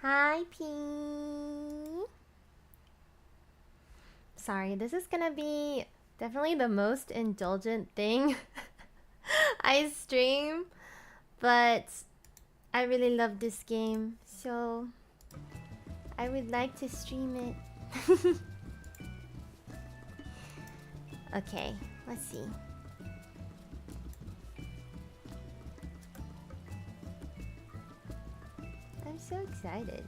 Hi, P. Sorry, this is gonna be definitely the most indulgent thing I stream, but I really love this game, so I would like to stream it. Okay, let's see. I'm so excited.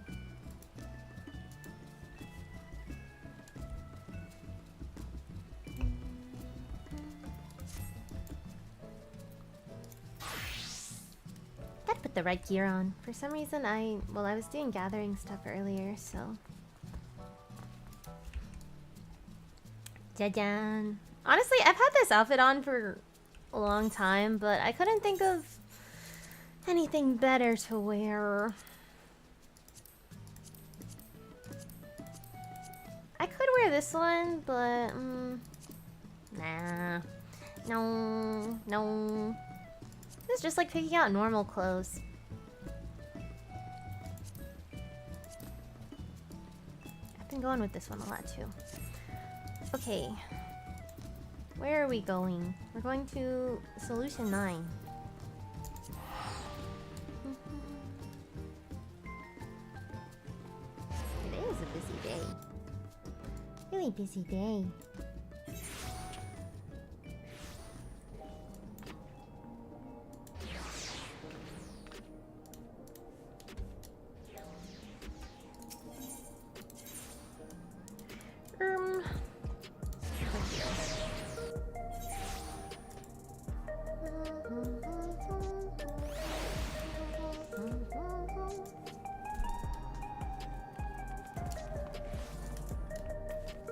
Gotta put the right gear on. For some reason, I was doing gathering stuff earlier, so. Jajan. Honestly, I've had this outfit on for a long time, but I couldn't think of anything better to wear. I could wear this one, but nah. No. It's just like picking out normal clothes. I've been going with this one a lot too. Okay. Where are we going? We're going to Solution 9. Today is a busy day. Really busy day.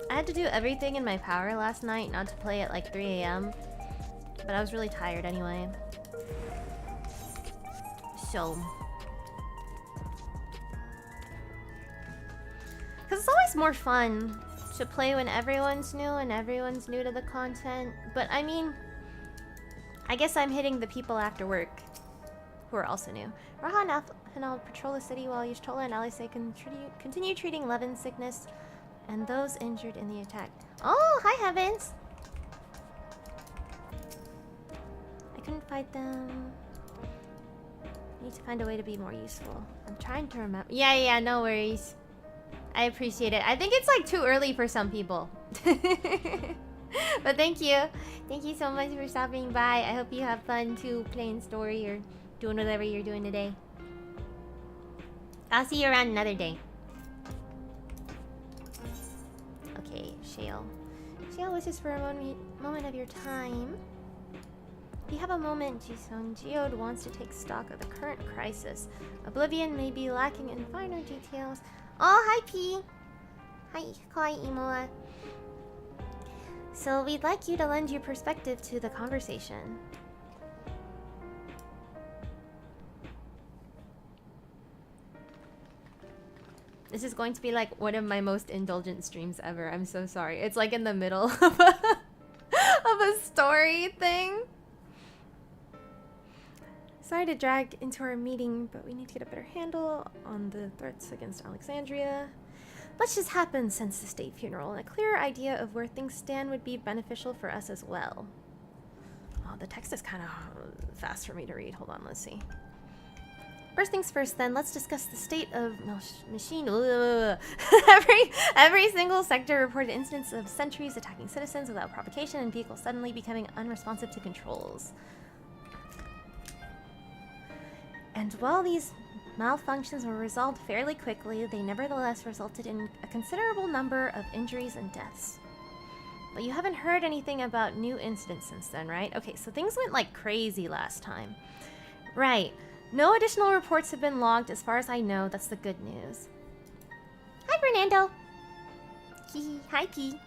I had to do everything in my power last night not to play at like 3 AM, but I was really tired anyway. So, because it's always more fun to play when everyone's new and everyone's new to the content. But I mean, I guess I'm hitting the people after work who are also new. Raha and I'll patrol the city while Y'shtola and Alice continue treating Levin's sickness and those injured in the attack. Oh, hi Heavens! I couldn't fight them. Need to find a way to be more useful. I'm trying to remember. Yeah, no worries. I appreciate it. I think it's like too early for some people. But thank you. Thank you so much for stopping by. I hope you have fun too, playing story or doing whatever you're doing today. I'll see you around another day. Okay, Shale. Shale wishes for a moment of your time. If you have a moment, Jisung, Geode wants to take stock of the current crisis. Oblivion may be lacking in finer details. Oh, hi P! Hi, Kawaii Imoa. So we'd like you to lend your perspective to the conversation. This is going to be like one of my most indulgent streams ever. I'm so sorry. It's like in the middle of a story thing. Sorry to drag into our meeting, but we need to get a better handle on the threats against Alexandria. Much has happened since the state funeral, and a clearer idea of where things stand would be beneficial for us as well. Oh, the text is kind of fast for me to read. Hold on, let's see. First things first, then, let's discuss the state of machine. Every single sector reported incidents of sentries attacking citizens without provocation and vehicles suddenly becoming unresponsive to controls. And while these malfunctions were resolved fairly quickly, they nevertheless resulted in a considerable number of injuries and deaths. But you haven't heard anything about new incidents since then, right? Okay, so things went like crazy last time. Right. No additional reports have been logged as far as I know. That's the good news. Hi, Fernando. Hi, P.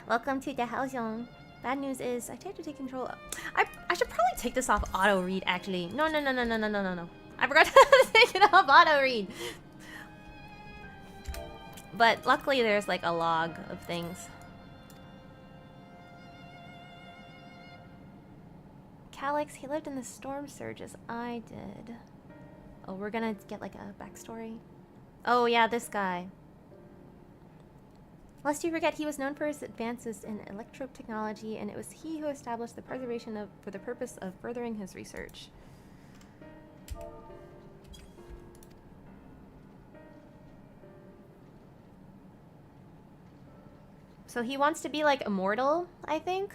Welcome to the Hell Zone. Bad news is I tried to take control. I should probably take this off auto read. Actually, no. I forgot to take it off auto read. But luckily, there's like a log of things. Calix, he lived in the storm surge as I did. Oh, we're gonna get like a backstory. Oh yeah, this guy. Lest you forget, he was known for his advances in electro technology, and it was he who established the preservation for the purpose of furthering his research. So he wants to be like immortal, I think.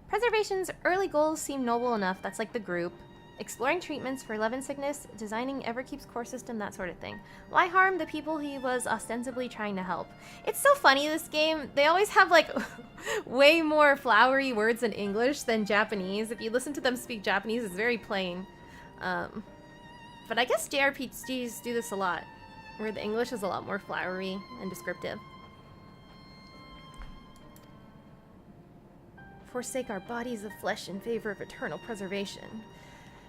Preservation's early goals seem noble enough. That's like the group. Exploring treatments for love and sickness, designing Everkeep's core system, that sort of thing. Why harm the people he was ostensibly trying to help? It's so funny, this game. They always have like way more flowery words in English than Japanese. If you listen to them speak Japanese, it's very plain. But I guess JRPGs do this a lot, where the English is a lot more flowery and descriptive. Forsake our bodies of flesh in favor of eternal preservation.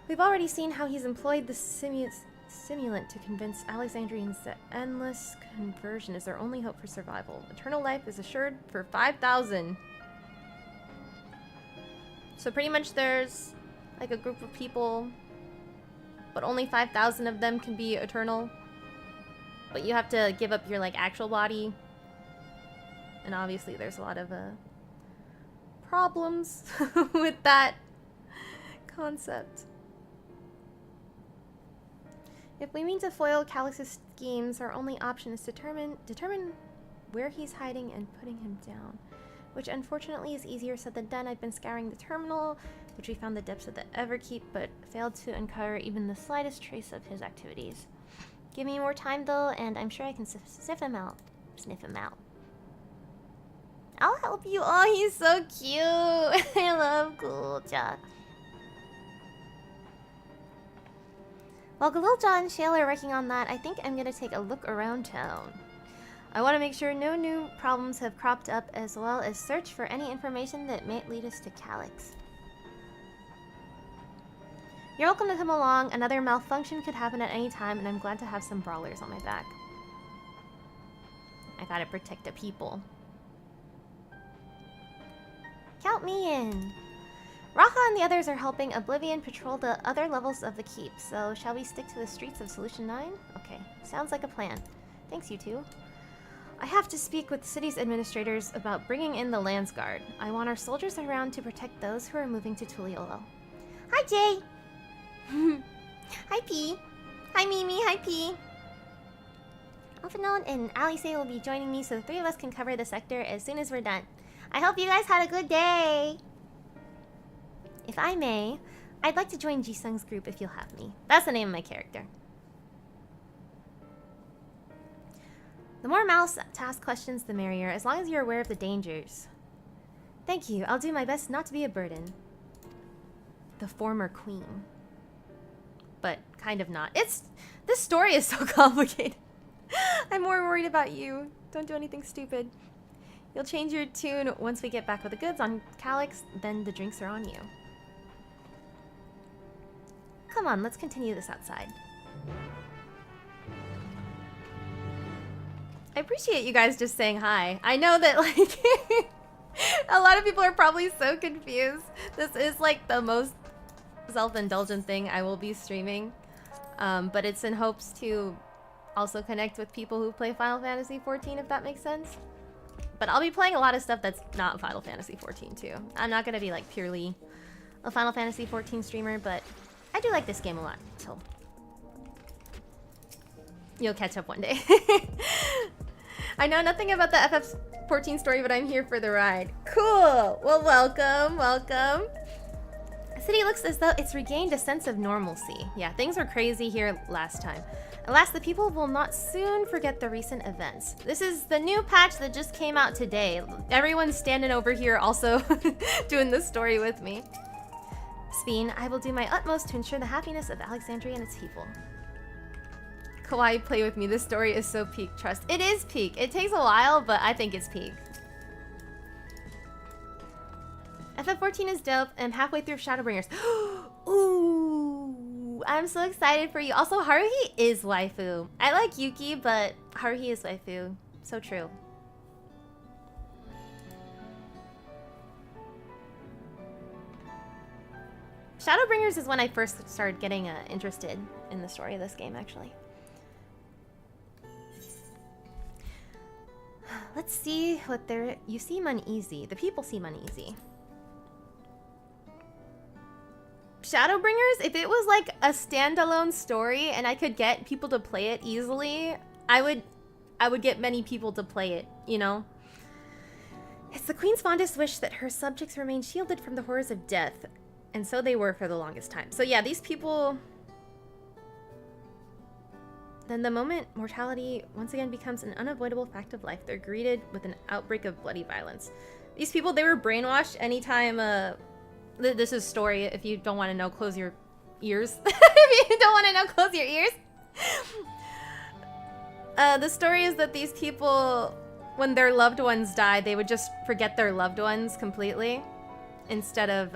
We've already seen how he's employed the stimulant to convince Alexandrians that endless conversion is their only hope for survival. Eternal life is assured for 5,000. So pretty much there's like a group of people, but only 5,000 of them can be eternal. But you have to give up your like actual body. And obviously there's a lot of problems with that concept. If we mean to foil Calix's schemes, our only option is to determine where he's hiding and putting him down. Which unfortunately is easier said than done. I've been scouring the terminal, which we found the depths of the Everkeep, but failed to uncover even the slightest trace of his activities. Give me more time though, and I'm sure I can sniff him out. I'll help you. Oh, he's so cute. I love 𝙚ja. While 𝙚logo and Shale are working on that, I think I'm gonna take a look around town. I want to make sure no new problems have cropped up, as well as search for any information that might lead us to Calix. You're welcome to come along. Another malfunction could happen at any time, and I'm glad to have some brawlers on my back. I gotta protect the people. Count me in. Raha and the others are helping Oblivion patrol the other levels of the keep, so shall we stick to the streets of Solution 9? Okay, sounds like a plan. Thanks, you two. I have to speak with the city's administrators about bringing in the Lands Guard. I want our soldiers around to protect those who are moving to 𝙚logo. Hi, Jay! Hi, P. Hi, Mimi. Hi, P. Alphinaud and Alice will be joining me, so the three of us can cover the sector as soon as we're done. I hope you guys had a good day! If I may, I'd like to join Jisung's group if you'll have me. That's the name of my character. The more Mouse to ask questions, the merrier, as long as you're aware of the dangers. Thank you. I'll do my best not to be a burden. The former queen. But kind of not. This story is so complicated. I'm more worried about you. Don't do anything stupid. You'll change your tune once we get back with the goods on Calix, then the drinks are on you. Come on, let's continue this outside. I appreciate you guys just saying hi. I know that, like, a lot of people are probably so confused. This is, like, the most self-indulgent thing I will be streaming. But it's in hopes to also connect with people who play Final Fantasy XIV, if that makes sense. But I'll be playing a lot of stuff that's not Final Fantasy XIV, too. I'm not going to be, like, purely a Final Fantasy XIV streamer, but I do like this game a lot, so you'll catch up one day. I know nothing about the FF14 story, but I'm here for the ride. Cool! Well, welcome, welcome. The city looks as though it's regained a sense of normalcy. Yeah, things were crazy here last time. Alas, the people will not soon forget the recent events. This is the new patch that just came out today. Everyone's standing over here also doing this story with me. Speen, I will do my utmost to ensure the happiness of Alexandria and its people. Kawaii, play with me. This story is so peak. Trust. It is peak. It takes a while, but I think it's peak. FF14 is dope. I'm halfway through Shadowbringers. Ooh, I'm so excited for you. Also, Haruhi is waifu. I like Yuki, but Haruhi is waifu. So true. Shadowbringers is when I first started getting interested in the story of this game, actually. Let's see what they're... You seem uneasy. The people seem uneasy. Shadowbringers, if it was like a standalone story and I could get people to play it easily, I would get many people to play it, you know? It's the Queen's fondest wish that her subjects remain shielded from the horrors of death, and so they were for the longest time. So yeah, these people... Then the moment mortality once again becomes an unavoidable fact of life, they're greeted with an outbreak of bloody violence. These people, they were brainwashed anytime, this is story. If you don't want to know, close your ears. If you don't want to know, close your ears. The story is that these people, when their loved ones died, they would just forget their loved ones completely instead of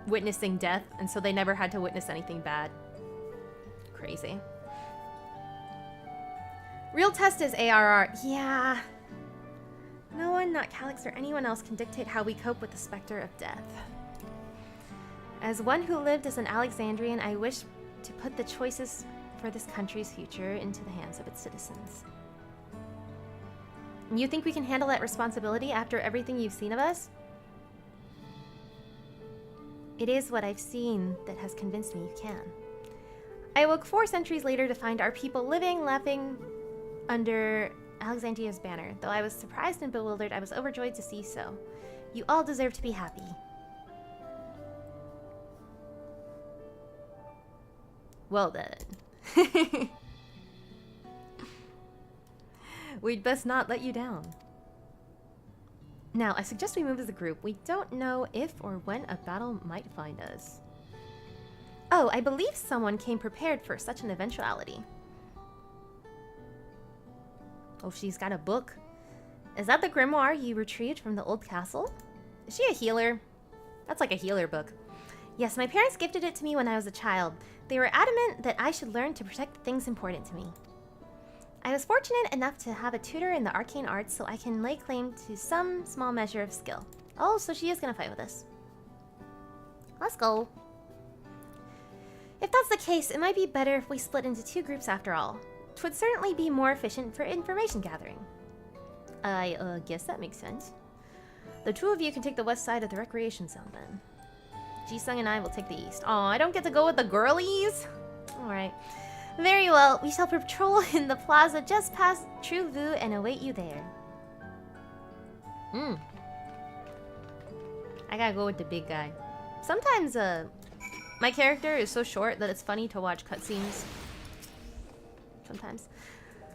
witnessing death, and so they never had to witness anything bad. Crazy. Real test is 𝙚art. Yeah. No one, not Calyx or anyone else, can dictate how we cope with the specter of death. As one who lived as an Alexandrian, I wish to put the choices for this country's future into the hands of its citizens. You think we can handle that responsibility after everything you've seen of us? It is what I've seen that has convinced me you can. I awoke 4 centuries later to find our people living, laughing under Alexandria's banner. Though I was surprised and bewildered, I was overjoyed to see so. You all deserve to be happy. Well then. We'd best not let you down. Now, I suggest we move as a group. We don't know if or when a battle might find us. Oh, I believe someone came prepared for such an eventuality. Oh, she's got a book. Is that the grimoire you retrieved from the old castle? Is she a healer? That's like a healer book. Yes, my parents gifted it to me when I was a child. They were adamant that I should learn to protect things important to me. I was fortunate enough to have a tutor in the arcane arts, so I can lay claim to some small measure of skill. Oh, so she is gonna fight with us. Let's go. If that's the case, it might be better if we split into 2 groups after all. 'Twould certainly be more efficient for information gathering. I guess that makes sense. The 2 of you can take the west side of the recreation zone then. Jisung and I will take the east. Oh, I don't get to go with the girlies? Alright. Very well, we shall patrol in the plaza just past True Vu and await you there. I gotta go with the big guy. Sometimes, my character is so short that it's funny to watch cutscenes. Sometimes.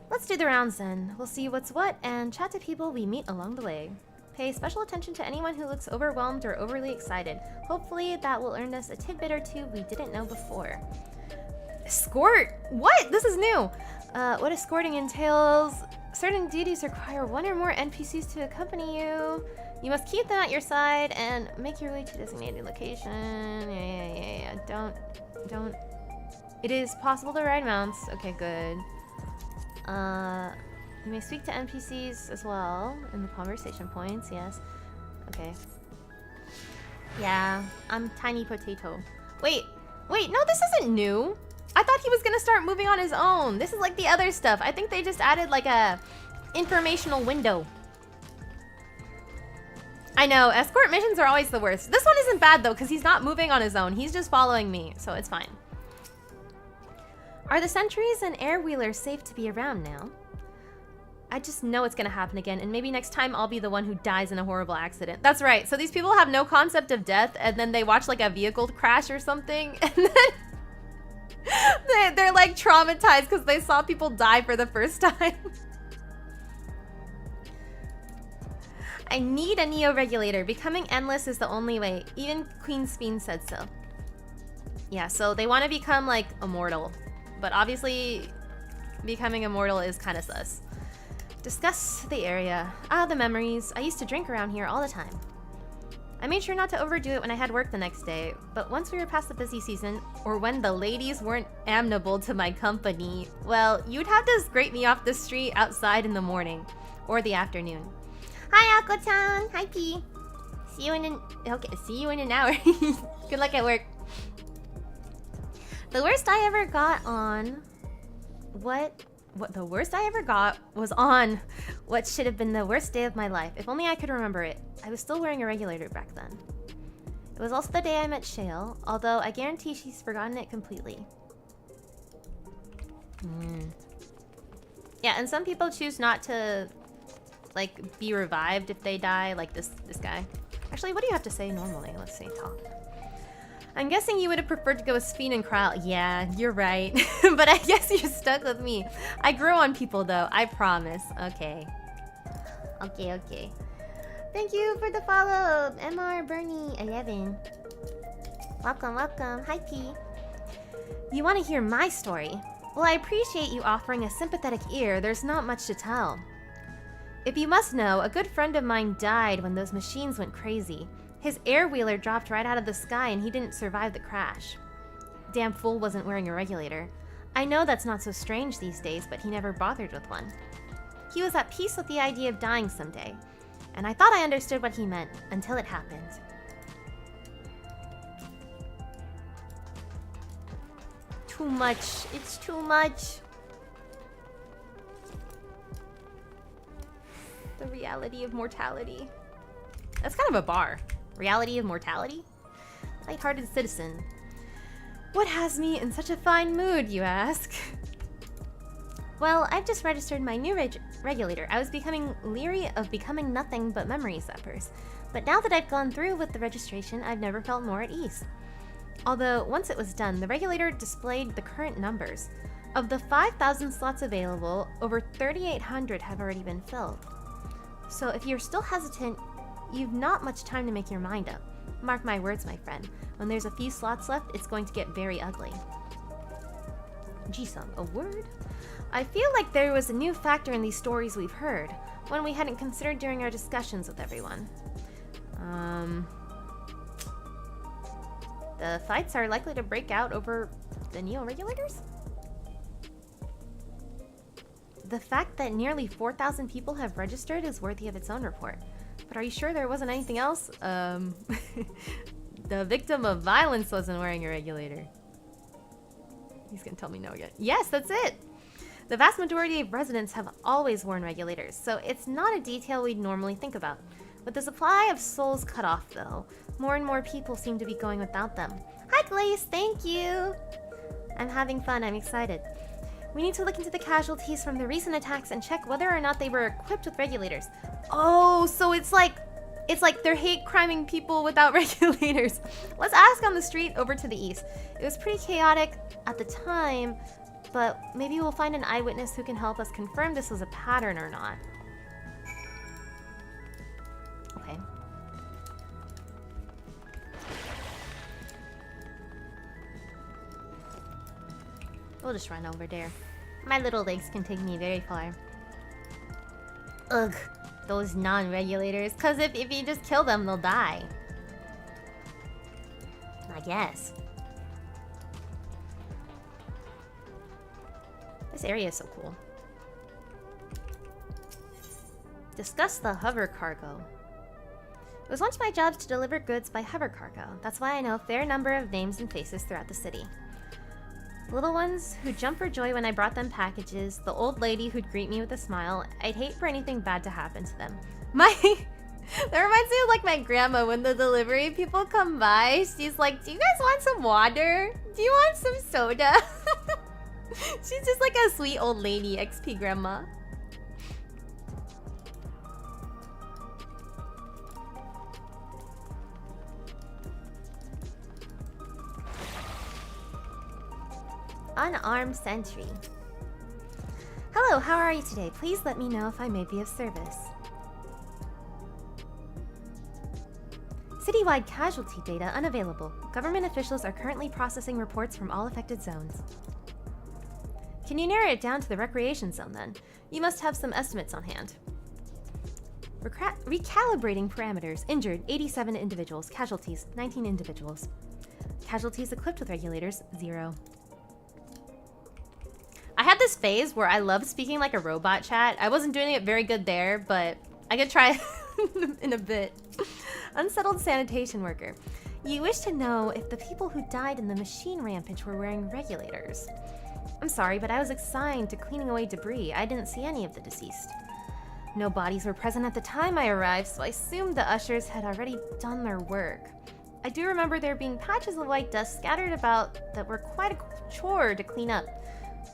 Let's do the rounds then. We'll see what's what and chat to people we meet along the way. Pay special attention to anyone who looks overwhelmed or overly excited. Hopefully that will earn us a tidbit or 2 we didn't know before. Escort? What? This is new! What escorting entails... Certain duties require 1 or more NPCs to accompany you. You must keep them at your side and make your way to designated location. Yeah. Don't... It is possible to ride mounts. Okay, good. You may speak to NPCs as well in the conversation points, yes. Okay. Yeah, I'm Tiny Potato. Wait, no, this isn't new. I thought he was gonna start moving on his own. This is like the other stuff. I think they just added like a informational window. I know, escort missions are always the worst. This one isn't bad though, because he's not moving on his own. He's just following me, so it's fine. Are the sentries and air-wheelers safe to be around now? I just know it's gonna happen again, and maybe next time I'll be the one who dies in a horrible accident. That's right, so these people have no concept of death, and then they watch like a vehicle crash or something, and then they're like traumatized because they saw people die for the first time. I need a neo-regulator. Becoming endless is the only way. Even Queen Speen said so. Yeah, so they want to become like immortal. But obviously, becoming immortal is kind of sus. Discuss the area. Ah, the memories. I used to drink around here all the time. I made sure not to overdo it when I had work the next day, but once we were past the busy season, or when the ladies weren't amenable to my company, well, you'd have to scrape me off the street outside in the morning, or the afternoon. Hi, Ako-chan! Hi, P! See you in an hour. Good luck at work. The worst I ever got on... What what the worst I ever got was on what should have been the worst day of my life. If only I could remember it. I was still wearing a regulator back then. It was also the day I met Shale, although I guarantee she's forgotten it completely. Yeah, and some people choose not to, like, be revived if they die, like this guy. Actually, what do you have to say normally? Let's see, talk. I'm guessing you would have preferred to go with Sphene and Krile. Yeah, you're right. But I guess you're stuck with me. I grew on people, though. I promise. Okay. Okay. Thank you for the follow, MR Bernie 11. Welcome. Hi, P. You want to hear my story? Well, I appreciate you offering a sympathetic ear. There's not much to tell. If you must know, a good friend of mine died when those machines went crazy. His air wheeler dropped right out of the sky and he didn't survive the crash. Damn fool wasn't wearing a regulator. I know that's not so strange these days, but he never bothered with one. He was at peace with the idea of dying someday, and I thought I understood what he meant until it happened. Too much. It's too much. The reality of mortality. That's kind of a bar. Reality of mortality? Lighthearted citizen. What has me in such a fine mood, you ask? Well, I've just registered my new regulator. I was becoming leery of becoming nothing but memory zappers. But now that I've gone through with the registration, I've never felt more at ease. Although, once it was done, the regulator displayed the current numbers. Of the 5,000 slots available, over 3,800 have already been filled. So if you're still hesitant, you've not much time to make your mind up. Mark my words, my friend. When there's a few slots left, it's going to get very ugly. Jisung, a word? I feel like there was a new factor in these stories we've heard, one we hadn't considered during our discussions with everyone. The fights are likely to break out over the neo-regulators? The fact that nearly 4,000 people have registered is worthy of its own report. But are you sure there wasn't anything else? The victim of violence wasn't wearing a regulator. He's gonna tell me no again. Yes, that's it! The vast majority of residents have always worn regulators, so it's not a detail we'd normally think about. With the supply of souls cut off, though, more and more people seem to be going without them. Hi, Glaze! Thank you! I'm having fun. I'm excited. We need to look into the casualties from the recent attacks and check whether or not they were equipped with regulators. Oh, so it's like they're hate criming people without regulators. Let's ask on the street over to the east. It was pretty chaotic at the time, but maybe we'll find an eyewitness who can help us confirm this was a pattern or not. Okay. We'll just run over there. My little legs can take me very far. Ugh, those non-regulators. Cause if you just kill them, they'll die. I guess. This area is so cool. Discuss the hover cargo. It was once my job to deliver goods by hover cargo. That's why I know a fair number of names and faces throughout the city. Little ones who jump for joy when I brought them packages, the old lady who'd greet me with a smile. I'd hate for anything bad to happen to them. That reminds me of like my grandma when the delivery people come by. She's like, do you guys want some water? Do you want some soda? She's just like a sweet old lady, XP grandma. Unarmed sentry. Hello, how are you today? Please let me know if I may be of service. Citywide casualty data unavailable. Government officials are currently processing reports from all affected zones. Can you narrow it down to the recreation zone then? You must have some estimates on hand. Recalibrating parameters. Injured, 87 individuals. Casualties, 19 individuals. Casualties equipped with regulators, 0. I had this phase where I loved speaking like a robot chat. I wasn't doing it very good there, but I could try in a bit. Unsettled sanitation worker. You wish to know if the people who died in the machine rampage were wearing regulators. I'm sorry, but I was assigned to cleaning away debris. I didn't see any of the deceased. No bodies were present at the time I arrived, so I assumed the ushers had already done their work. I do remember there being patches of white dust scattered about that were quite a chore to clean up,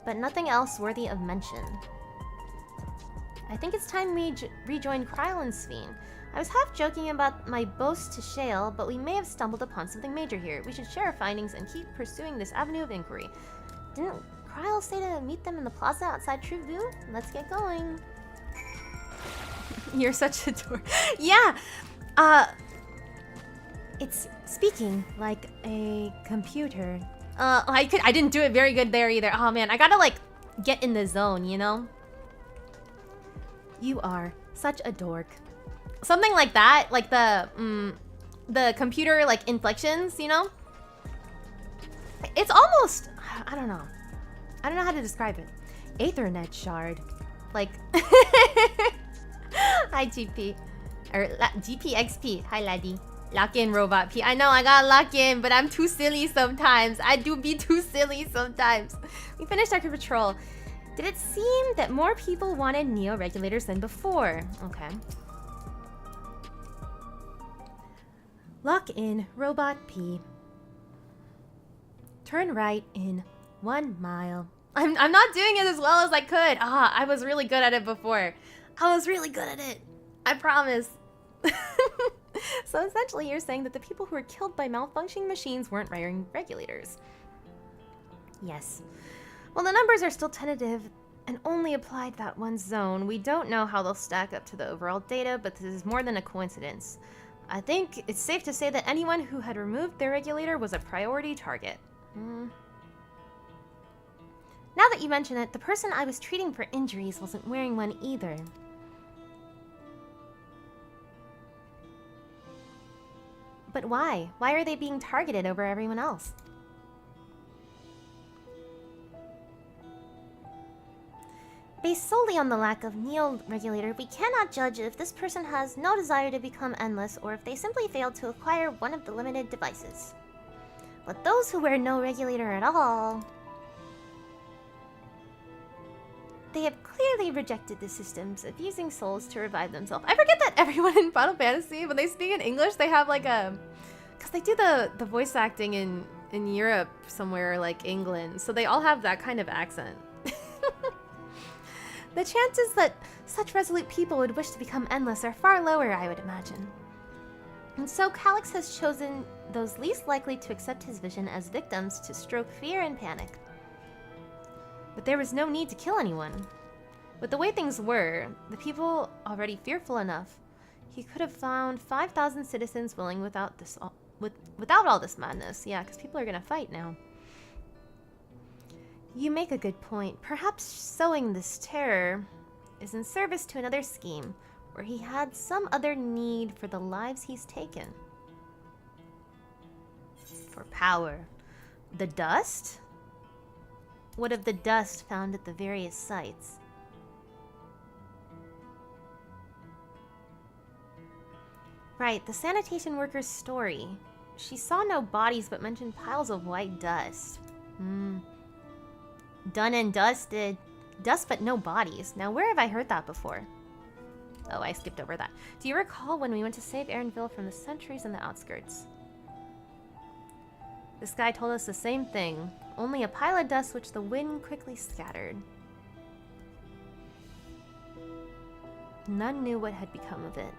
but nothing else worthy of mention. I think it's time we rejoined Kryle and Ffxiv. I was half joking about my boast to Shale, but we may have stumbled upon something major here. We should share our findings and keep pursuing this avenue of inquiry. Didn't Kryle say to meet them in the plaza outside 𝙗. Let's get going. You're such a dork. Yeah! It's speaking like a computer. I didn't do it very good there either. Oh man, I gotta like get in the zone, you know? You are such a dork. Something like that, like the computer like inflections, you know? It's almost, I don't know how to describe it. Ethernet shard. Like hi GP. Or GPXP. Hi laddie. Lock in robot P. I know I gotta lock in, but I'm too silly sometimes. I do be too silly sometimes. We finished our patrol. Did it seem that more people wanted Neo regulators than before? Okay. Lock in robot P. Turn right in 1 mile. I'm not doing it as well as I could. I was really good at it before. I was really good at it. I promise. So essentially you're saying that the people who were killed by malfunctioning machines weren't wearing regulators. Yes. Well, the numbers are still tentative and only applied that one zone. We don't know how they'll stack up to the overall data, but this is more than a coincidence. I think it's safe to say that anyone who had removed their regulator was a priority target. Now that you mention it, the person I was treating for injuries wasn't wearing one either. But why? Why are they being targeted over everyone else? Based solely on the lack of Neo regulator, we cannot judge if this person has no desire to become endless or if they simply failed to acquire one of the limited devices. But those who wear no regulator at all, they have clearly rejected the systems of using souls to revive themselves. I forget that everyone in Final Fantasy, when they speak in English, they have like a... Because they do the voice acting in Europe somewhere, like England. So they all have that kind of accent. The chances that such resolute people would wish to become endless are far lower, I would imagine. And so Calyx has chosen those least likely to accept his vision as victims to stroke fear and panic. But there was no need to kill anyone. With the way things were, the people already fearful enough, he could have found 5,000 citizens willing without all this madness. Yeah, because people are gonna fight now. You make a good point. Perhaps sowing this terror is in service to another scheme, where he had some other need for the lives he's taken. For power. The dust? What of the dust found at the various sites? Right, the sanitation worker's story. She saw no bodies but mentioned piles of white dust. Done and dusted. Dust but no bodies. Now where have I heard that before? Oh, I skipped over that. Do you recall when we went to save Aaronville from the sentries in the outskirts? This guy told us the same thing. Only a pile of dust which the wind quickly scattered. None knew what had become of it.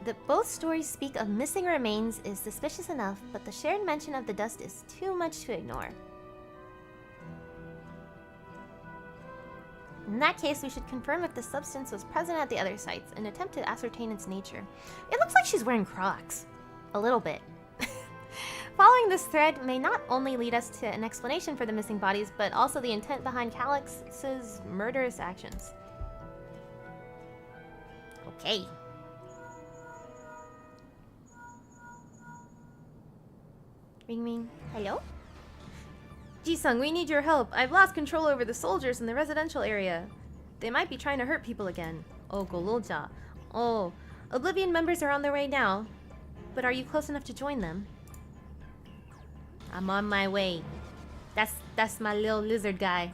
That both stories speak of missing remains is suspicious enough, but the shared mention of the dust is too much to ignore. In that case, we should confirm if the substance was present at the other sites and attempt to ascertain its nature. It looks like she's wearing Crocs. A little bit. Following this thread may not only lead us to an explanation for the missing bodies, but also the intent behind Calyx's murderous actions. Okay. Ring ring. Hello? Ji-sung, we need your help. I've lost control over the soldiers in the residential area. They might be trying to hurt people again. Oh, 𝙚logo. Oh, Oblivion members are on their way now. But are you close enough to join them? I'm on my way. That's my little lizard guy.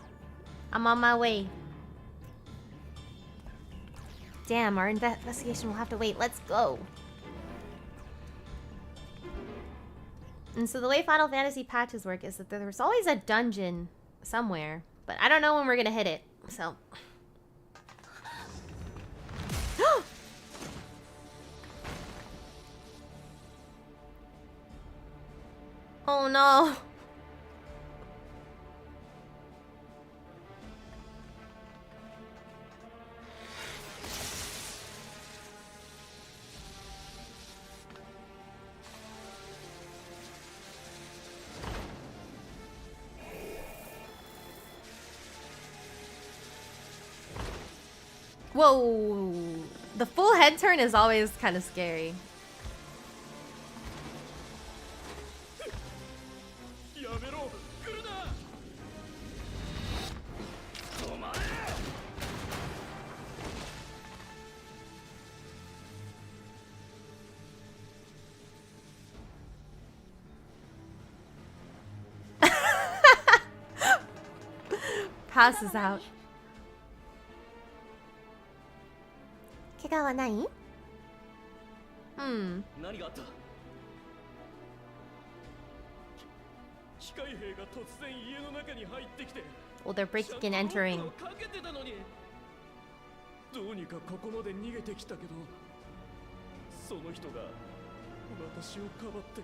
I'm on my way. Damn, our investigation will have to wait. Let's go. And so the way Final Fantasy patches work is that there's always a dungeon somewhere, but I don't know when we're gonna hit it, so. Oh no. Whoa! The full head turn is always kind of scary. Passes out. 怪我はない？うん。何があった？機械兵が突然家の中に入ってきて。Well, they're breaking and entering. どうにかここまで逃げてきたけど、その人が私をかばって。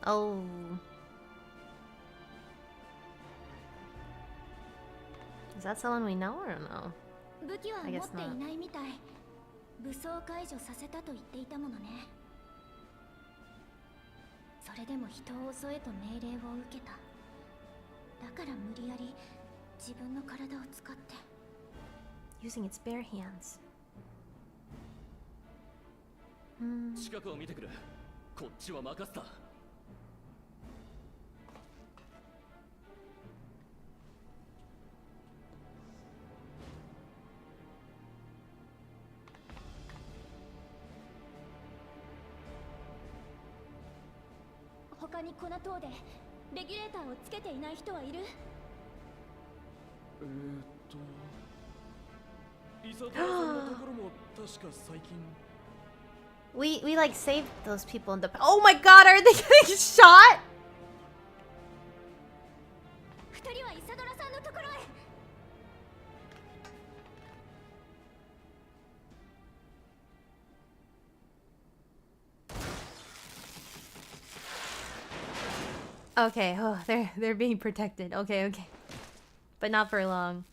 Oh. Is that someone we know or no? 武器は持っていないみたい。武装解除させたと言っていたものね。それでも人を襲えと命令を受けた。だから無理やり自分の体を使って。Using its bare hands. 近くを見てくる。こっちは任せた。他にこの塔でレギュレーターをつけていない人はいる？イサドラさんのところも確か最近。We like saved those people in the. Oh my God! Are they getting shot? 二人はイサドラさんのところへ。Okay, oh, they're being protected. Okay, okay. But not for long.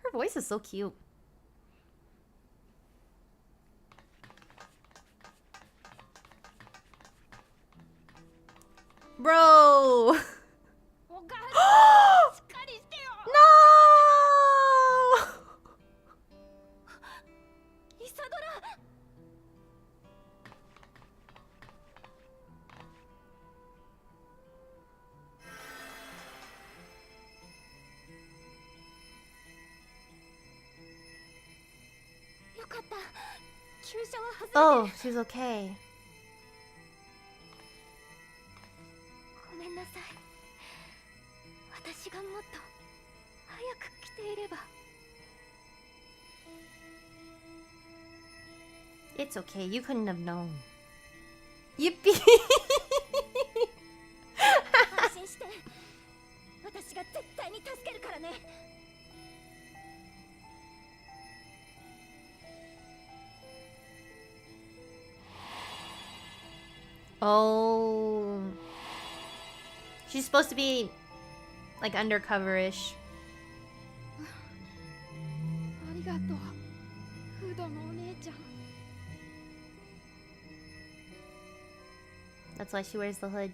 Her voice is so cute. Bro! No! Oh, she's okay. It's okay, you couldn't have known. Yippee! Oh. She's supposed to be like undercover-ish. That's why she wears the hood.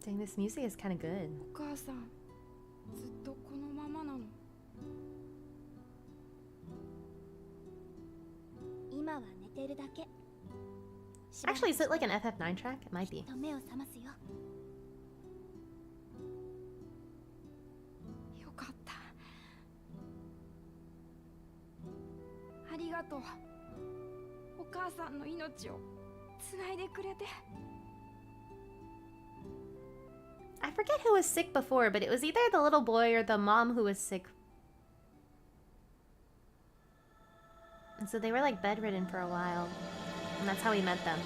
Dang, this music is kind of good. Actually, is it like an FF9 track? It might be. よかった。ありがとう。お母さんの命をつないでくれて。 I forget who was sick before, but it was either the little boy or the mom who was sick. And so they were like bedridden for a while. And that's how we met them.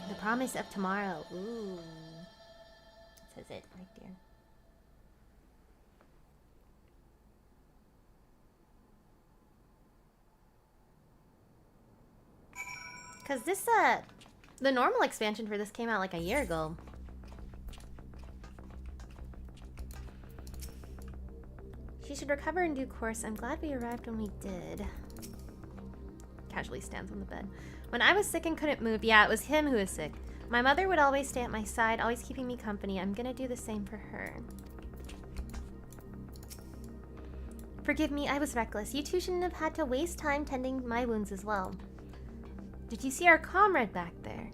The promise of tomorrow. Ooh. It says it right there. Because this, the normal expansion for this came out like a year ago. She should recover in due course. I'm glad we arrived when we did. Casually stands on the bed. When I was sick and couldn't move, yeah, it was him who was sick. My mother would always stay at my side, always keeping me company. I'm gonna do the same for her. Forgive me, I was reckless. You two shouldn't have had to waste time tending my wounds as well. Did you see our comrade back there?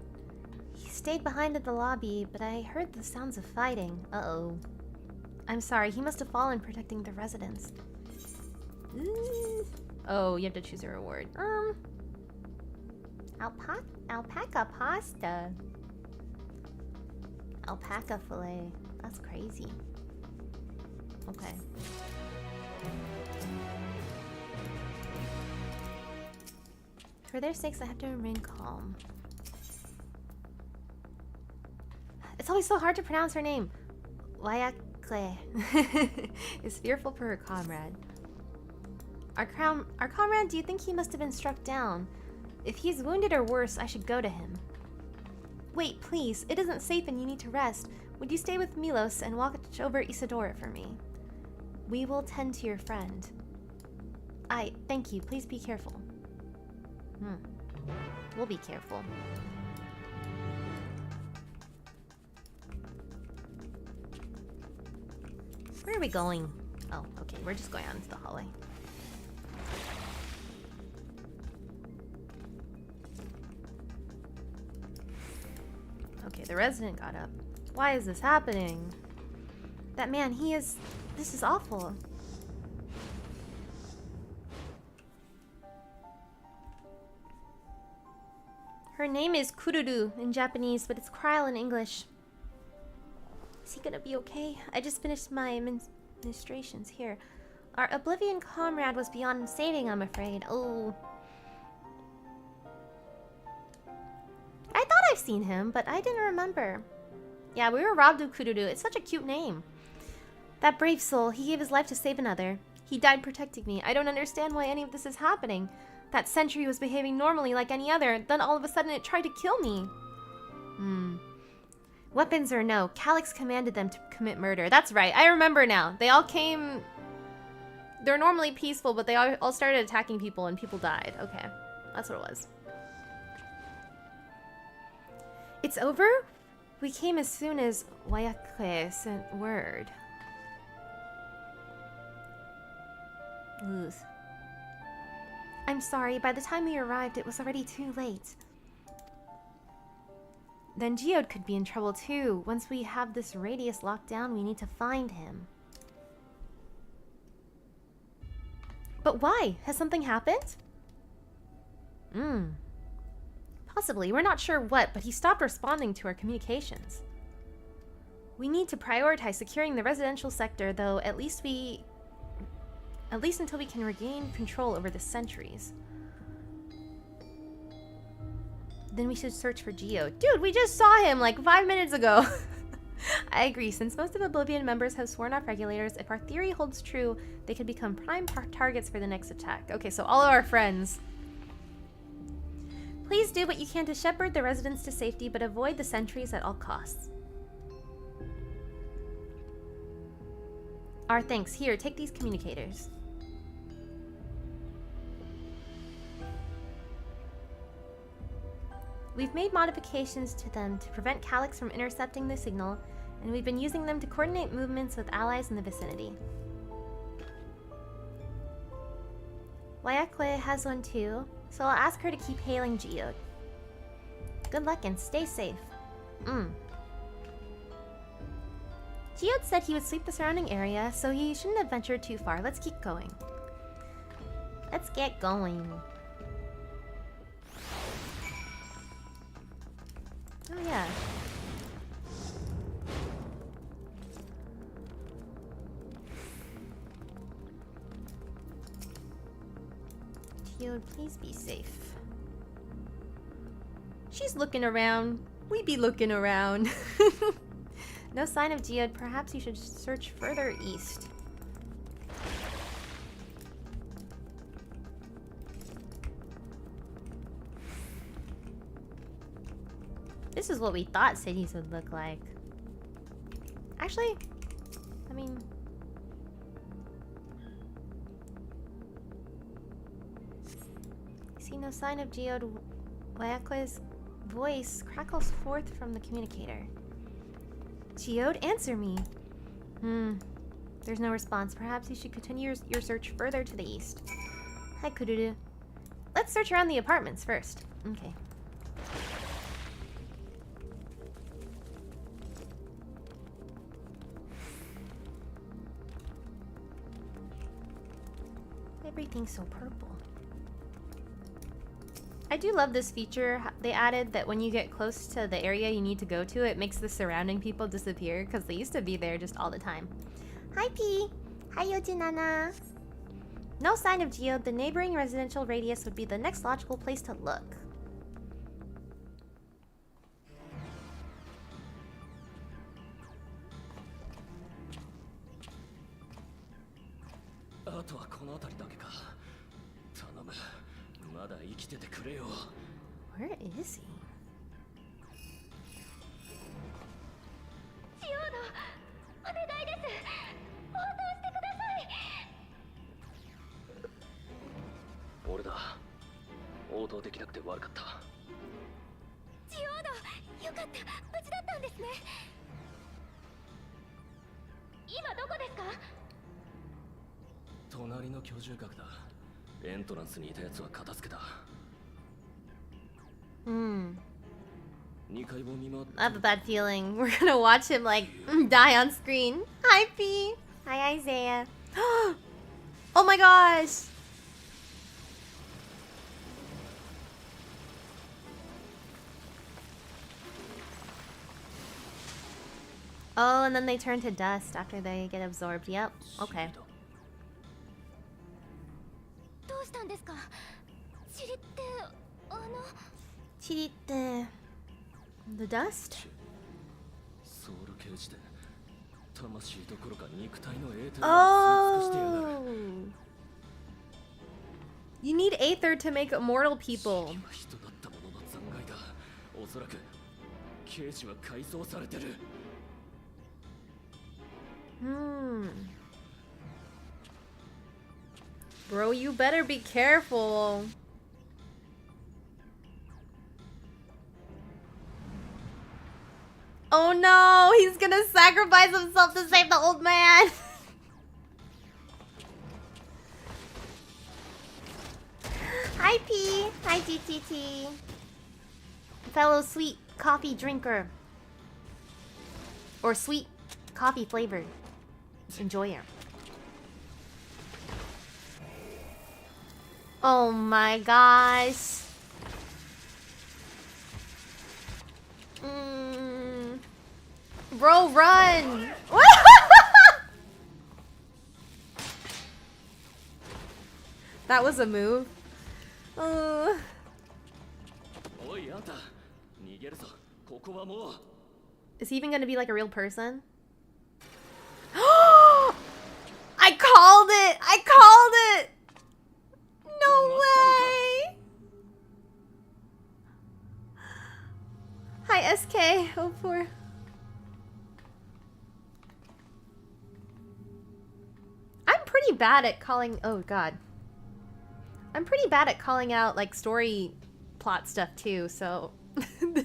He stayed behind in the lobby, but I heard the sounds of fighting. Uh-oh. I'm sorry, he must have fallen protecting the residents. Oh, you have to choose a reward. Alpaca pasta. Alpaca fillet. That's crazy. Okay. For their sakes, I have to remain calm. It's always so hard to pronounce her name. Wayakle is fearful for her comrade. Our comrade, do you think he must have been struck down? If he's wounded or worse, I should go to him. Wait, please. It isn't safe and you need to rest. Would you stay with Milos and watch over Isadora for me? We will tend to your friend. Thank you. Please be careful. We'll be careful. Where are we going? Oh, okay. We're just going out into the hallway. Okay, the resident got up. Why is this happening? That man, this is awful. Her name is Kururu in Japanese, but it's Kryl in English. Is he gonna be okay? I just finished my administrations here. Our Oblivion comrade was beyond saving, I'm afraid. Oh. I thought I've seen him, but I didn't remember. Yeah, we were robbed of Kururu. It's such a cute name. That brave soul, he gave his life to save another. He died protecting me. I don't understand why any of this is happening. That sentry was behaving normally like any other, then all of a sudden it tried to kill me. Weapons or no, Calyx commanded them to commit murder. That's right, I remember now. They all came... They're normally peaceful, but they all started attacking people and people died. Okay, that's what it was. It's over? We came as soon as Wayakle sent word. Ugh. I'm sorry, by the time we arrived, it was already too late. Then Geode could be in trouble too. Once we have this radius locked down, we need to find him. But why? Has something happened? Possibly. We're not sure what, but he stopped responding to our communications. We need to prioritize securing the residential sector, though, at least until we can regain control over the sentries. Then we should search for Geode. Dude, we just saw him like 5 minutes ago. I agree. Since most of Oblivion members have sworn off regulators, if our theory holds true, they could become prime targets for the next attack. Okay, so all of our friends. Please do what you can to shepherd the residents to safety, but avoid the sentries at all costs. Our thanks. Here, take these communicators. We've made modifications to them to prevent Calyx from intercepting the signal, and we've been using them to coordinate movements with allies in the vicinity. Wayakwe has one too, so I'll ask her to keep hailing Geode. Good luck and stay safe. Geode said he would sweep the surrounding area, so he shouldn't have ventured too far. Let's keep going. Let's get going. Oh yeah. Geode, please be safe. She's looking around. We be looking around. No sign of Geode. Perhaps you should search further east. This is what we thought cities would look like. Actually, I mean... See no sign of Geode. Wayakwe's voice crackles forth from the communicator. Geode, answer me. There's no response. Perhaps you should continue your search further to the east. Hi, Kururu. Let's search around the apartments first. Okay. Everything's so purple. I do love this feature they added, that when you get close to the area you need to go to, it makes the surrounding people disappear, because they used to be there just all the time. Hi, P. Hi, Yojinana. No sign of Geode. The neighboring residential radius would be the next logical place to look. Where is he? I have a bad feeling. We're gonna watch him like die on screen. Hi, P. Hi, Isaiah. Oh my gosh. Oh, and then they turn to dust after they get absorbed. Yep. Okay. Chiri, the dust? Oh! You need Aether to make immortal people. Bro, you better be careful. Oh no, he's gonna sacrifice himself to save the old man. Hi, P. Hi, GTT. Fellow sweet coffee drinker. Or sweet coffee flavored enjoyer. Oh my gosh. Bro, run! That was a move. Is he even gonna be like a real person? I called it! I called it! No way! Hi, SK. Oh, poor. I'm pretty bad at calling... Oh, God. I'm pretty bad at calling out, like, story plot stuff, too, so...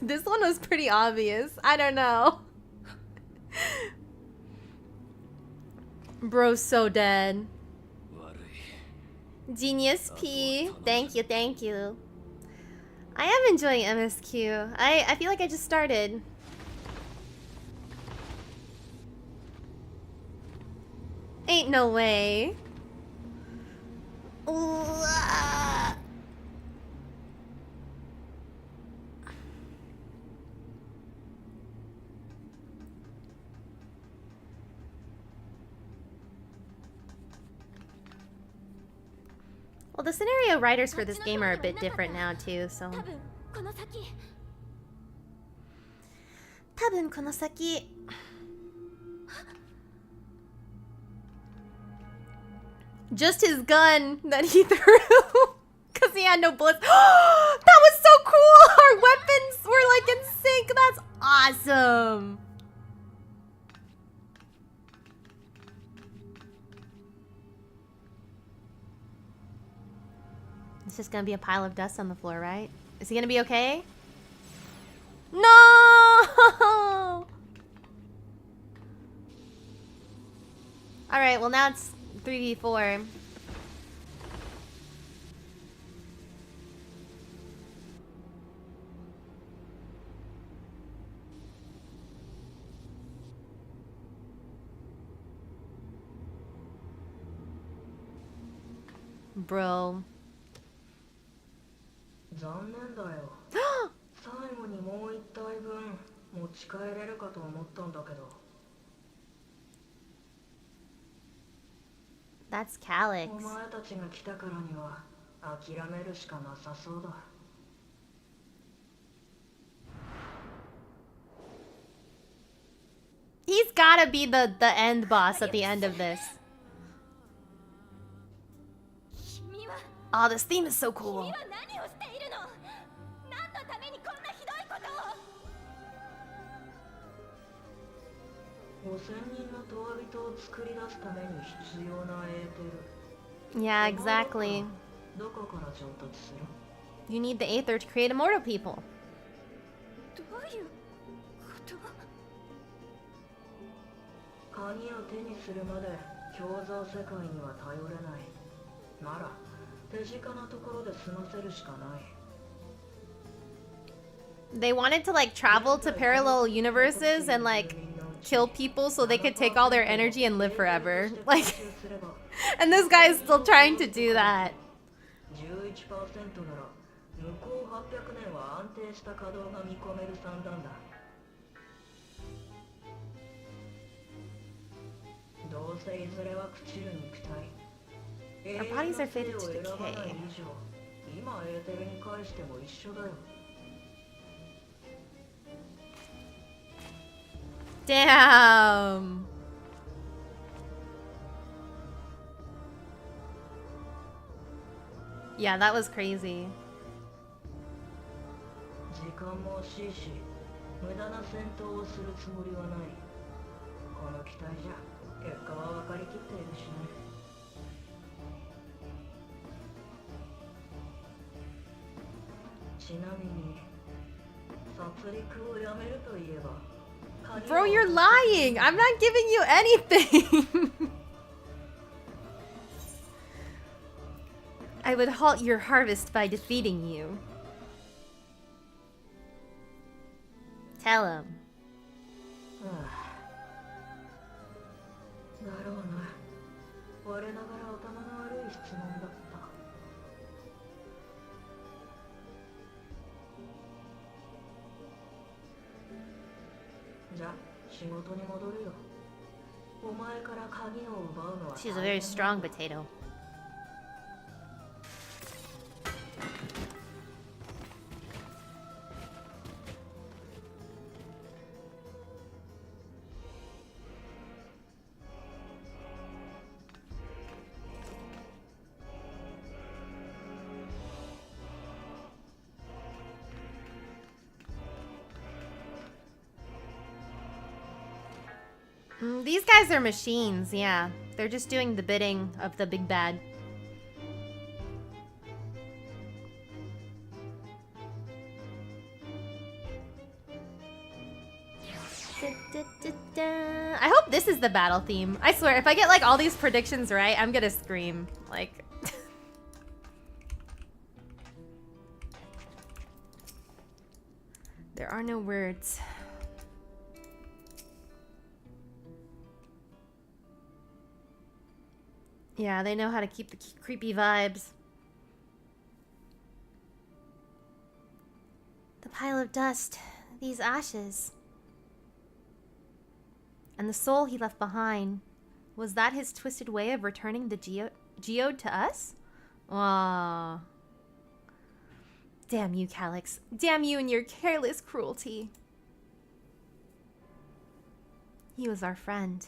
This one was pretty obvious. I don't know. Bro's so dead. Genius P. Thank you, thank you. I am enjoying MSQ. I feel like I just started. Ain't no way. Ooh, ah. Well, the scenario writers for this game are a bit different now too, so. 多分この先 Just his gun that he threw because he had no bullets. That was so cool! Our weapons were like in sync. That's awesome. It's just gonna be a pile of dust on the floor, right? Is he gonna be okay? No! Alright, well now it's 3v4. Bro. 残念だよ。最後にもう一体分持ち帰れるかと思ったんだけど。That's Calyx. お前たちが来たからには諦めるしかなさそうだ。He's gotta be the end boss at the end of this. Oh, this theme is so cool. 5000人のトワビトを作り出すために必要なエーテル。 Yeah, exactly. どこから調達する? You need the 𝐚rt to create immortal people. どういうこと？鍵を手にするまで教蔵世界には頼れない。なら手近なところで済ませるしかない。 They wanted to like travel to parallel universes and like kill people so they could take all their energy and live forever. Like, and this guy is still trying to do that. 11% なら向こう800年は安定した稼働が見込める算段だ。どうせいずれは朽ちる肉体。 Our bodies are fated to decay. 今エーテルに返しても一緒だよ。 Damn. Yeah, that was crazy. 時間も惜しいし、無駄な戦闘をするつもりはない。この機体じゃ結果は分かりきっているしね。ちなみに、殺戮をやめると言えば。 Bro, you're lying. I'm not giving you anything. I would halt your harvest by defeating you. Tell him. だろうな。我ながら頭の悪い質問だった。じゃあ仕事に戻るよ。お前から鍵を奪うのは。 She's a very strong potato. These guys are machines, yeah. They're just doing the bidding of the big bad. I hope this is the battle theme. I swear, if I get like all these predictions right, I'm gonna scream. Like, There are no words. Yeah, they know how to keep the creepy vibes. The pile of dust, these ashes. And the soul he left behind. Was that his twisted way of returning the geode to us? Aww. Damn you, Calyx. Damn you and your careless cruelty. He was our friend.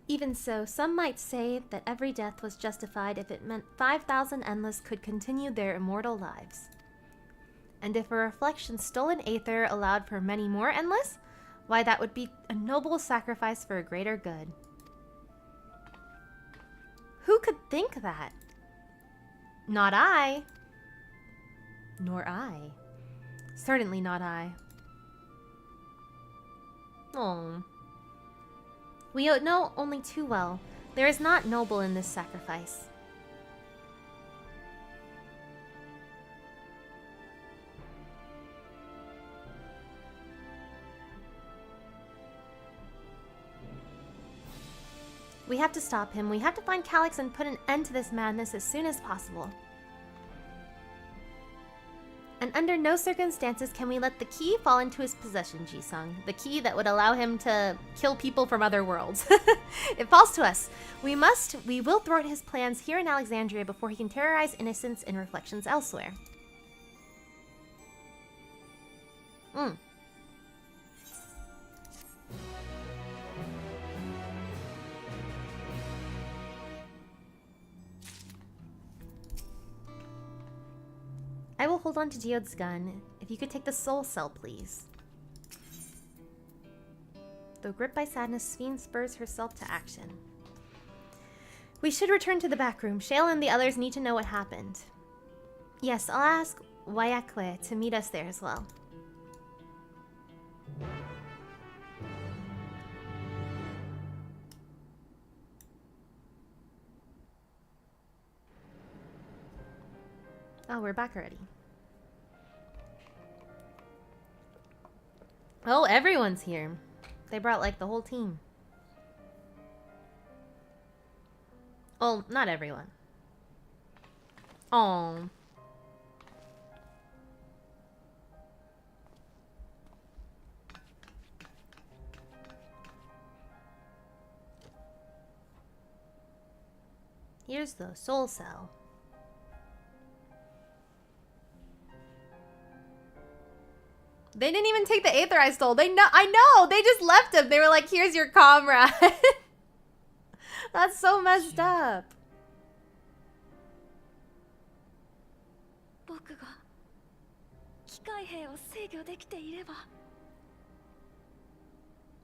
Even so, some might say that every death was justified if it meant 5,000 endless could continue their immortal lives. And if a reflection stolen aether allowed for many more endless, why that would be a noble sacrifice for a greater good. Who could think that? Not I. Nor I. Certainly not I. Oh. We know only too well. There is not noble in this sacrifice. We have to stop him. We have to find Calyx and put an end to this madness as soon as possible. And under no circumstances can we let the key fall into his possession, Ji-sung. The key that would allow him to kill people from other worlds. It falls to us. We will thwart his plans here in Alexandria before he can terrorize innocents in reflections elsewhere. I will hold on to Geode's gun. If you could take the soul cell, please. Though gripped by sadness, Sphene spurs herself to action. We should return to the back room. Shale and the others need to know what happened. Yes, I'll ask Wayakwe to meet us there as well. Oh, we're back already. Oh, everyone's here. They brought like the whole team. Oh, not everyone. Oh. Here's the soul cell. They didn't even take the aether I stole. I know. They just left him. They were like, here's your comrade. That's so messed up.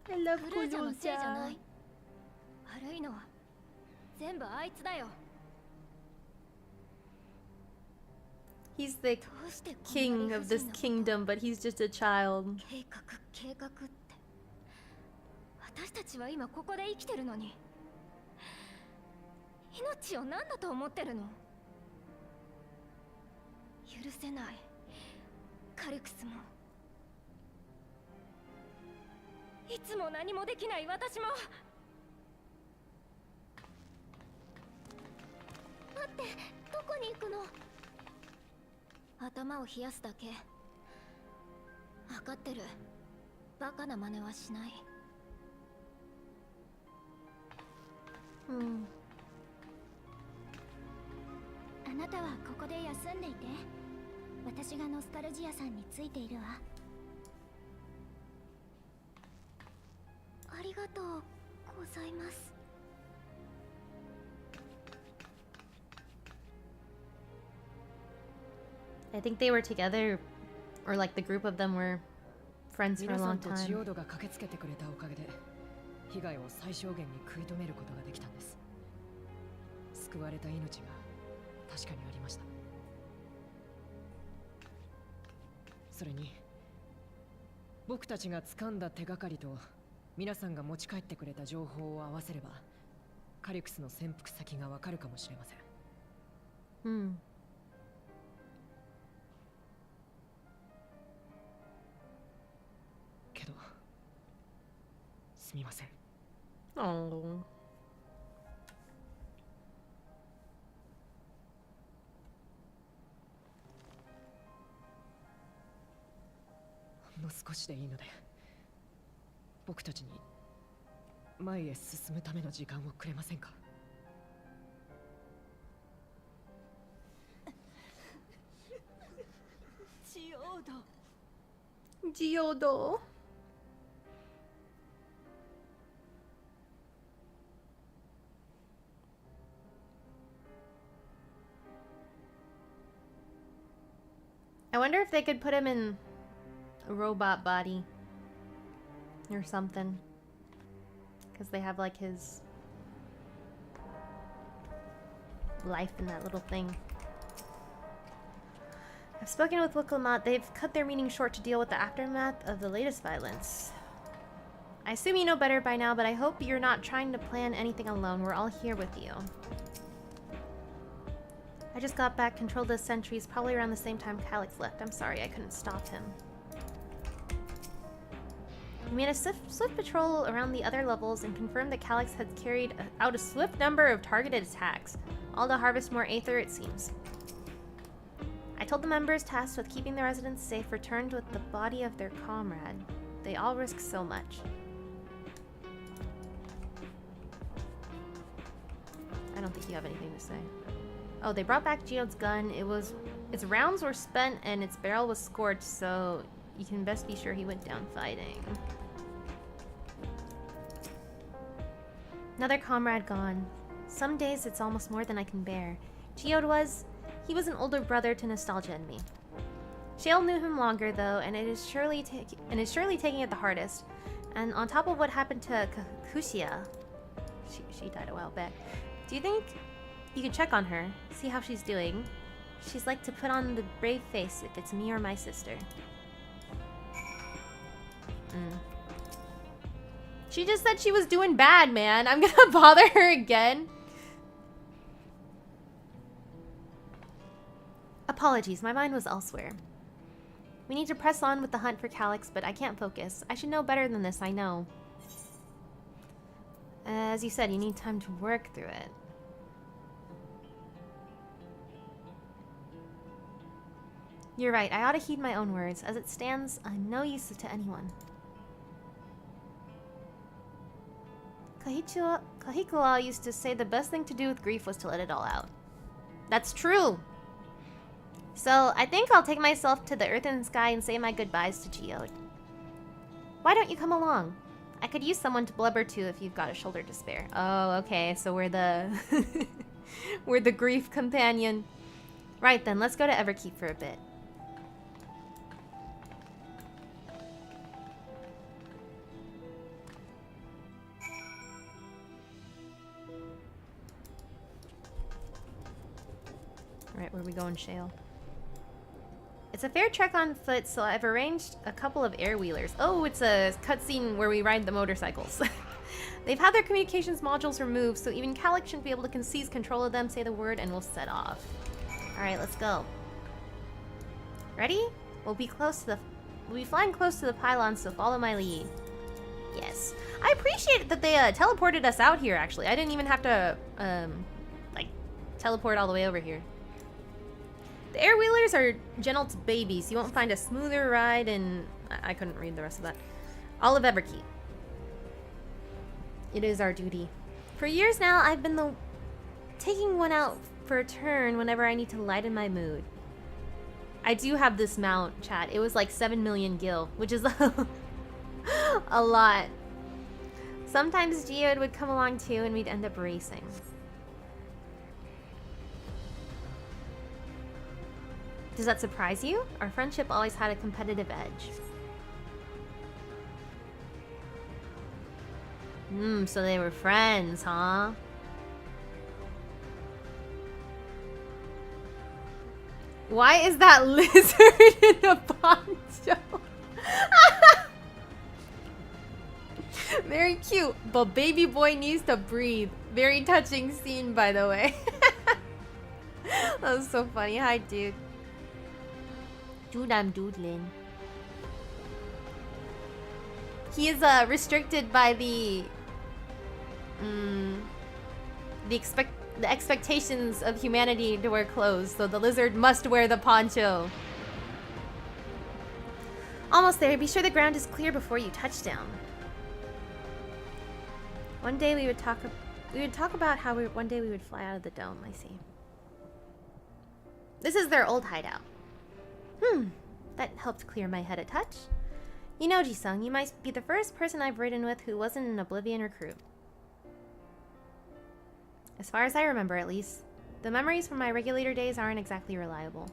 I love Kujo-chan. He's the king of this kingdom, but he's just a child. I think they were together, or like the group of them were friends for a long time. すみません。 Oh. ほんの少しでいいので、僕たちに前へ進むための時間をくれませんか。Geodo. I wonder if they could put him in a robot body or something, because they have like his life in that little thing. I've spoken with 𝙚logo. They've cut their meeting short to deal with the aftermath of the latest violence. I assume you know better by now, but I hope you're not trying to plan anything alone. We're all here with you. I just got back, controlled the sentries, probably around the same time 𝙚 left. I'm sorry, I couldn't stop him. We made a swift patrol around the other levels and confirmed that 𝙚 had carried out a swift number of targeted attacks, all to harvest more 𝙚r, it seems. I told the members tasked with keeping the residents safe returned with the body of their comrade. They all risk so much. I don't think you have anything to say. Oh, they brought back Geode's gun. Its rounds were spent and its barrel was scorched, so you can best be sure he went down fighting. Another comrade gone. Some days it's almost more than I can bear. Geode he was an older brother to Nostalgia and me. Shale knew him longer though, and it is surely taking it the hardest. And on top of what happened to Kushia, she died a while back. Do you think you could check on her, see how she's doing? She's like to put on the brave face if it's me or my sister. She just said she was doing bad, man. I'm gonna bother her again. Apologies, my mind was elsewhere. We need to press on with the hunt for 𝙚, but I can't focus. I should know better than this, I know. As you said, you need time to work through it. You're right, I ought to heed my own words. As it stands, I'm no use to anyone. Kahikua used to say the best thing to do with grief was to let it all out. That's true! So, I think I'll take myself to the earth and sky and say my goodbyes to Geode. Why don't you come along? I could use someone to blubber to if you've got a shoulder to spare. Oh, okay, so we're the... we're the grief companion. Right then, let's go to Everkeep for a bit. Alright, where are we going, Shale? It's a fair trek on foot, so I've arranged a couple of air-wheelers. Oh, it's a cutscene where we ride the motorcycles. They've had their communications modules removed, so even 𝙚 shouldn't be able to seize control of them, say the word, and we'll set off. Alright, let's go. Ready? We'll be flying close to the pylon, so follow my lead. Yes. I appreciate that they teleported us out here, actually. I didn't even have to, like, teleport all the way over here. The air-wheelers are gentle to babies. You won't find a smoother ride in... I couldn't read the rest of that. All of Everkeep. It is our duty. For years now, I've been taking one out for a turn whenever I need to lighten my mood. I do have this mount, chat. It was like 7 million gil, which is a lot. Sometimes Geode would come along too, and we'd end up racing. Does that surprise you? Our friendship always had a competitive edge. So they were friends, huh? Why is that lizard in a poncho? Very cute, but baby boy needs to breathe. Very touching scene, by the way. That was so funny. Hi, dude. Dude, I'm doodling. He is restricted by the the expectations of humanity to wear clothes, so the lizard must wear the poncho. Almost there. Be sure the ground is clear before you touch down. One day we would talk about how one day we would fly out of the dome. I see. This is their old hideout. That helped clear my head a touch. You know, Ji-sung, you might be the first person I've ridden with who wasn't an Oblivion recruit. As far as I remember, at least. The memories from my regulator days aren't exactly reliable.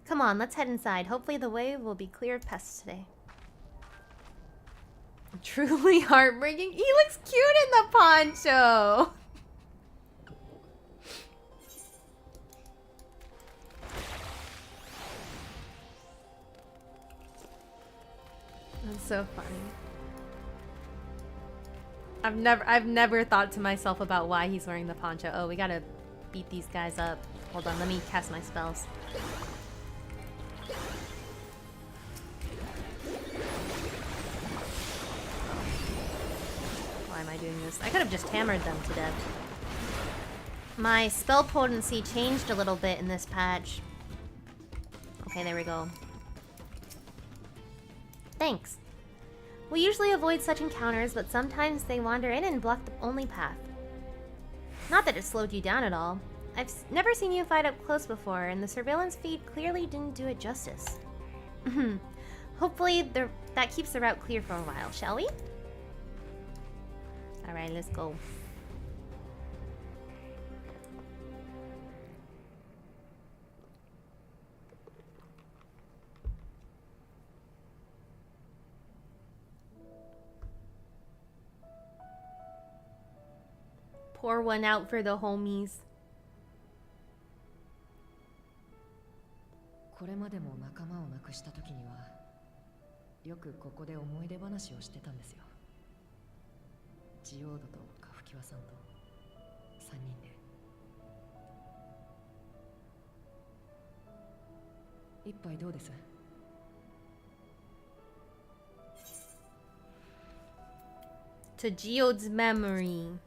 Come on, let's head inside. Hopefully the way will be clear of pests today. Truly heartbreaking. He looks cute in the poncho. That's so funny. I've never thought to myself about why he's wearing the poncho. Oh, we gotta beat these guys up. Hold on, let me cast my spells. Why am I doing this? I could have just hammered them to death. My spell potency changed a little bit in this patch. Okay, there we go. Thanks. We usually avoid such encounters, but sometimes they wander in and block the only path. Not that it slowed you down at all. I've never seen you fight up close before, and the surveillance feed clearly didn't do it justice. Hopefully that keeps the route clear for a while, shall we? Alright, let's go. Pour one out for the homies. これまでも仲間を亡くした時にはよくここで思い出話をしてたんですよ。𝙚logoと𝐸さんと3人で。一杯どうです？ To Geode's memory.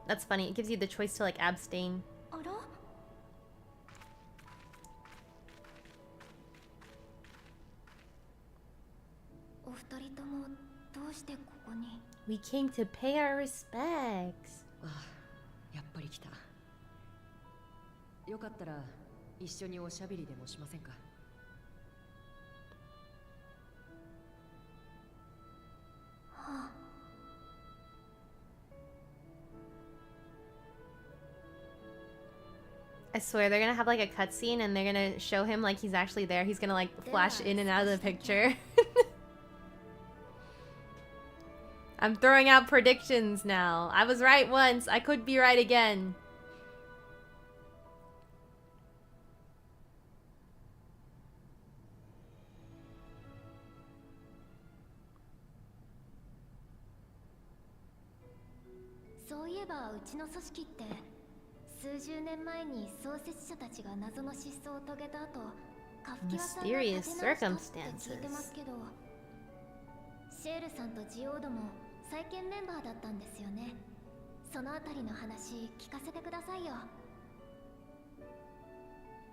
That's funny. It gives you the choice to like abstain. あら？お二人ともどうしてここに？ We came to pay our respects. ああ、やっぱり来た。よかったら一緒におしゃべりでもしませんか？ I swear they're gonna have like a cutscene and they're gonna show him like he's actually there. He's gonna like flash in and out of the picture. I'm throwing out predictions now. I was right once. I could be right again.そういえばうちの組織って数十年前に創設者たちが謎の失踪を遂げた後、𝐸さんが立て直したって聞いてますけど、シェールさんと𝙚logoも再建メンバーだったんですよね。そのあたりの話聞かせてくださいよ。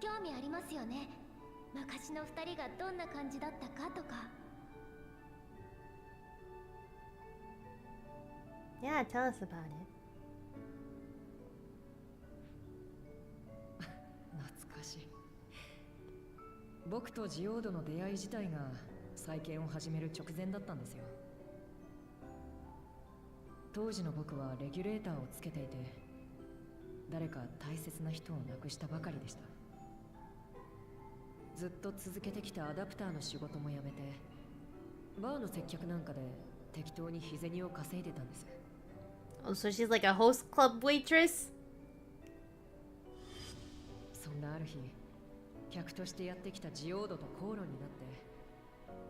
興味ありますよね。昔の二人がどんな感じだったかとか。Yeah, tell us about it. 懐かしい。僕と𝙚logoの出会い自体が再建を始める直前だったんですよ。当時の僕はレギュレーターをつけていて、誰か大切な人を亡くしたばかりでした。ずっと続けてきたアダプターの仕事も辞めて、バーの接客なんかで適当に日銭を稼いでたんです。Oh, so she's like a host club waitress? そんなある日、客としてやってきた𝙚logoと口論になって、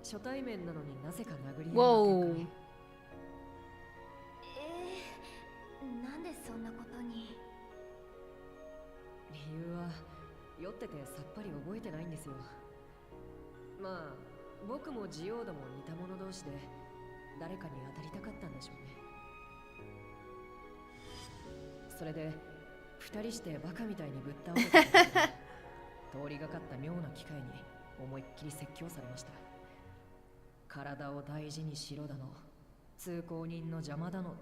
初対面なのになぜか殴り合いの結果に。なんでそんなことに？理由は酔っててさっぱり覚えてないんです。ですよ。まあ僕もジオードも似た者同士で誰かに当たりたかったんでしょうね。それで二人してバカみたいにぶっ倒れて通りがかった妙な機会に思いっきり説教されました。体を大事にしろだの、通行人の邪魔だのって。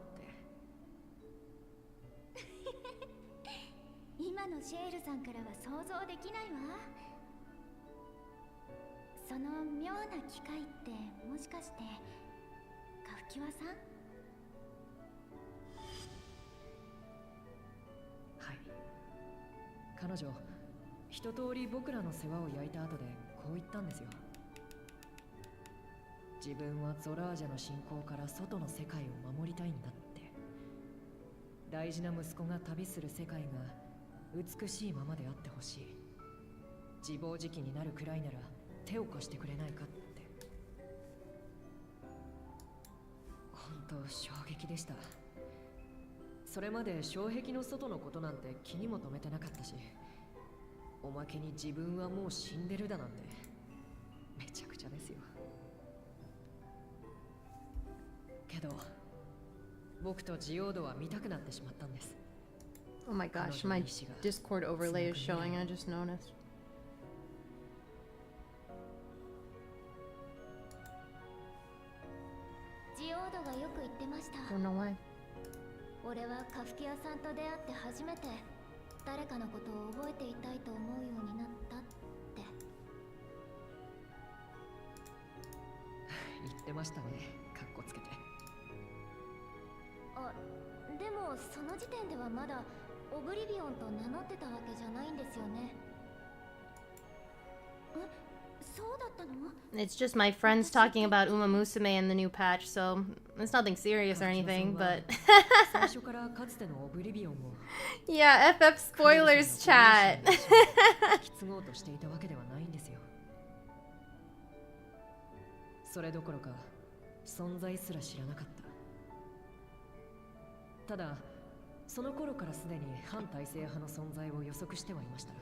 今のシェールさんからは想像できないわ。その妙な機会ってもしかしてカフキワさん？はい。彼女一通り僕らの世話を焼いた後でこう言ったんですよ。自分は�lāģaの信仰から外の世界を守りたいんだって。大事な息子が旅する世界が美しいままであってほしい。自暴自棄になるくらいなら手を貸してくれないかって。本当衝撃でした。それまで障壁の外のことなんて気にも留めてなかったし、おまけに自分はもう死んでるだなんてめちゃくちゃですよ。けど僕とジオードは見たくなってしまったんです。 Oh my gosh, my Discord overlay is showing, I just noticed. ジオードがよく言ってました。 Don't know why. 俺はカフキアさんと出会って初めて誰かのことを覚えていたいと思うようになったって。言ってましたね、かっこつけて。あ、でもその時点ではまだオブリビオンと名乗ってたわけじゃないんですよね。え、そうだったの？ It's just my friends talking about Uma Musume in the new patch, so it's nothing serious or anything, but 最初からかつてのオブリビオンをyeah, FF spoilers chat. 引き継ごうとしていたわけではないんですよ。それどころか存在すら知らなかった。ただその頃からすでに反体制派の存在を予測してはいました。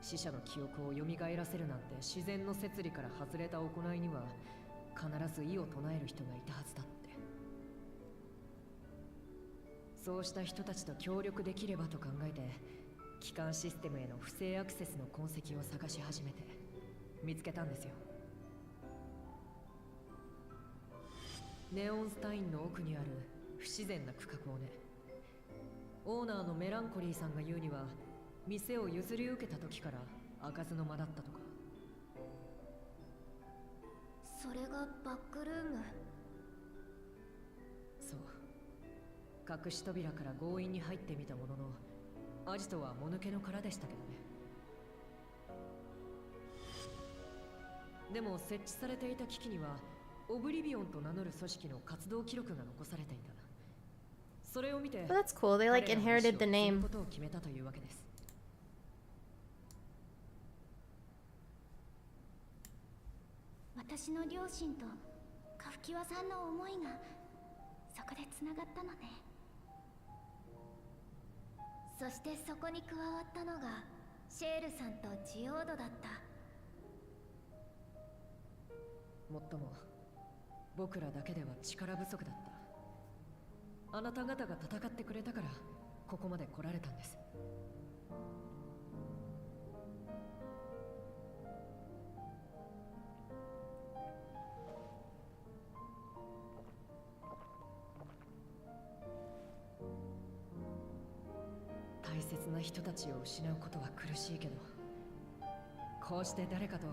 死者の記憶を蘇らせるなんて自然の摂理から外れた行いには必ず異を唱える人がいたはずだって。そうした人たちと協力できればと考えて、基幹システムへの不正アクセスの痕跡を探し始めて見つけたんですよ。ネオンスタインの奥にある不自然な区画をね。オーナーのメランコリーさんが言うには、店を譲り受けた時から開かずの間だったとか。それがバックルーム。そう、隠し扉から強引に入ってみたものの、アジトはもぬけの殻でしたけどね。でも設置されていた機器にはオブリビオンと名乗る組織の活動記録が残されていた。それを見て、 Well, that's cool. They like inherited the name. ことを決めたというわけです。私の両親とカフキワさんの思いがそこでつながったのね。そしてそこに加わったのがシェールさんとジオードだった。もっとも僕らだけでは力不足だった。あなた方が戦ってくれたからここまで来られたんです。大切な人たちを失うことは苦しいけど、こうして誰かと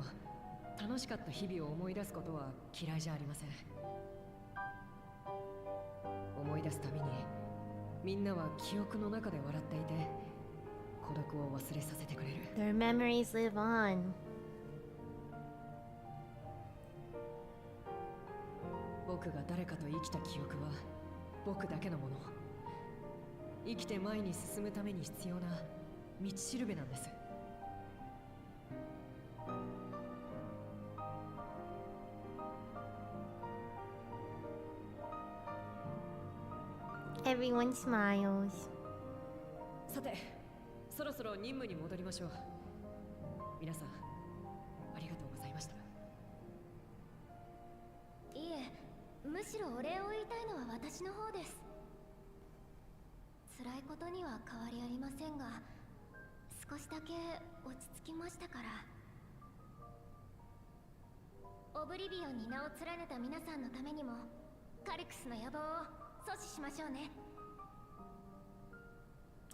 楽しかった日々を思い出すことは嫌いじゃありません。思い出すたびにみんなは記憶の中で笑っていて、孤独を忘れさせてくれる。 Their memories live on. 僕が誰かと生きた記憶は僕だけのもの。生きて前に進むために必要な道しるべなんです。Everyone smiles. さて、そろそろ任務に戻りましょう。皆さん、しろお礼を言いたいのは私の方です。辛いことには変わりありませんが、少しだけ落ち着きましたから。オブリビオンに名を連ねた皆さんのためにもカリクスの野望を阻止しましょうね。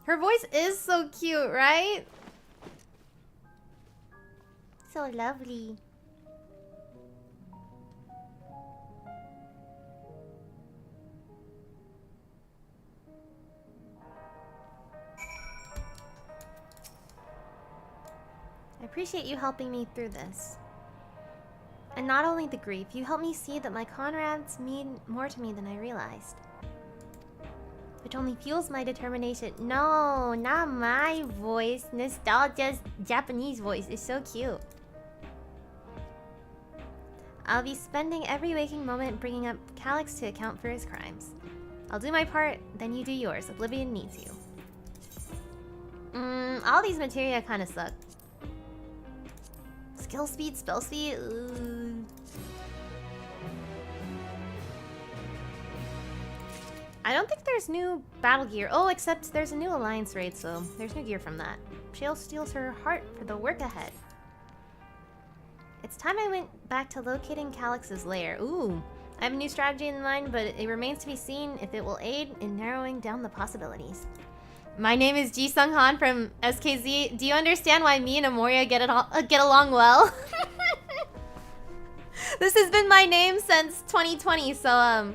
Her voice is so cute, right? So lovely. I appreciate you helping me through this. And not only the grief, you helped me see that my comrades mean more to me than I realized. Which only fuels my determination. No, not my voice. Nostalgia's Japanese voice is so cute. I'll be spending every waking moment bringing up Calyx to account for his crimes. I'll do my part, then you do yours. Oblivion needs you. All these materia kind of suck. Skill speed, spell speed. I don't think there's new battle gear. Oh, except there's a new alliance raid, so there's new gear from that. Shale steals her heart for the work ahead. It's time I went back to locating Calyx's lair. Ooh, I have a new strategy in mind, but it remains to be seen if it will aid in narrowing down the possibilities. My name is Ji Sung Han from SKZ. Do you understand why me and Amoria get along well? This has been my name since 2020, so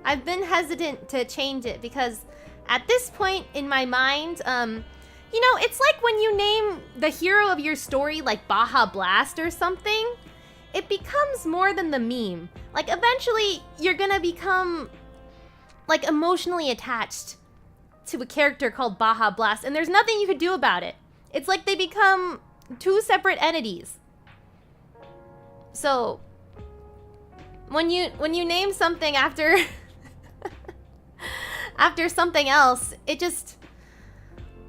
I've been hesitant to change it because at this point in my mind, you know, it's like when you name the hero of your story like Baja Blast or something, it becomes more than the meme. Like eventually you're gonna become like emotionally attached to a character called Baja Blast, and there's nothing you could do about it. It's like they become two separate entities. So when you name something after after something else, it just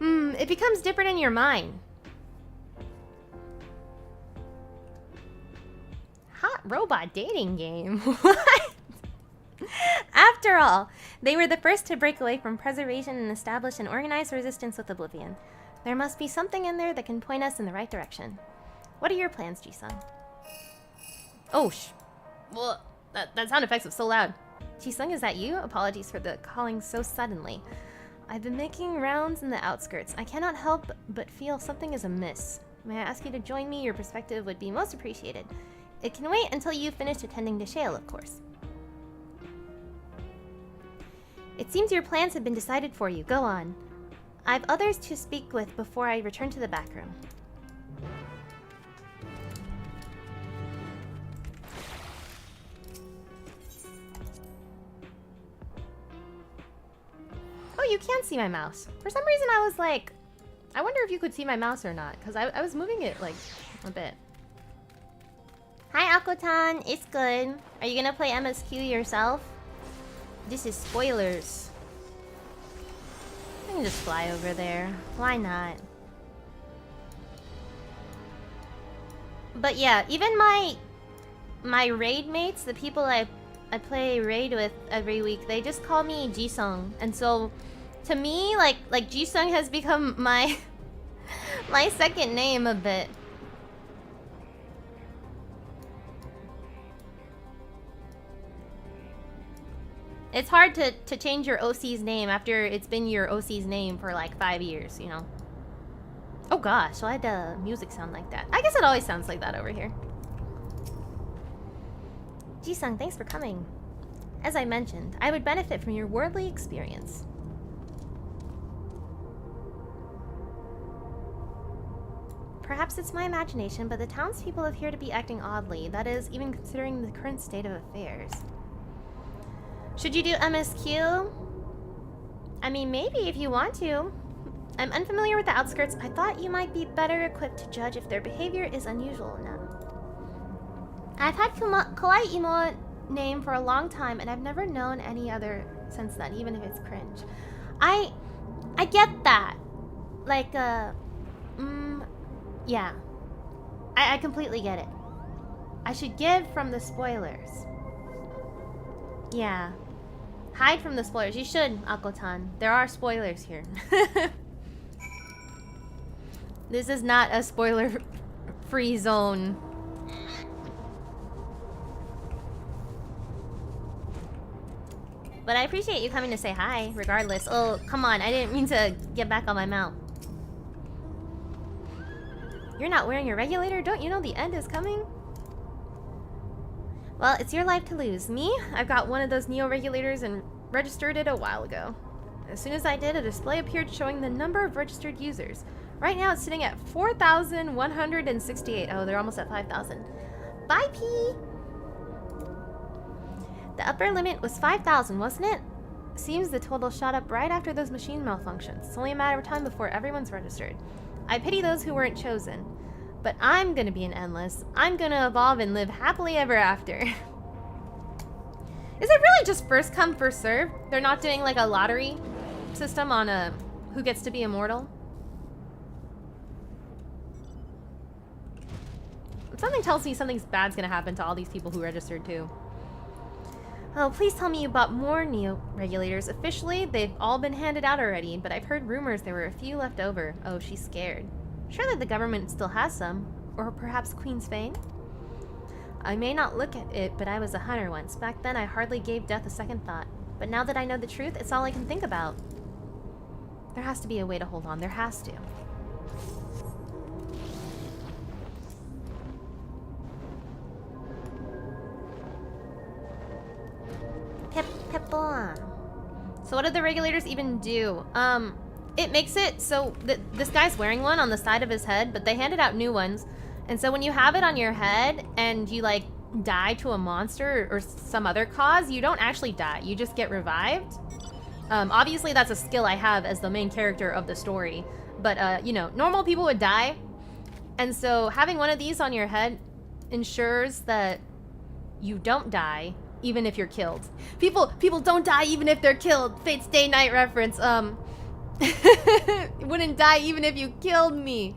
it becomes different in your mind. Hot robot dating game. What? After all, they were the first to break away from preservation and establish an organized resistance with Oblivion. There must be something in there that can point us in the right direction. What are your plans, Ji-sung? Oh, well, that sound effects was so loud. Ji-sung, is that you? Apologies for the calling so suddenly. I've been making rounds in the outskirts. I cannot help but feel something is amiss. May I ask you to join me? Your perspective would be most appreciated. It can wait until you've finished attending to Shale, of course. It seems your plans have been decided for you. Go on. I've others to speak with before I return to the back room. Oh, you can see my mouse. For some reason I was like, I wonder if you could see my mouse or not, because I was moving it like a bit. Hi Akotan, it's good. Are you gonna play MSQ yourself? This is spoilers. I can just fly over there. Why not? But yeah, even my raid mates, the people I play raid with every week, they just call me Ji-sung. And so to me, like Ji-sung has become my my second name a bit. It's hard to change your OC's name after it's been your OC's name for like 5 years, you know? Oh gosh, why the music sound like that? I guess it always sounds like that over here. Ji-sung, thanks for coming. As I mentioned, I would benefit from your worldly experience. Perhaps it's my imagination, but the townspeople appear to be acting oddly. That is, even considering the current state of affairs. Should you do MSQ? I mean, maybe if you want to. I'm unfamiliar with the outskirts. I thought you might be better equipped to judge if their behavior is unusual enough. I've had Kawaii Imo name for a long time, and I've never known any other since then, even if it's cringe. I get that. Like, yeah. I completely get it. I should give from the spoilers. Yeah. Hide from the spoilers. You should, Akotan. There are spoilers here. This is not a spoiler-free zone. But I appreciate you coming to say hi, regardless. Oh, come on. I didn't mean to get back on my mount. You're not wearing your regulator? Don't you know the end is coming? Well, it's your life to lose. Me? I've got one of those Neo regulators and registered it a while ago. As soon as I did, a display appeared showing the number of registered users. Right now, it's sitting at 4,168. Oh, they're almost at 5,000. Bye, P! The upper limit was 5,000, wasn't it? Seems the total shot up right after those machine malfunctions. It's only a matter of time before everyone's registered. I pity those who weren't chosen. But I'm gonna be an endless. I'm gonna evolve and live happily ever after. Is it really just first come, first serve? They're not doing like a lottery system on who gets to be immortal? Something tells me something bad's gonna happen to all these people who registered too. Oh, please tell me about more Neo regulators. Officially, they've all been handed out already, but I've heard rumors there were a few left over. Oh, she's scared. Surely the government still has some. Or perhaps Queen's Fane? I may not look at it, but I was a hunter once. Back then, I hardly gave death a second thought. But now that I know the truth, it's all I can think about. There has to be a way to hold on. There has to. So what did the regulators even do? It makes it so this guy's wearing one on the side of his head, but they handed out new ones. And so when you have it on your head and you like die to a monster or some other cause, you don't actually die. You just get revived. Obviously that's a skill I have as the main character of the story. But, you know, normal people would die. And so having one of these on your head ensures that you don't die even if you're killed. People don't die even if they're killed. Fate's Day Night reference. Wouldn't die even if you killed me.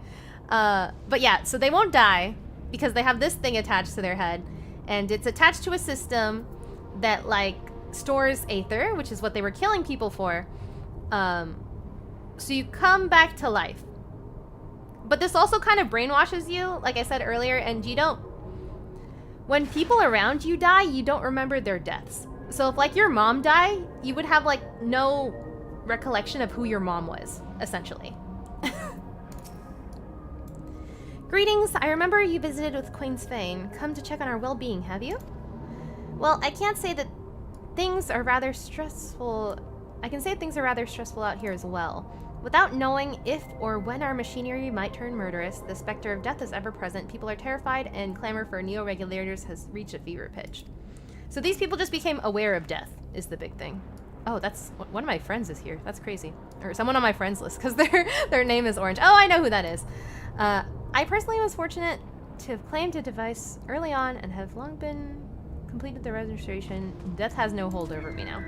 But yeah, so they won't die because they have this thing attached to their head, and it's attached to a system that like stores aether, which is what they were killing people for. So you come back to life. But this also kind of brainwashes you, like I said earlier, and you don't... When people around you die, you don't remember their deaths. So if like your mom died, you would have like no recollection of who your mom was, essentially. Greetings, I remember you visited with Queen's Fane. Come to check on our well-being, have you? Well, I can't say that things are rather stressful. I can say things are rather stressful out here as well. Without knowing if or when our machinery might turn murderous, the specter of death is ever present. People are terrified, and clamor for neo-regulators has reached a fever pitch. So these people just became aware of death, is the big thing. Oh, that's... One of my friends is here. That's crazy. Or someone on my friends list, because their name is orange. Oh, I know who that is. I personally was fortunate to have claimed a device early on and have long been completed the registration. Death has no hold over me now.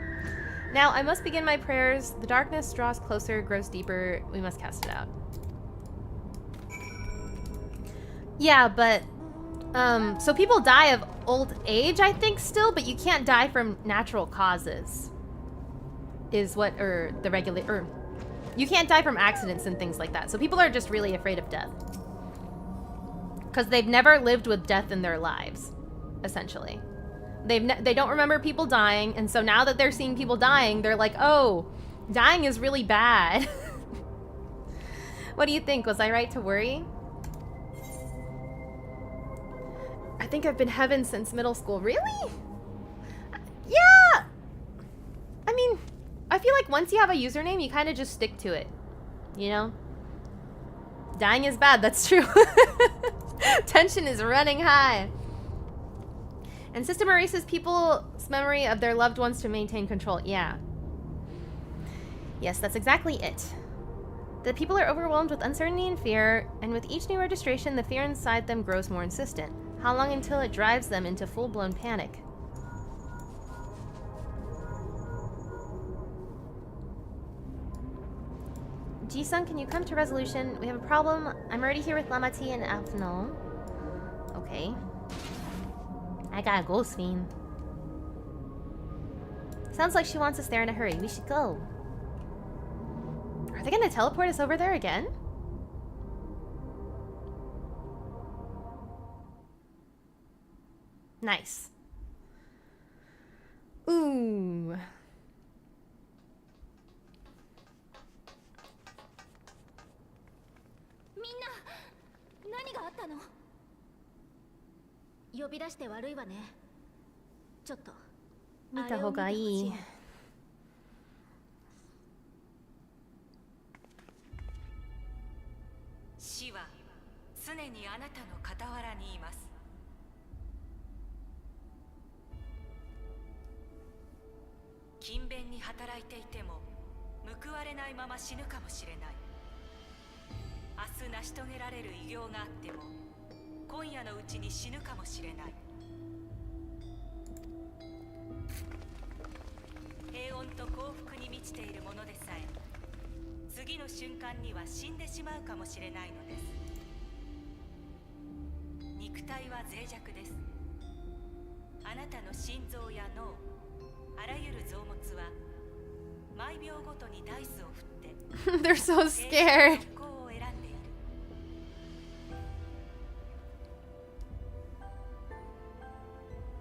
Now, I must begin my prayers. The darkness draws closer, grows deeper. We must cast it out. Yeah, but... so people die of old age, I think, still, but you can't die from natural causes. Is what... Or the regular... Or... You can't die from accidents and things like that. So people are just really afraid of death. Because they've never lived with death in their lives, essentially. They don't remember people dying, and so now that they're seeing people dying, they're like, oh, dying is really bad. What do you think? Was I right to worry? I think I've been heaven since middle school. Really? Yeah! I mean, I feel like once you have a username, you kind of just stick to it. You know? Dying is bad, that's true. Tension is running high. And system erases people's memory of their loved ones to maintain control. Yeah. Yes, that's exactly it. The people are overwhelmed with uncertainty and fear, and with each new registration, the fear inside them grows more insistent. How long until it drives them into full-blown panic? Ji-sun, can you come to resolution? We have a problem. I'm already here with Lamati and Afno. Okay. I got a ghost fiend. Sounds like she wants us there in a hurry. We should go. Are they gonna teleport us over there again? Nice. Ooh. 何があったの？呼び出して悪いわね。ちょっと見た方がいい。死は常にあなたの傍らにいます。勤勉に働いていても報われないまま死ぬかもしれない。明日成し遂げられる偉業があっても今夜のうちに死ぬかもしれない。平穏と幸福に満ちているものでさえ次の瞬間には死んでしまうかもしれないのです。肉体は脆弱です。あなたの心臓や脳、あらゆる臓物は毎秒ごとにダイスを振って They're so scared. 平行を選んでいる。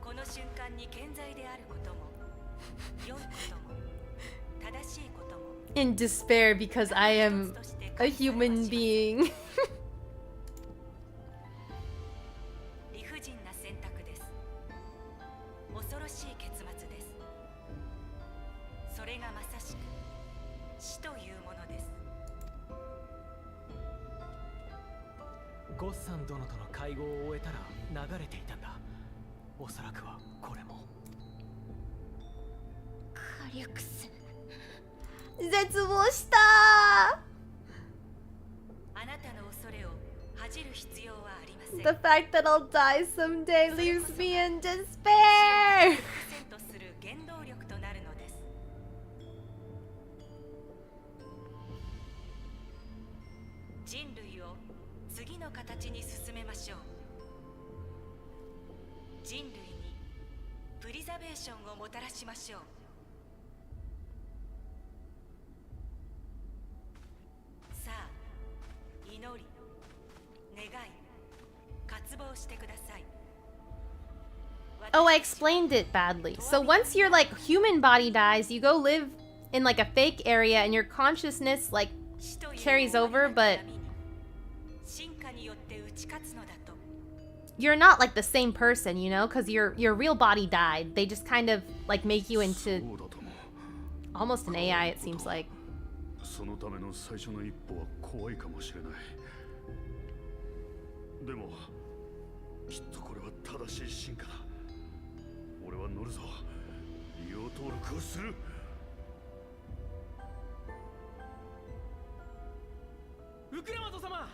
この瞬間に健在であることも良いことも正しいことも In despair because I am a human being. 理不尽な選択です。恐ろしい結末です。それがまさしく死というものです。ゴッサン殿との会合を終えたら流れていたんだ。おそらくはこれも。カリュクス。絶望した。あなたの恐れを恥じる必要はありません。 The fact that I'll die someday leaves me in despair. とする原動力となるのです。人類を次の形に進めましょう。人類にプリザベーションをもたらしましょう。さあ、祈り、願い、渇望してください。 Oh, I explained it badly. So once your like human body dies, you go live in like a fake area and your consciousness like carries over, but you're not like the same person, you know, because your real body died. They just kind of like make you into almost an AI, it seems like. そのための最初の一歩は怖いかもしれない。でもきっとこれは正しい進化だ。俺は乗るぞ。利用登録をする。ウクラマト様。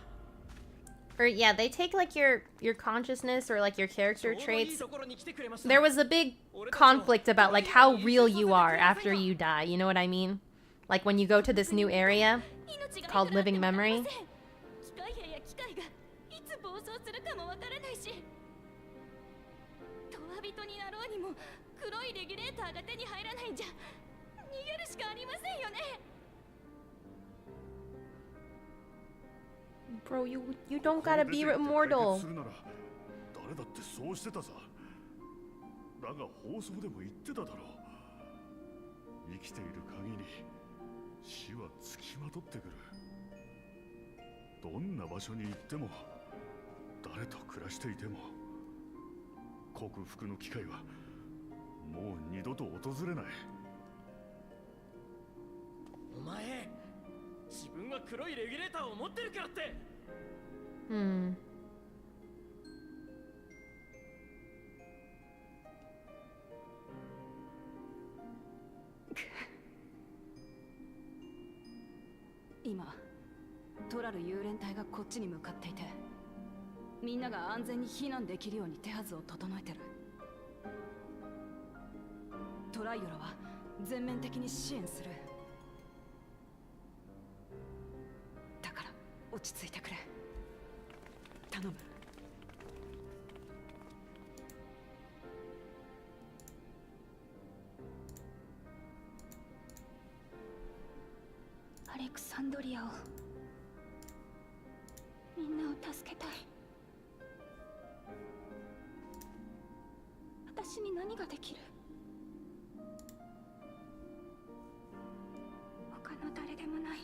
Or yeah, they take like your consciousness or like your character traits. There was a big conflict about like how real you are after you die. You know what I mean? Like when you go to this new area called living memory. 人になろうにも黒いレギュレーターが手に入らないんじゃ逃げるしかありませんよね。 Bro, you don't gotta be immortal. 誰だってそうしてたさ。だが放送でも言ってただろう。生きている限り死はつきまとってくる。どんな場所に行っても誰と暮らしていても克服の機会はもう二度と訪れない。お前、自分は黒いレギュレーターを持ってるからって。今、トラル幽連隊がこっちに向かっていて、みんなが安全に避難できるように手はずを整えてる。トライオラは全面的に支援する。だから落ち着いてくれ。頼む。クサンドリアをみんなを助けたい。私に何ができる？他の誰でもない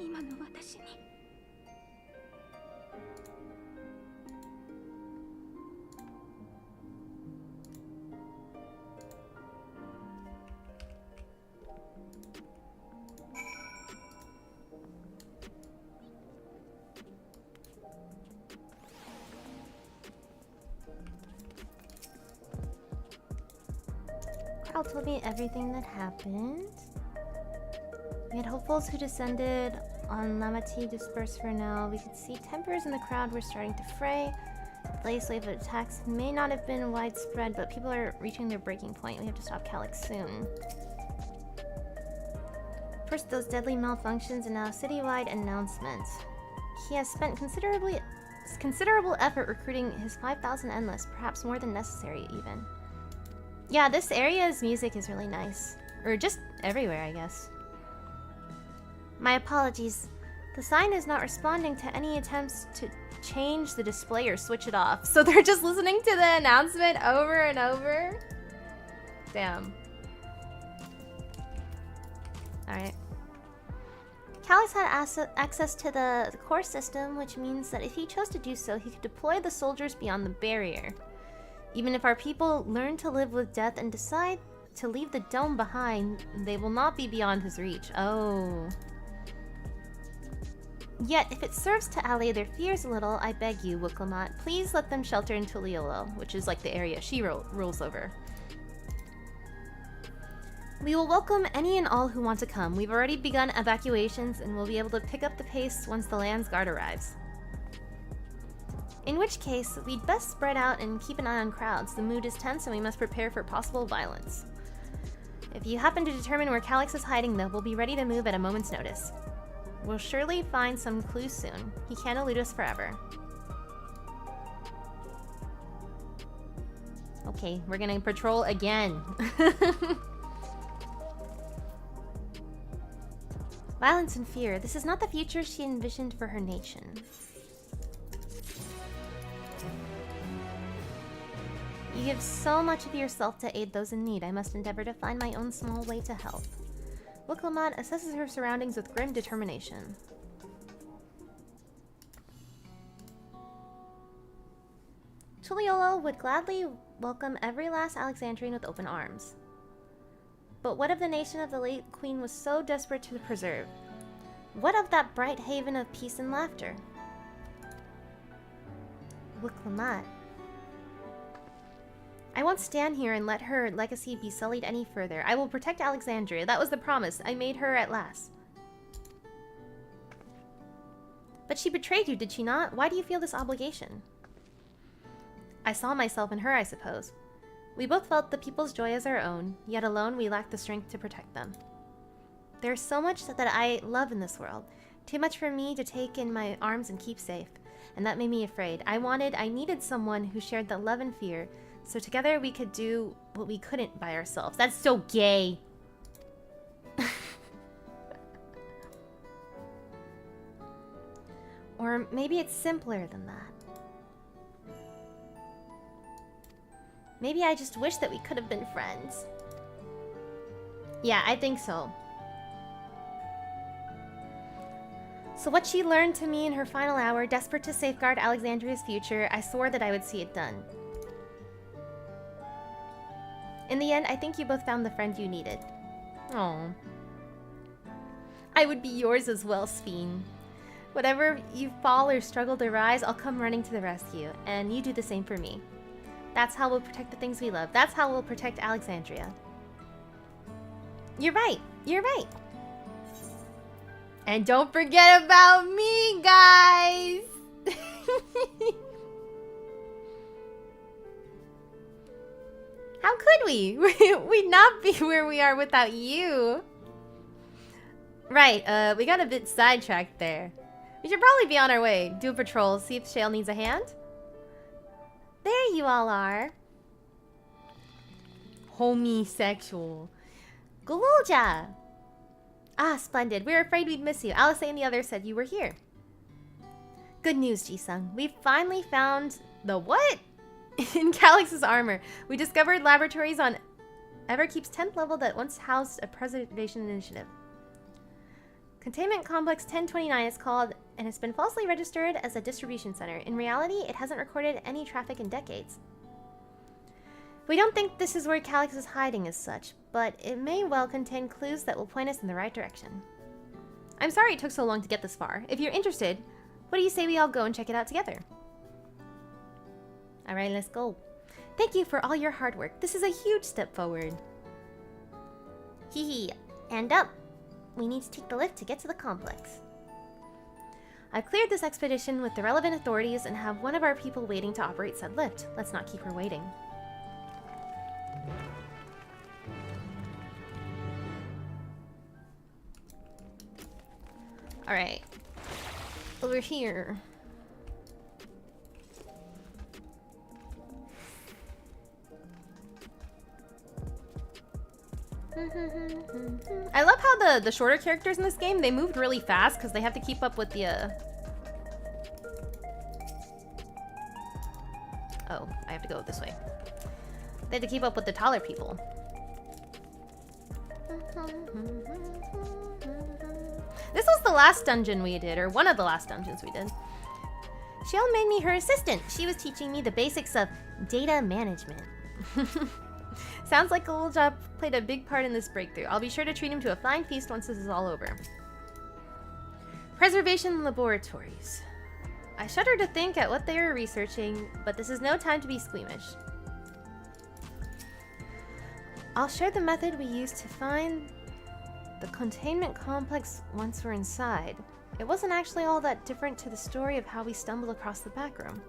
今の私に。Carl told me everything that happened. We had hopefuls who descended on 𝙚 dispersed for now. We could see tempers in the crowd were starting to fray. The latest wave of attacks may not have been widespread, but people are reaching their breaking point. We have to stop Calyx soon. First, those deadly malfunctions and now a citywide announcement. He has spent considerable effort recruiting his 5,000 endless, perhaps more than necessary even. Yeah, this area's music is really nice. Or just everywhere, I guess. My apologies. The sign is not responding to any attempts to change the display or switch it off. So they're just listening to the announcement over and over? Damn. Alright. Calyx had access to the core system, which means that if he chose to do so, he could deploy the soldiers beyond the barrier. Even if our people learn to live with death and decide to leave the dome behind, they will not be beyond his reach. Oh. Yet, if it serves to allay their fears a little, I beg you, 𝙚logo, please let them shelter in 𝙚logo, which is like the area she rules over. We will welcome any and all who want to come. We've already begun evacuations and will be able to pick up the pace once the land's guard arrives. In which case, we'd best spread out and keep an eye on crowds. The mood is tense and we must prepare for possible violence. If you happen to determine where Calyx is hiding, though, we'll be ready to move at a moment's notice. We'll surely find some clues soon. He can't elude us forever. Okay, we're gonna patrol again. Violence and fear. This is not the future she envisioned for her nation. You give so much of yourself to aid those in need. I must endeavor to find my own small way to help. 𝙚logo assesses her surroundings with grim determination. 𝙚logo would gladly welcome every last Alexandrian with open arms. But what of the nation of the late queen was so desperate to preserve? What of that bright haven of peace and laughter? 𝙚logo. I won't stand here and let her legacy be sullied any further. I will protect Alexandria. That was the promise I made her at last. But she betrayed you, did she not? Why do you feel this obligation? I saw myself in her, I suppose. We both felt the people's joy as our own, yet alone we lacked the strength to protect them. There's so much that I love in this world. Too much for me to take in my arms and keep safe. And that made me afraid. I needed someone who shared that love and fear, so together we could do what we couldn't by ourselves. That's so gay. Or maybe it's simpler than that. Maybe I just wish that we could have been friends. Yeah, I think so. So what she learned to me in her final hour, desperate to safeguard Alexandria's future, I swore that I would see it done. In the end, I think you both found the friend you needed. Oh. I would be yours as well, Ffxiv. Whatever you fall or struggle to rise, I'll come running to the rescue, and you do the same for me. That's how we'll protect the things we love. That's how we'll protect Alexandria. You're right. You're right. And don't forget about me, guys! How could we? We'd not be where we are without you. Right, we got a bit sidetracked there. We should probably be on our way. Do a patrol, see if Shale needs a hand. There you all are. Homosexual. 𝙚logo. Ah, splendid. We were afraid we'd miss you. Alice and the others said you were here. Good news, Ji-sung. We finally found the what? In Calyx's armor. We discovered laboratories on Everkeep's 10th level that once housed a preservation initiative. Containment Complex 1029 is called and has been falsely registered as a distribution center. In reality, it hasn't recorded any traffic in decades. We don't think this is where Calyx is hiding as such, but it may well contain clues that will point us in the right direction. I'm sorry it took so long to get this far. If you're interested, what do you say we all go and check it out together? Alright, let's go. Thank you for all your hard work. This is a huge step forward. Hee. And up. We need to take the lift to get to the complex. I've cleared this expedition with the relevant authorities and have one of our people waiting to operate said lift. Let's not keep her waiting. Alright. Over here. I love how the shorter characters in this game, they moved really fast because they have to keep up with the Oh, I have to go this way. They have to keep up with the taller people. This was the last dungeon we did, or one of the last dungeons we did. Shale made me her assistant. She was teaching me the basics of data management. Sounds like Old Job played a big part in this breakthrough. I'll be sure to treat him to a fine feast once this is all over. Preservation laboratories. I shudder to think at what they are researching, but this is no time to be squeamish. I'll share the method we used to find the containment complex once we're inside. It wasn't actually all that different to the story of how we stumbled across the back room.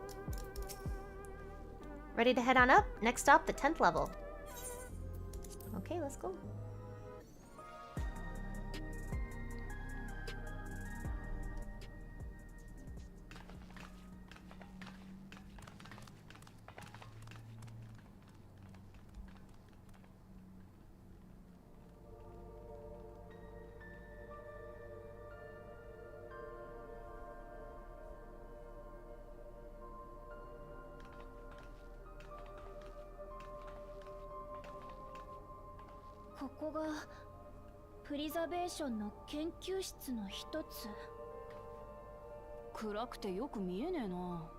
Ready to head on up? Next stop, the 10th level. Okay, let's go.ここがプリザベーションの研究室の一つ。暗くてよく見えねえな。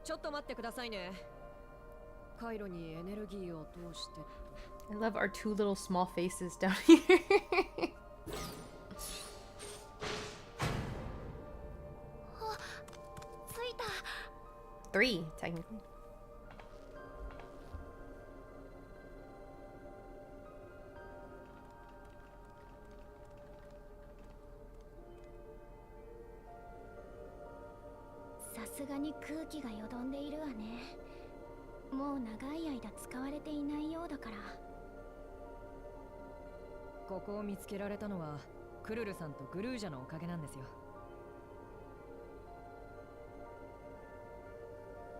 ちょっと待ってくださいね。回路にエネルギーを通して。I love our two little small faces down here. Three, technically. Saすがに空気がよどんでいるわね。もう長い間使われていないようだから。ここを見つけられたのはクルルさんとグルージャのおかげなんですよ。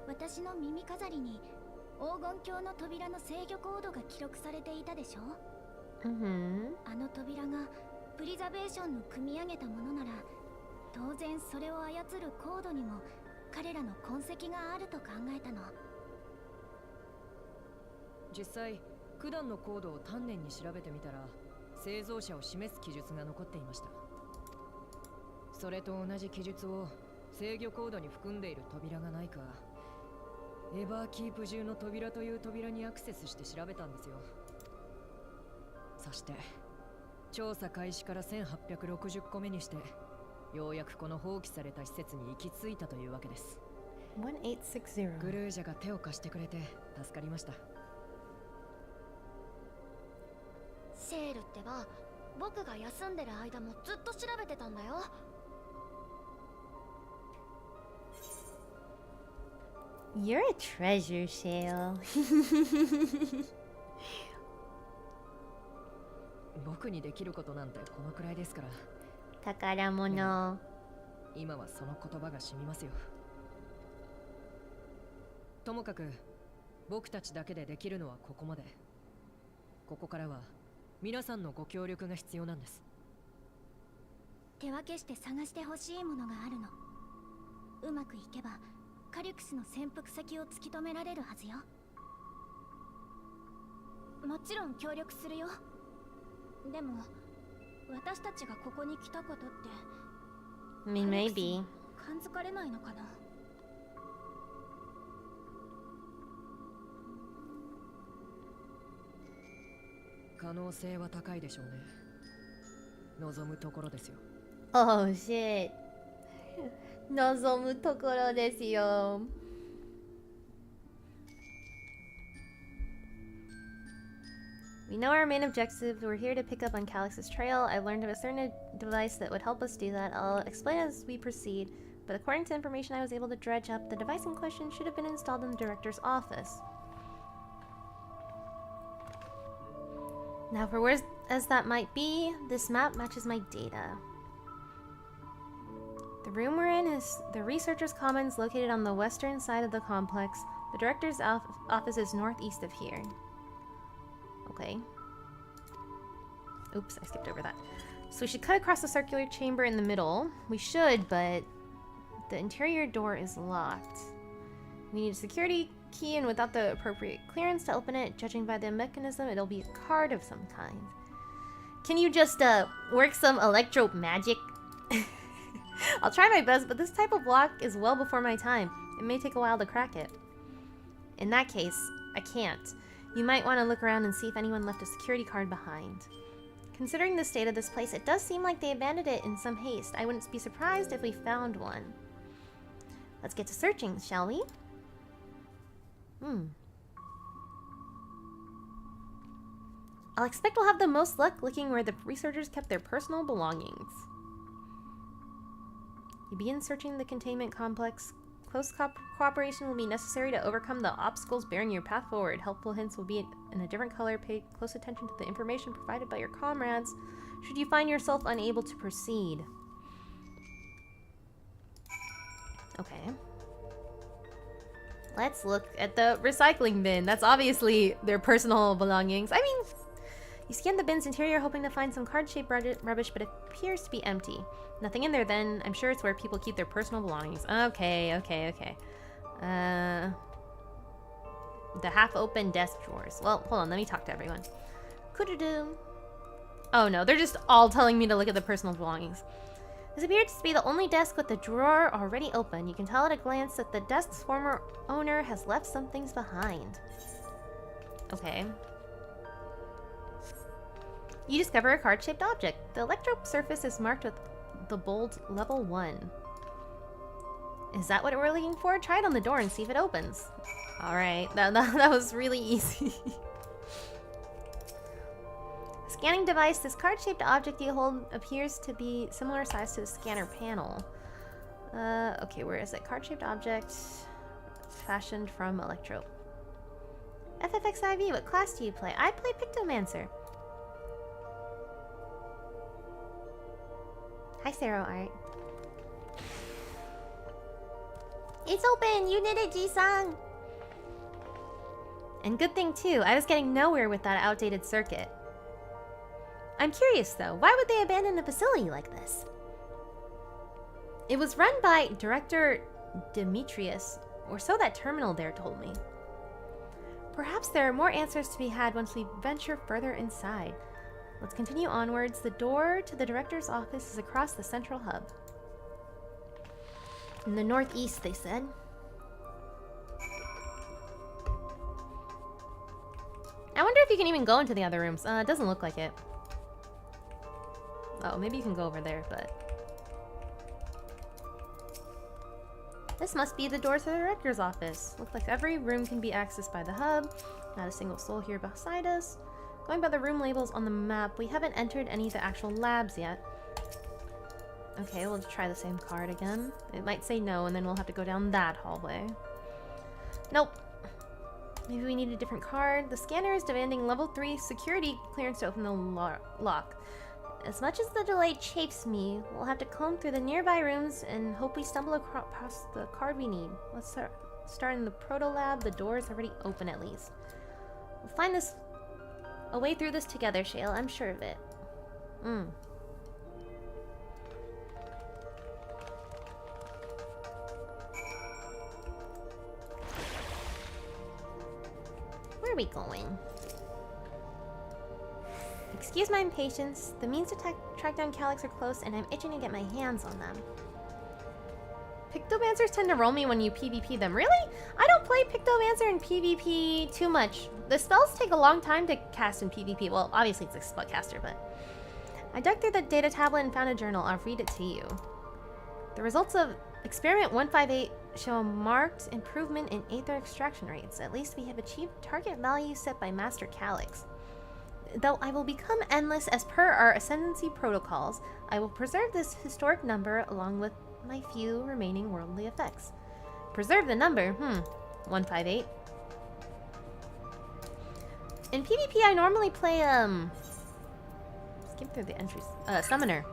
私の耳飾りに黄金鏡の扉の制御コードが記録されていたでしょ。あの扉がプリザベーションの組み上げたものなら、当然それを操るコードにも彼らの痕跡があると考えたの。実際九段のコードを丹念に調べてみたら、製造者を示す記述が残っていました。それと同じ記述を制御コードに含んでいる扉がないか、エバーキープ中の扉という扉にアクセスして調べたんですよ。そして調査開始から1860個目にして、ようやくこの放棄された施設に行き着いたというわけです。1860。グルージャが手を貸してくれて助かりました。シェールってば、僕が休んでる間もずっと調べてたんだよ。You're a treasure, Shale. 僕僕にできることなんてこのくらいですから。宝物。今はその言葉が染みますよ。ともかく僕たちだけでできるのはここまで。ここからは皆さんのご協力が必要なんです。手分けして探してほしいものがあるの。うまくいけばカリュクスの潜伏先を突き止められるはずよ。もちろん協力するよ。でも私たちがここに来たことって I mean, maybe. 感づかれないのかな。可能性は高いでしょうね。望むところですよ。Oh shit. 望むところですよ。We know our main objective. We're here to pick up on Calix's trail. I've learned of a certain device that would help us do that. I'll explain as we proceed. But according to information I was able to dredge up, the device in question should have been installed in the director's office. Now, for where as that might be, this map matches my data. The room we're in is the Researcher's Commons, located on the western side of the complex. The director's office is northeast of here. Okay. Oops, I skipped over that. So we should cut across the circular chamber in the middle. We should, but the interior door is locked. We need a security key, and without the appropriate clearance to open it, judging by the mechanism, it'll be a card of some kind. Can you just work some electro magic? I'll try my best, but this type of lock is well before my time. It may take a while to crack it. In that case, I can't. You might want to look around and see if anyone left a security card behind. Considering the state of this place, it does seem like they abandoned it in some haste. I wouldn't be surprised if we found one. Let's get to searching, shall we? I'll expect we'll have the most luck looking where the researchers kept their personal belongings. You begin searching the containment complex. Close cooperation will be necessary to overcome the obstacles bearing your path forward. Helpful hints will be in a different color. Pay close attention to the information provided by your comrades should you find yourself unable to proceed. Okay. Let's look at the recycling bin. That's obviously their personal belongings. I mean, you scan the bin's interior hoping to find some card-shaped rubbish, but it appears to be empty. Nothing in there then. I'm sure it's where people keep their personal belongings. Okay. The half-open desk drawers. Well, hold on. Let me talk to everyone. Could-a-do. Oh no, they're just all telling me to look at the personal belongings. This appears to be the only desk with the drawer already open. You can tell at a glance that the desk's former owner has left some things behind. Okay. You discover a card-shaped object. The electrode surface is marked with the bold level 1. Is that what we're looking for? Try it on the door and see if it opens. Alright, that was really easy. Scanning device. This card-shaped object you hold appears to be similar size to the scanner panel. Okay, where is it? Card-shaped object fashioned from electrode. Ffxiv, what class do you play? I play Pictomancer. Hi, 𝙚art. It's open! You did it, Ji-san! And good thing too, I was getting nowhere with that outdated circuit. I'm curious though, why would they abandon a facility like this? It was run by Director Demetrius, or so that terminal there told me. Perhaps there are more answers to be had once we venture further inside. Let's continue onwards. The door to the director's office is across the central hub. In the northeast, they said. I wonder if you can even go into the other rooms. It doesn't look like it. Oh, maybe you can go over there, but... This must be the door to the director's office. Looks like every room can be accessed by the hub. Not a single soul here beside us. Going by the room labels on the map, we haven't entered any of the actual labs yet. Okay, we'll try the same card again. It might say no, and then we'll have to go down that hallway. Nope. Maybe we need a different card. The scanner is demanding level 3 security clearance to open the lock. As much as the delay chafes me, we'll have to comb through the nearby rooms and hope we stumble across the card we need. Let's start in the proto lab. The door is already open at least. We'll find a way through this together, Shale. I'm sure of it. Where are we going? Excuse my impatience. The means to track down Calyx are close, and I'm itching to get my hands on them. Pictomancers tend to roll me when you PvP them. Really? I don't play Pictomancer in PvP too much. The spells take a long time to cast in PvP. Well, obviously it's a spellcaster, but... I dug through the data tablet and found a journal. I'll read it to you. The results of Experiment 158 show a marked improvement in aether extraction rates. At least we have achieved target value set by Master Calyx. Though I will become endless as per our ascendancy protocols, I will preserve this historic number along with my few remaining worldly effects. Preserve the number? 158. In PvP, I normally play, skip through the entries. Summoner.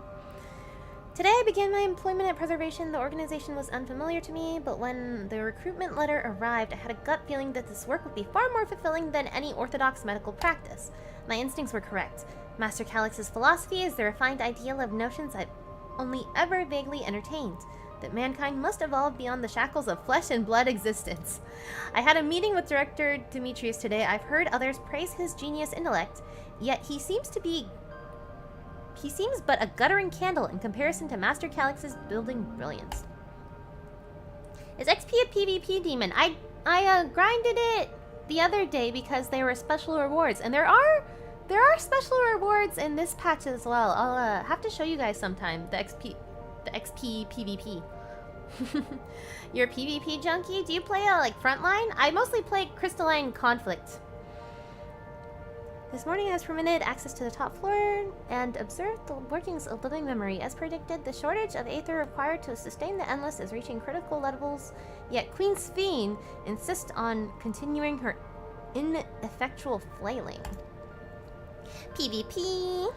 Today I began my employment at Preservation. The organization was unfamiliar to me, but when the recruitment letter arrived, I had a gut feeling that this work would be far more fulfilling than any orthodox medical practice. My instincts were correct. Master Calyx's philosophy is the refined ideal of notions I've only ever vaguely entertained, that mankind must evolve beyond the shackles of flesh and blood existence. I had a meeting with Director Demetrius today. I've heard others praise his genius intellect, yet he seems but a guttering candle in comparison to Master Calyx's building brilliance. Is XP a PvP demon? I grinded it the other day because there were special rewards, and there are special rewards in this patch as well. I'll have to show you guys sometime the XP PvP. You're a PvP junkie? Do you play like Frontline? I mostly play Crystalline Conflict. This morning I was permitted access to the top floor and observed the workings of living memory. As predicted, the shortage of aether required to sustain the Endless is reaching critical levels, yet Queen Ffxiv insists on continuing her ineffectual flailing. PvP.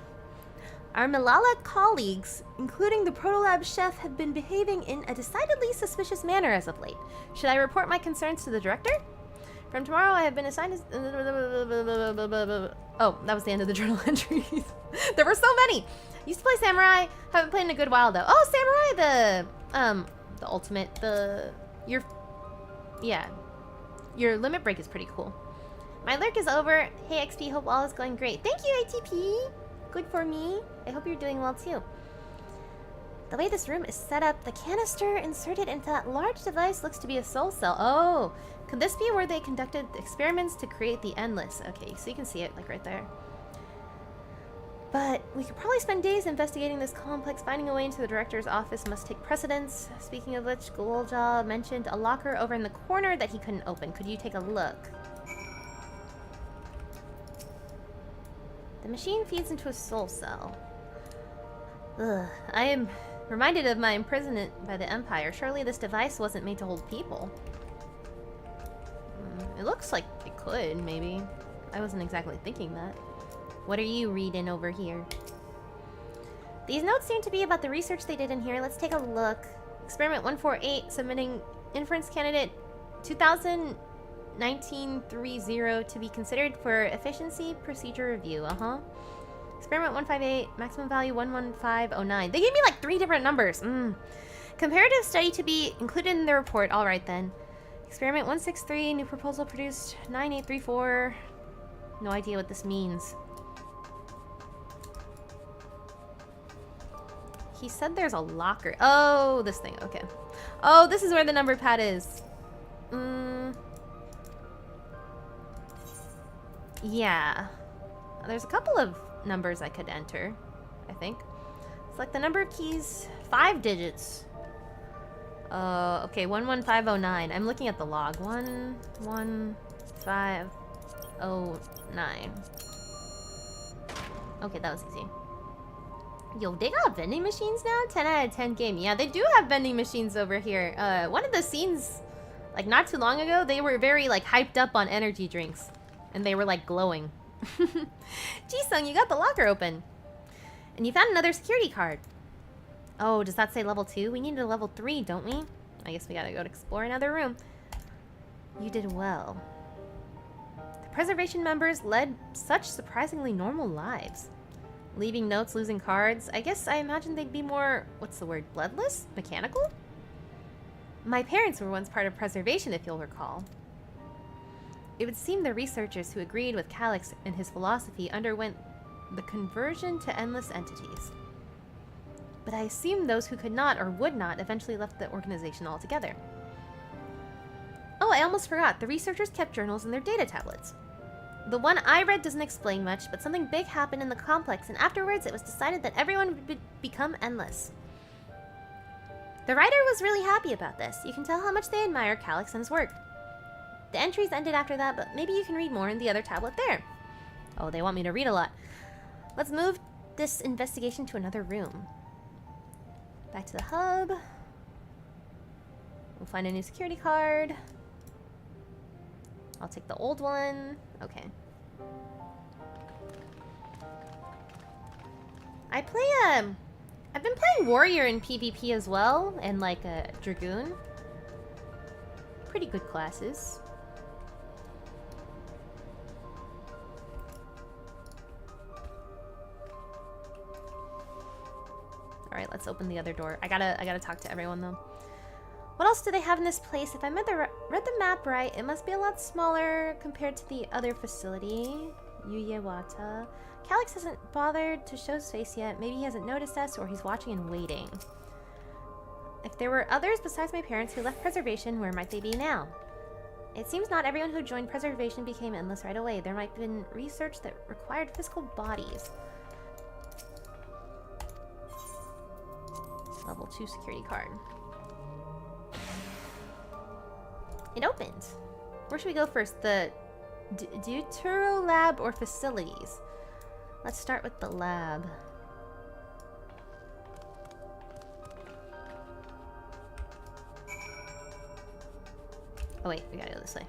Our Malala colleagues, including the Protolab chef, have been behaving in a decidedly suspicious manner as of late. Should I report my concerns to the director? From tomorrow, I have been assigned as... Oh, that was the end of the journal entries. There were so many! Used to play Samurai. Haven't played in a good while, though. Oh, Samurai, the ultimate, your limit break is pretty cool. My lurk is over. Hey, XP, hope all is going great. Thank you, ATP! Good for me. I hope you're doing well, too. The way this room is set up, the canister inserted into that large device looks to be a soul cell. Oh! Could this be where they conducted experiments to create the Endless? Okay, so you can see it, like, right there. But we could probably spend days investigating this complex. Finding a way into the director's office must take precedence. Speaking of which, Golja mentioned a locker over in the corner that he couldn't open. Could you take a look? The machine feeds into a soul cell. Ugh, I am reminded of my imprisonment by the Empire. Surely this device wasn't made to hold people. It looks like it could, maybe. I wasn't exactly thinking that. What are you reading over here? These notes seem to be about the research they did in here. Let's take a look. Experiment 148, submitting inference candidate 2019-30 to be considered for efficiency procedure review. Experiment 158, maximum value 11509. They gave me like 3 different numbers. Comparative study to be included in the report. All right then. Experiment 163, new proposal produced 9834. No idea what this means. He said there's a locker. Oh, this thing. Okay. Oh, this is where the number pad is. Yeah. There's a couple of numbers I could enter, I think. Select the number of keys. 5 digits. Okay, 11509. I'm looking at the log. 11509. Okay, that was easy. Yo, they got vending machines now? 10 out of 10 game. Yeah, they do have vending machines over here. One of the scenes Like, not too long ago, they were very, like, hyped up on energy drinks. And they were, like, glowing. Ji-sung, you got the locker open. And you found another security card. Oh, does that say level 2? We need a level 3, don't we? I guess we gotta go to explore another room. You did well. The preservation members led such surprisingly normal lives. Leaving notes, losing cards. I guess I imagine they'd be more, what's the word, bloodless? Mechanical? My parents were once part of preservation, if you'll recall. It would seem the researchers who agreed with Calix and his philosophy underwent the conversion to endless entities. But I assume those who could not or would not eventually left the organization altogether. Oh, I almost forgot. The researchers kept journals in their data tablets. The one I read doesn't explain much, but something big happened in the complex, and afterwards it was decided that everyone would become endless. The writer was really happy about this. You can tell how much they admire Calix and his work. The entries ended after that, but maybe you can read more in the other tablet there. Oh, they want me to read a lot. Let's move this investigation to another room. Back to the hub. We'll find a new security card. I'll take the old one. Okay. I've been playing Warrior in PvP as well, and like a Dragoon. Pretty good classes. Alright, let's open the other door. I gotta talk to everyone though. What else do they have in this place? If I read the map right, it must be a lot smaller compared to the other facility. Yuyewata. Calix hasn't bothered to show his face yet. Maybe he hasn't noticed us, or he's watching and waiting. If there were others besides my parents who left Preservation, where might they be now? It seems not everyone who joined Preservation became endless right away. There might have been research that required physical bodies. Level 2 security card. It opened. Where should we go first? The Deutero lab or facilities? Let's start with the lab. Oh wait, we gotta go this way.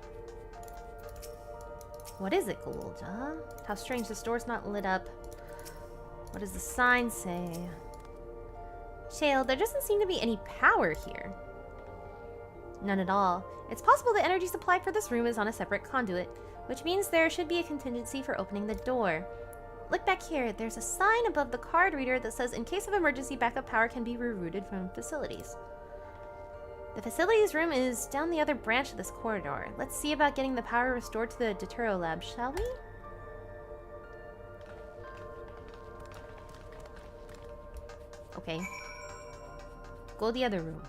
What is it, Golja? How strange, this door's not lit up. What does the sign say? Shale, there doesn't seem to be any power here. None at all. It's possible the energy supply for this room is on a separate conduit, which means there should be a contingency for opening the door. Look back here, there's a sign above the card reader that says in case of emergency, backup power can be rerouted from facilities. The facilities room is down the other branch of this corridor. Let's see about getting the power restored to the Deutero lab, shall we? Okay. Go the other room.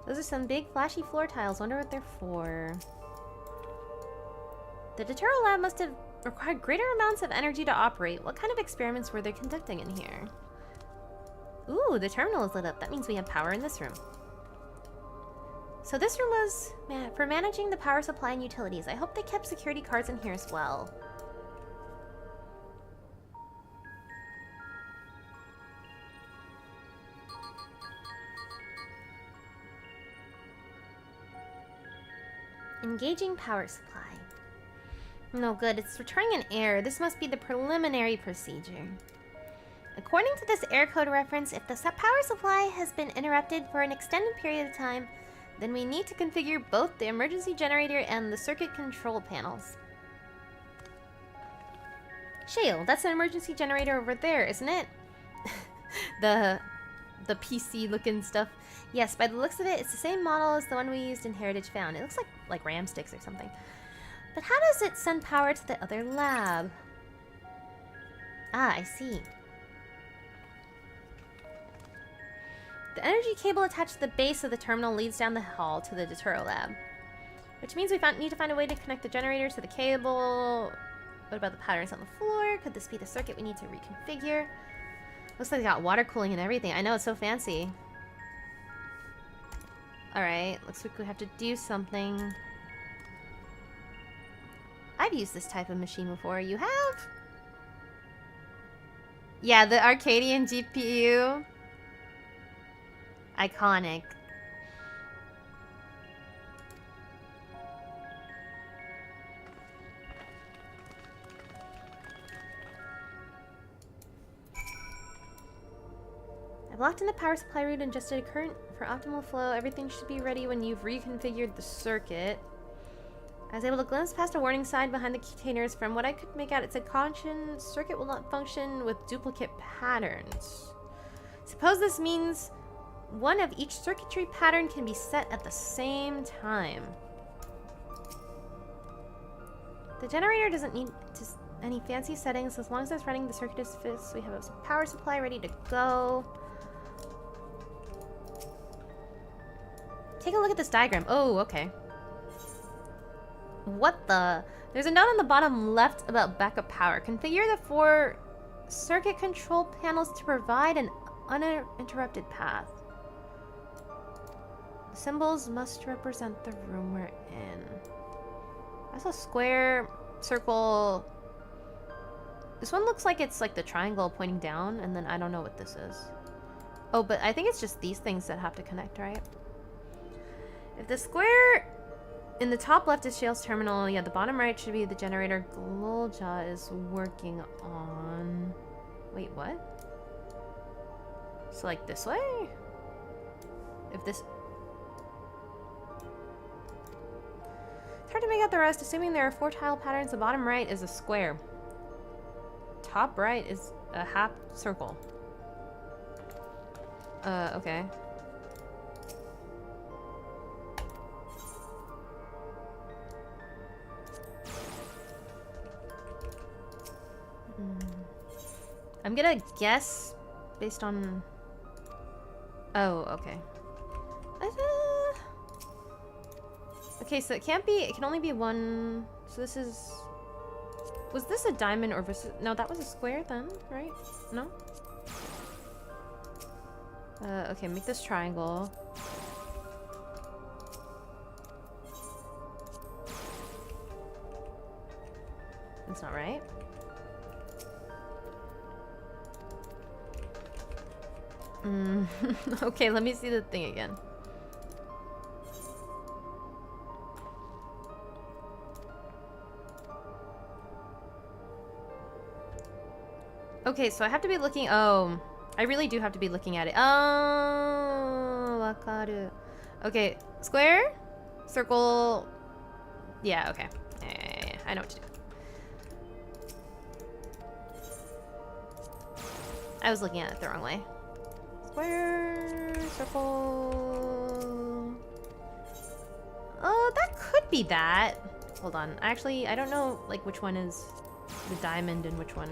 Those are some big flashy floor tiles. Wonder what they're for. The Deutero lab must have required greater amounts of energy to operate. What kind of experiments were they conducting in here? Ooh, the terminal is lit up. That means we have power in this room. So this room was for managing the power supply and utilities. I hope they kept security cards in here as well. Engaging power supply. No good, it's returning an error. This must be the preliminary procedure. According to this error code reference, if the power supply has been interrupted for an extended period of time, then we need to configure both the emergency generator and the circuit control panels. Shale, that's an emergency generator over there, isn't it? the PC looking stuff. Yes, by the looks of it, it's the same model as the one we used in Heritage Found. It looks like RAM sticks or something. But how does it send power to the other lab? Ah, I see. The energy cable attached to the base of the terminal leads down the hall to the Deutero lab. Which means we need to find a way to connect the generator to the cable. What about the patterns on the floor? Could this be the circuit we need to reconfigure? Looks like they got water cooling and everything. I know, it's so fancy. Alright, looks like we have to do something. I've used this type of machine before. You have? Yeah, the Arcadian GPU. Iconic. I've locked in the power supply route and adjusted a current for optimal flow. Everything should be ready when you've reconfigured the circuit. I was able to glimpse past a warning sign behind the containers. From what I could make out, it said caution, circuit will not function with duplicate patterns. Suppose this means one of each circuitry pattern can be set at the same time. The generator doesn't need any fancy settings. As long as it's running, the circuit is fixed. We have a power supply ready to go. Take a look at this diagram. Oh, okay. What the? There's a note on the bottom left about backup power. Configure the 4 circuit control panels to provide an uninterrupted path. The symbols must represent the room we're in. That's a square, circle. This one looks like it's like the triangle pointing down, and then I don't know what this is. Oh, but I think it's just these things that have to connect, right? If the square in the top left is Shale's terminal, yeah, the bottom right should be the generator 𝙚logo is working on. Wait, what? So like this way? If this... It's hard to make out the rest. Assuming there are 4 tile patterns, the bottom right is a square. Top right is a half circle. Okay. I'm gonna guess based on... Oh, okay. Okay, so it can't be... It can only be one... So this is... Was this a diamond or... No, that was a square then, right? No? Okay, make this triangle. That's not right. Okay, let me see the thing again. Okay, so I have to be looking... Oh, I really do have to be looking at it. Oh, wakaru. Okay, square, circle... Yeah, okay. Yeah, I know what to do. I was looking at it the wrong way. Square, circle... Oh, that could be that. Hold on. Actually, I don't know, like, which one is the diamond and which one...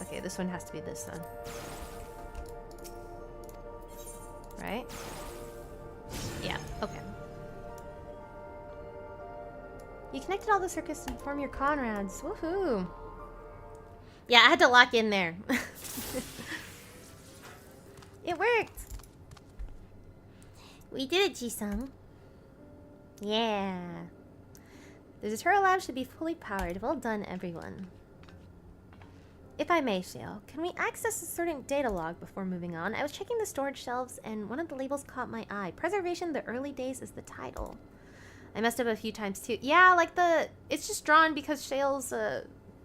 Okay, this one has to be this then. Right? Yeah, okay. You connected all the circuits to form your Conrads. Woohoo! Yeah, I had to lock in there. It worked! We did it, Ji-san. Yeah. The Ďătara lab should be fully powered. Well done, everyone. If I may, Shale, can we access a certain data log before moving on? I was checking the storage shelves, and one of the labels caught my eye. Preservation, the early days is the title. I messed up a few times, too. Yeah, like the... It's just drawn because Shale's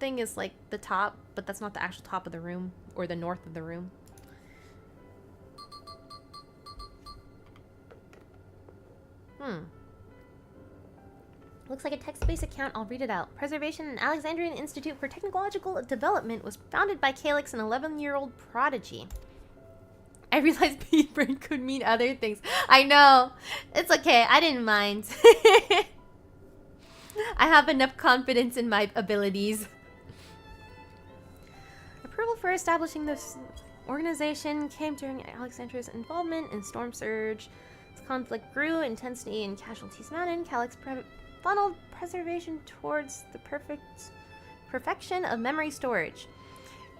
thing is, like, the top, but that's not the actual top of the room, or the north of the room. Looks like a text-based account. I'll read it out. Preservation and Alexandrian Institute for Technological Development was founded by Calyx, an 11-year-old prodigy. I realized P-brain could mean other things. I know. It's okay. I didn't mind. I have enough confidence in my abilities. Approval for establishing this organization came during Alexandra's involvement in Storm Surge. As conflict grew, intensity and casualties mounted. Calyx funneled preservation towards the perfection of memory storage.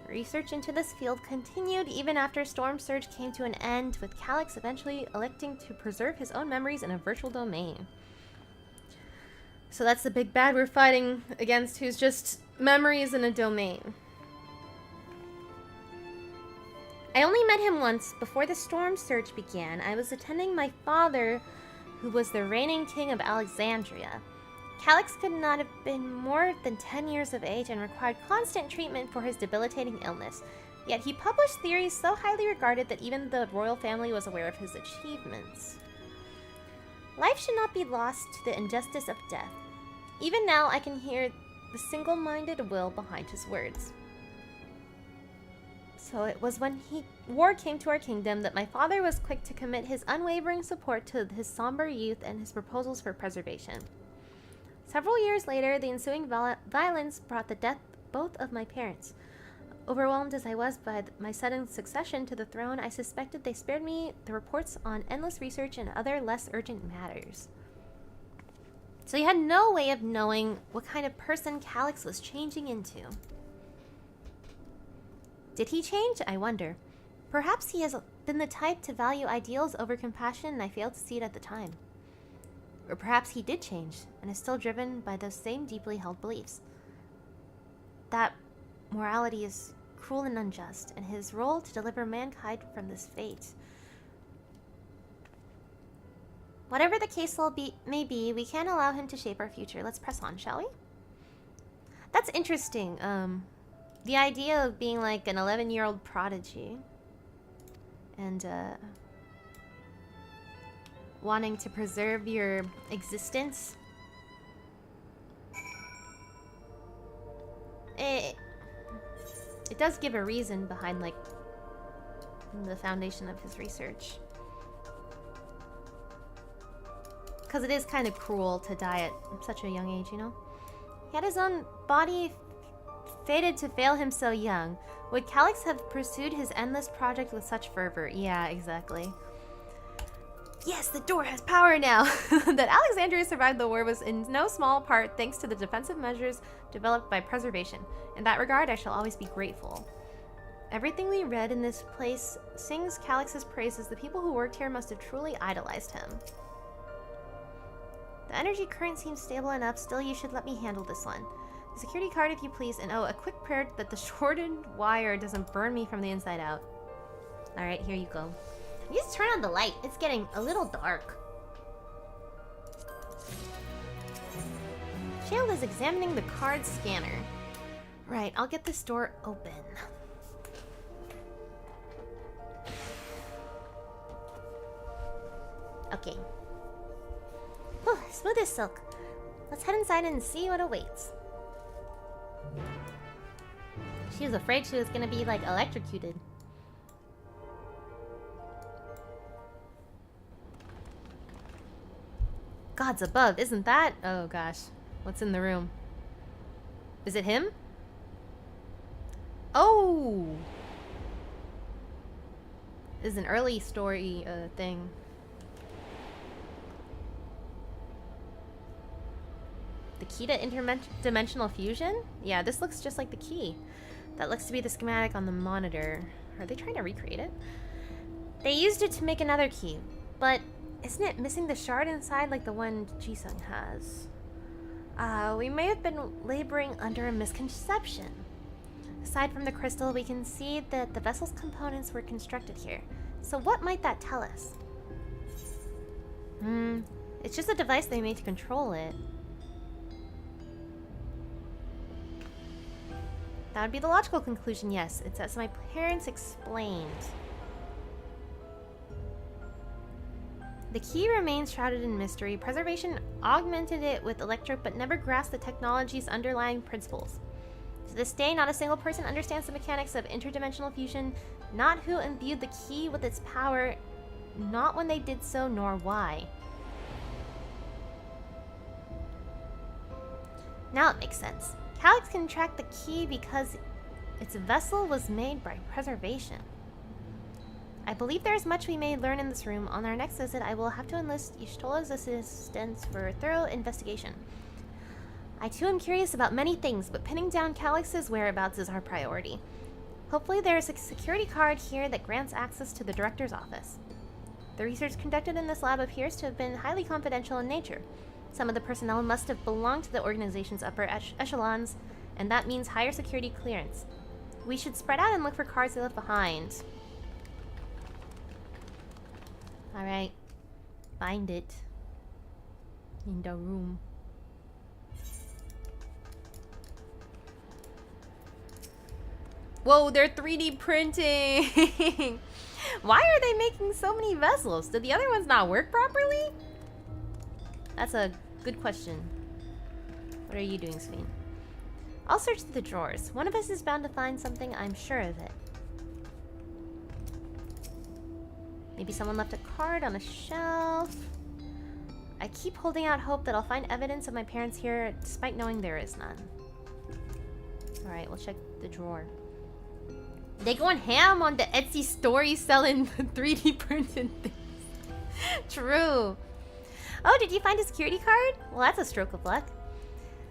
Research into this field continued even after Storm Surge came to an end, with Calyx eventually electing to preserve his own memories in a virtual domain. So that's the big bad we're fighting against, who's just memories in a domain. I only met him once before the storm surge began. I was attending my father, who was the reigning king of Alexandria. Calix could not have been more than 10 years of age and required constant treatment for his debilitating illness. Yet he published theories so highly regarded that even the royal family was aware of his achievements. Life should not be lost to the injustice of death. Even now, I can hear the single-minded will behind his words. So it was when war came to our kingdom that my father was quick to commit his unwavering support to his somber youth and his proposals for preservation. Several years later, the ensuing violence brought the death both of my parents. Overwhelmed as I was by my sudden succession to the throne, I suspected they spared me the reports on endless research and other less urgent matters. So you had no way of knowing what kind of person Calix was changing into. Did he change? I wonder. Perhaps he has been the type to value ideals over compassion and I failed to see it at the time. Or perhaps he did change and is still driven by those same deeply held beliefs. That morality is cruel and unjust, and his role to deliver mankind from this fate. Whatever the case may be, we can't allow him to shape our future. Let's press on, shall we? That's interesting. The idea of being like an 11-year-old prodigy and wanting to preserve your existence. It does give a reason behind, like, the foundation of his research. Because it is kind of cruel to die at such a young age, you know? He had his own body fated to fail him so young. Would Calix have pursued his endless project with such fervor? Yeah, exactly. Yes, the door has power now! That Alexandria survived the war was in no small part thanks to the defensive measures developed by preservation. In that regard, I shall always be grateful. Everything we read in this place sings Calix's praises. The people who worked here must have truly idolized him. The energy current seems stable enough. Still, you should let me handle this one. The security card, if you please. And oh, a quick prayer that the shortened wire doesn't burn me from the inside out. Alright, here you go. You just turn on the light. It's getting a little dark. Shield is examining the card scanner. Right, I'll get this door open. Okay. Whew, smooth as silk. Let's head inside and see what awaits. She was afraid she was gonna be, like, electrocuted. Gods above, isn't that? Oh gosh. What's in the room? Is it him? Oh! This is an early story thing. The key to interdimensional fusion? Yeah, this looks just like the key. That looks to be the schematic on the monitor. Are they trying to recreate it? They used it to make another key, but isn't it missing the shard inside like the one Jisung has? We may have been laboring under a misconception. Aside from the crystal, we can see that the vessel's components were constructed here. So what might that tell us? It's just a device they made to control it. That would be the logical conclusion, yes. It's as my parents explained. The key remains shrouded in mystery. Preservation augmented it with electro, but never grasped the technology's underlying principles. To this day, not a single person understands the mechanics of interdimensional fusion, not who imbued the key with its power, not when they did so, nor why. Now it makes sense. Calix can track the key because its vessel was made by preservation. I believe there is much we may learn in this room. On our next visit, I will have to enlist Y'shtola's assistance for a thorough investigation. I too am curious about many things, but pinning down Calix's whereabouts is our priority. Hopefully there is a security card here that grants access to the director's office. The research conducted in this lab appears to have been highly confidential in nature. Some of the personnel must have belonged to the organization's upper echelons, and that means higher security clearance. We should spread out and look for cards they left behind. Alright. Find it. In the room. Whoa, they're 3D printing! Why are they making so many vessels? Did the other ones not work properly? That's a good question. What are you doing, Ffxiv? I'll search through the drawers. One of us is bound to find something, I'm sure of it. Maybe someone left a card on a shelf. I keep holding out hope that I'll find evidence of my parents here, despite knowing there is none. Alright, we'll check the drawer. They going ham on the Etsy story selling 3D printed things. True. Oh, did you find a security card? Well, that's a stroke of luck.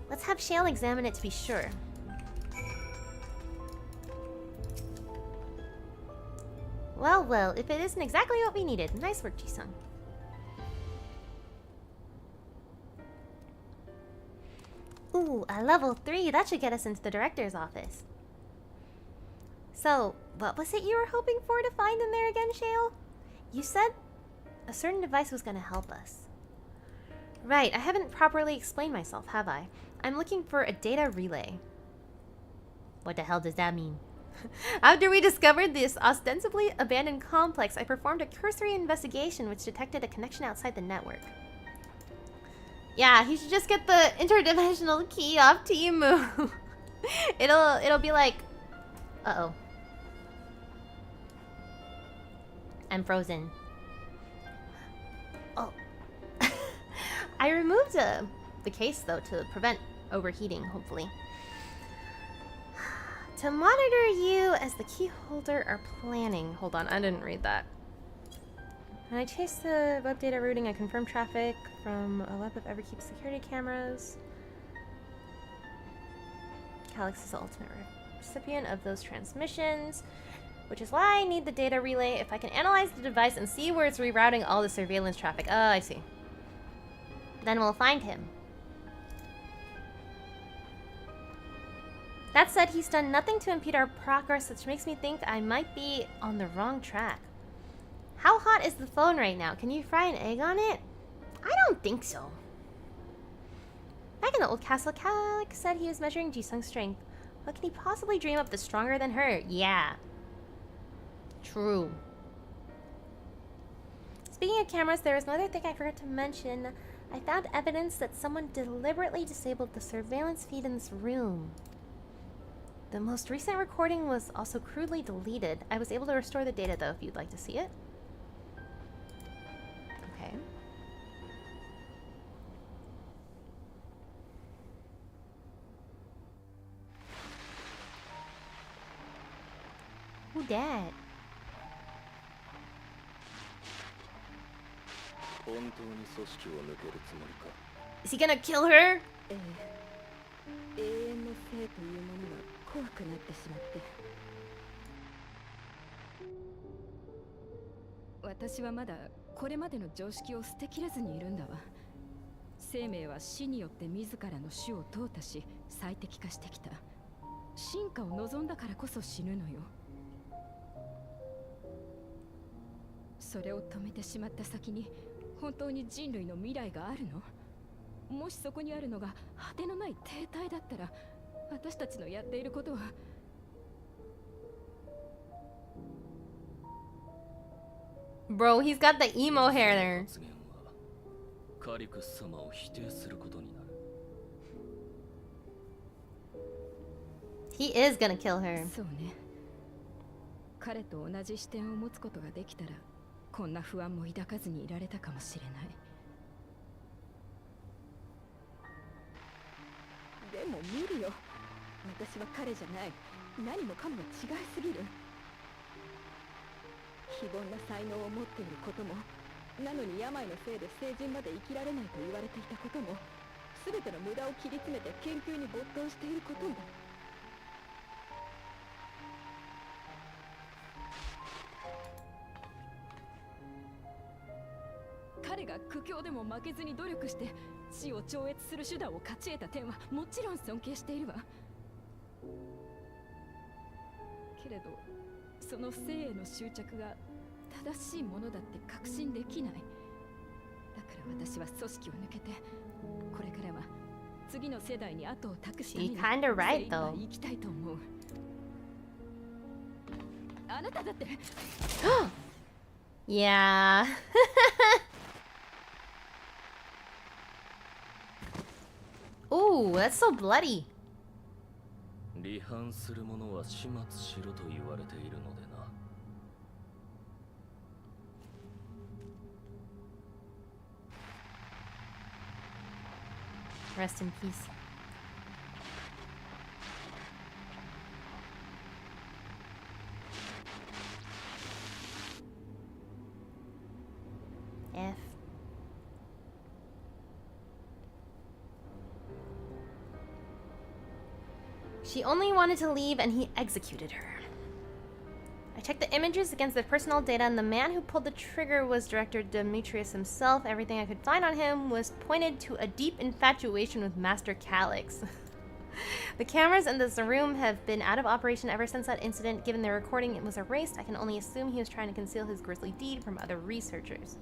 Let's have Shale examine it to be sure. Well, well, if it isn't exactly what we needed. Nice work, Ji-sung. Ooh, a level 3. That should get us into the director's office. So, what was it you were hoping for to find in there again, Shale? You said a certain device was going to help us. Right, I haven't properly explained myself, have I? I'm looking for a data relay. What the hell does that mean? After we discovered this ostensibly abandoned complex, I performed a cursory investigation which detected a connection outside the network. Yeah, he should just get the interdimensional key off Timu. It'll be like, uh-oh. I'm frozen. Oh. I removed the case though to prevent overheating, hopefully. To monitor you as the key holder are planning. Hold on, I didn't read that. When I chased the web data routing, I confirmed traffic from a web of Everkeep security cameras. Calyx is the ultimate recipient of those transmissions, which is why I need the data relay. If I can analyze the device and see where it's rerouting all the surveillance traffic. Oh, I see. Then we'll find him. That said, he's done nothing to impede our progress, which makes me think I might be on the wrong track. How hot is the phone right now? Can you fry an egg on it? I don't think so. Back in the old castle, Calyx said he was measuring Ji-sung's strength. What can he possibly dream up that's stronger than her? Yeah. True. Speaking of cameras, there was another thing I forgot to mention. I found evidence that someone deliberately disabled the surveillance feed in this room. The most recent recording was also crudely deleted. I was able to restore the data though, if you'd like to see it. Okay. Who dat? Is he gonna kill her? Bro, he's got the emo hair there. He is gonna kill her. 正しいものだって確信できない。だから私は組織を抜けて、これからは次の世代に後を託すために精一杯生きたいと思う。あなただって。Yeah. Ooh, that's so bloody. 離反する者は始末しろと言われているのでな。Rest in peace. F. She only wanted to leave and he executed her. I checked the images against the personal data and the man who pulled the trigger was Director Demetrius himself. Everything I could find on him was pointed to a deep infatuation with Master Calyx. The cameras in this room have been out of operation ever since that incident. Given the recording was erased, I can only assume he was trying to conceal his grisly deed from other researchers.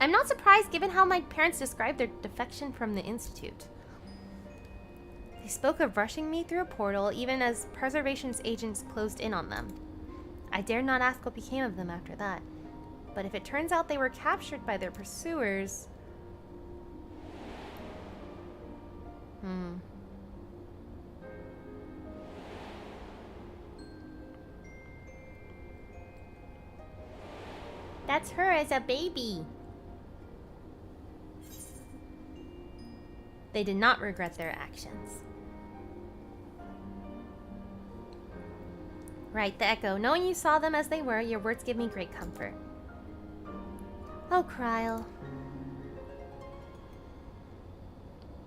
I'm not surprised given how my parents described their defection from the Institute. They spoke of rushing me through a portal even as preservation's agents closed in on them. I dared not ask what became of them after that. But if it turns out they were captured by their pursuers... That's her as a baby. They did not regret their actions. Right, the Echo. Knowing you saw them as they were, your words give me great comfort. Oh, Kryl.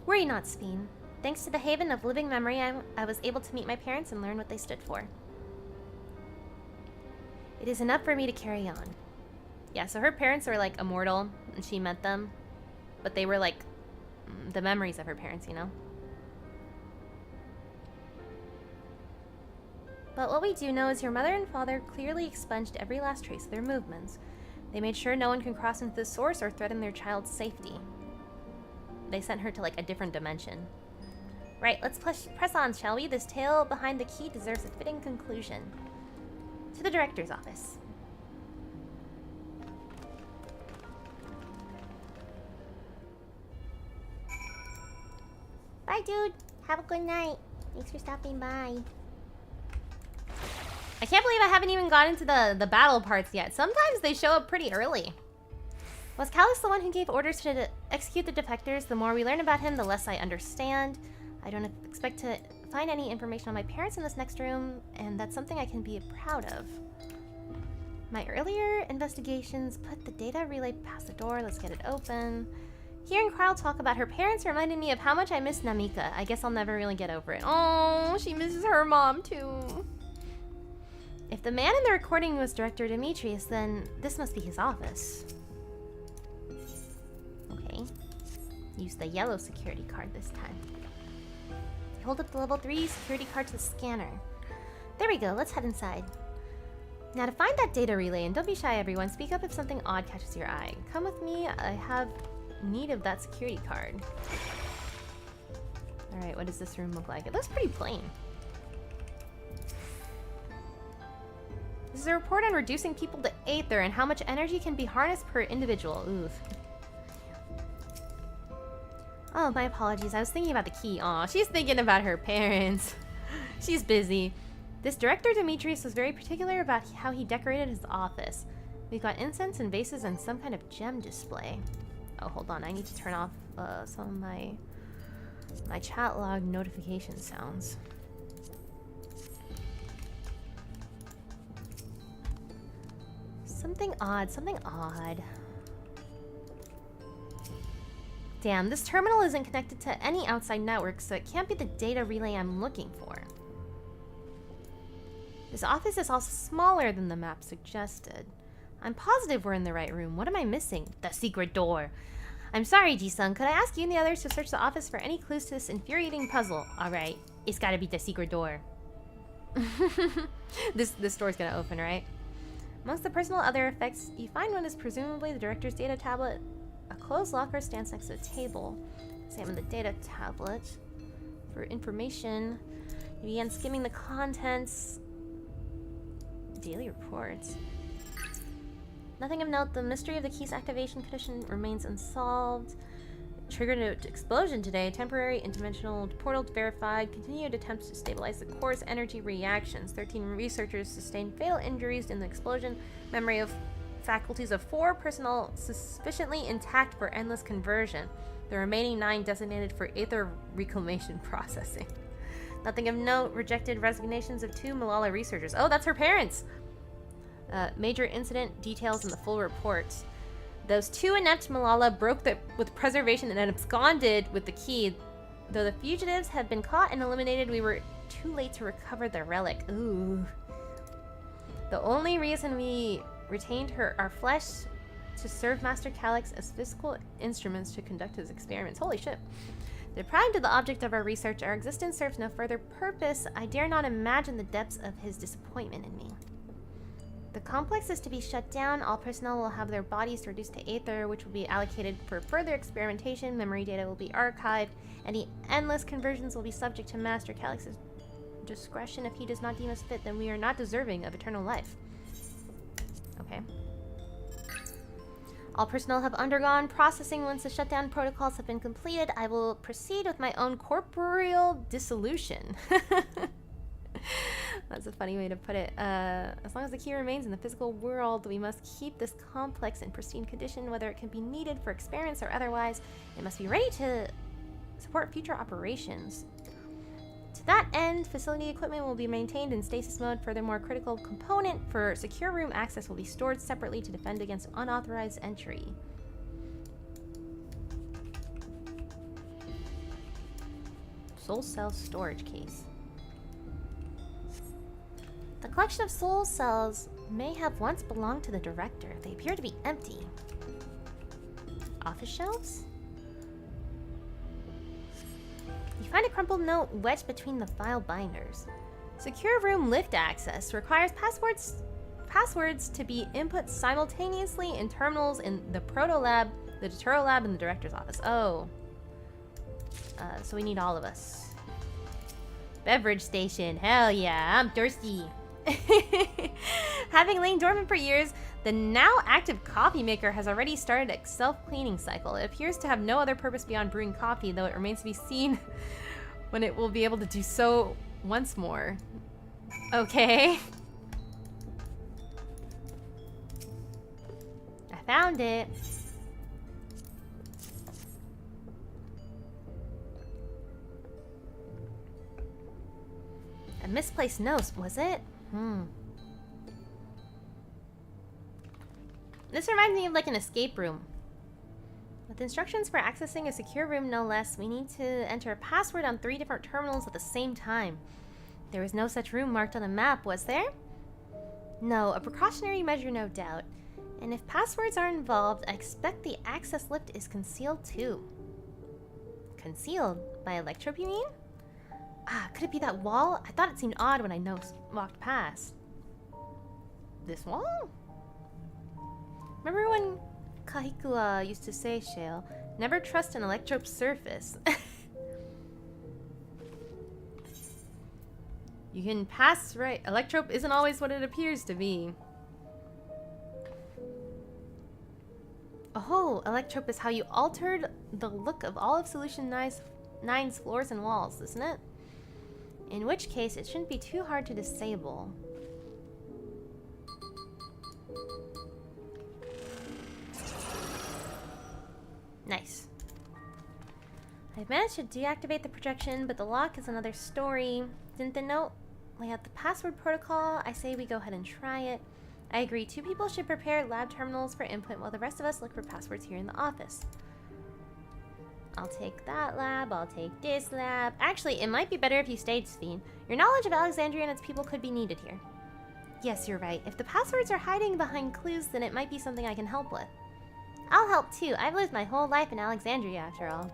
Worry not, Ffxiv. Thanks to the Haven of Living Memory, I was able to meet my parents and learn what they stood for. It is enough for me to carry on. Yeah, so her parents are like immortal, and she met them. But they were like the memories of her parents, you know? But what we do know is your mother and father clearly expunged every last trace of their movements. They made sure no one can cross into the source or threaten their child's safety. They sent her to like a different dimension. Right, let's press on, shall we? This tale behind the key deserves a fitting conclusion. To the director's office. Bye, dude. Have a good night. Thanks for stopping by. I can't believe I haven't even gotten to the battle parts yet. Sometimes they show up pretty early. Was Calyx the one who gave orders to execute the defectors? The more we learn about him, the less I understand. I don't expect to find any information on my parents in this next room, and that's something I can be proud of. My earlier investigations put the data relay past the door. Let's get it open. Hearing Kryl talk about her parents reminded me of how much I miss Namika. I guess I'll never really get over it. Oh, she misses her mom too. If the man in the recording was Director Demetrius, then this must be his office. Okay. Use the yellow security card this time. Hold up the level 3 security card to the scanner. There we go, let's head inside. Now to find that data relay, and don't be shy everyone, speak up if something odd catches your eye. Come with me, I have need of that security card. Alright, what does this room look like? It looks pretty plain. This is a report on reducing people to aether and how much energy can be harnessed per individual. Oof. Oh, my apologies. I was thinking about the key. Aw, she's thinking about her parents. She's busy. This Director Demetrius was very particular about how he decorated his office. We've got incense and vases and some kind of gem display. Oh, hold on. I need to turn off some of my chat log notification sounds. Something odd, something odd. Damn, this terminal isn't connected to any outside network, so it can't be the data relay I'm looking for. This office is also smaller than the map suggested. I'm positive we're in the right room. What am I missing? The secret door. I'm sorry, Ji-sung. Could I ask you and the others to search the office for any clues to this infuriating puzzle? Alright, it's gotta be the secret door. This door's gonna open, right? Amongst the personal other effects, you find one is presumably the director's data tablet. A closed locker stands next to a table. Examine the data tablet. For information, you began skimming the contents. Daily reports. Nothing of note. The mystery of the key's activation condition remains unsolved. Triggered an explosion today. Temporary interdimensional portal verified. Continued attempts to stabilize the core's energy reactions. 13 researchers sustained fatal injuries in the explosion. Memory of faculties of 4 personnel sufficiently intact for endless conversion. The remaining 9 designated for aether reclamation processing. Nothing of note. Rejected resignations of 2 𝙚lalo researchers. Oh, that's her parents! Major incident details in the full report. Those 2 inept 𝙚lalo broke with preservation and absconded with the key. Though the fugitives had been caught and eliminated, we were too late to recover the relic. Ooh. The only reason we retained our flesh to serve Master Calyx as physical instruments to conduct his experiments. Holy shit. Deprived of the object of our research, our existence serves no further purpose. I dare not imagine the depths of his disappointment in me. The complex is to be shut down. All personnel will have their bodies reduced to aether, which will be allocated for further experimentation. Memory data will be archived. Any endless conversions will be subject to Master Calyx's discretion. If he does not deem us fit, then we are not deserving of eternal life. Okay. All personnel have undergone processing. Once the shutdown protocols have been completed, I will proceed with my own corporeal dissolution. That's a funny way to put it. As long as the key remains in the physical world, we must keep this complex in pristine condition, whether it can be needed for experiments or otherwise. It must be ready to support future operations. To that end, facility equipment will be maintained in stasis mode. Furthermore, critical component for secure room access will be stored separately to defend against unauthorized entry. Soul cell storage case. The collection of soul cells may have once belonged to the director. They appear to be empty. Office shelves? You find a crumpled note wedged between the file binders. Secure room lift access requires passwords to be input simultaneously in terminals in the proto lab, the Turo lab, and the director's office. Oh. So we need all of us. Beverage station. Hell yeah, I'm thirsty. Having lain dormant for years, the now active coffee maker has already started a self-cleaning cycle. It appears to have no other purpose beyond brewing coffee, though it remains to be seen when it will be able to do so once more. Okay. I found it. A misplaced note, was it? This reminds me of like an escape room. With instructions for accessing a secure room no less, we need to enter a password on 3 different terminals at the same time. There was no such room marked on the map, was there? No, a precautionary measure no doubt. And if passwords are involved, I expect the access lift is concealed too. Concealed? By Electrope, you mean? Ah, could it be that wall? I thought it seemed odd when I walked past. This wall? Remember when Kahikua used to say, Shale, never trust an Electrope's surface. You can pass right. Electrope isn't always what it appears to be. Oh, Electrope is how you altered the look of all of Solution 9's floors and walls, isn't it? In which case, it shouldn't be too hard to disable. Nice. I've managed to deactivate the projection, but the lock is another story. Didn't the note lay out the password protocol? I say we go ahead and try it. I agree. 2 people should prepare lab terminals for input while the rest of us look for passwords here in the office. I'll take that lab, I'll take this lab. Actually, it might be better if you stayed, Ffxiv. Your knowledge of Alexandria and its people could be needed here. Yes, you're right. If the passwords are hiding behind clues, then it might be something I can help with. I'll help too. I've lived my whole life in Alexandria, after all.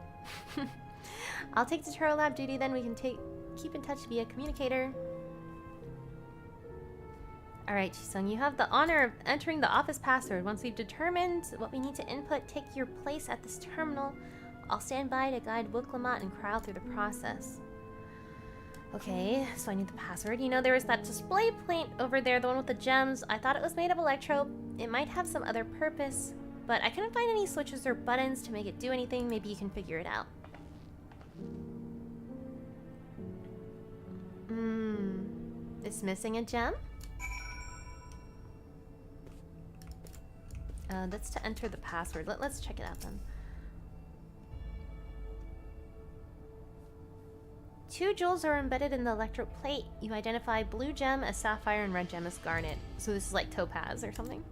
I'll take the Turo lab duty, then we can keep in touch via communicator. Alright, Jisung, you have the honor of entering the office password. Once we've determined what we need to input, take your place at this terminal. I'll stand by to guide 𝙚lamat and Krile through the process. Okay, so I need the password. You know, there was that display plate over there, the one with the gems. I thought it was made of electro. It might have some other purpose, but I couldn't find any switches or buttons to make it do anything. Maybe you can figure it out. It's missing a gem? That's to enter the password. Let's check it out then. 2 jewels are embedded in the electro plate. You identify blue gem as sapphire and red gem as garnet. So this is like topaz or something.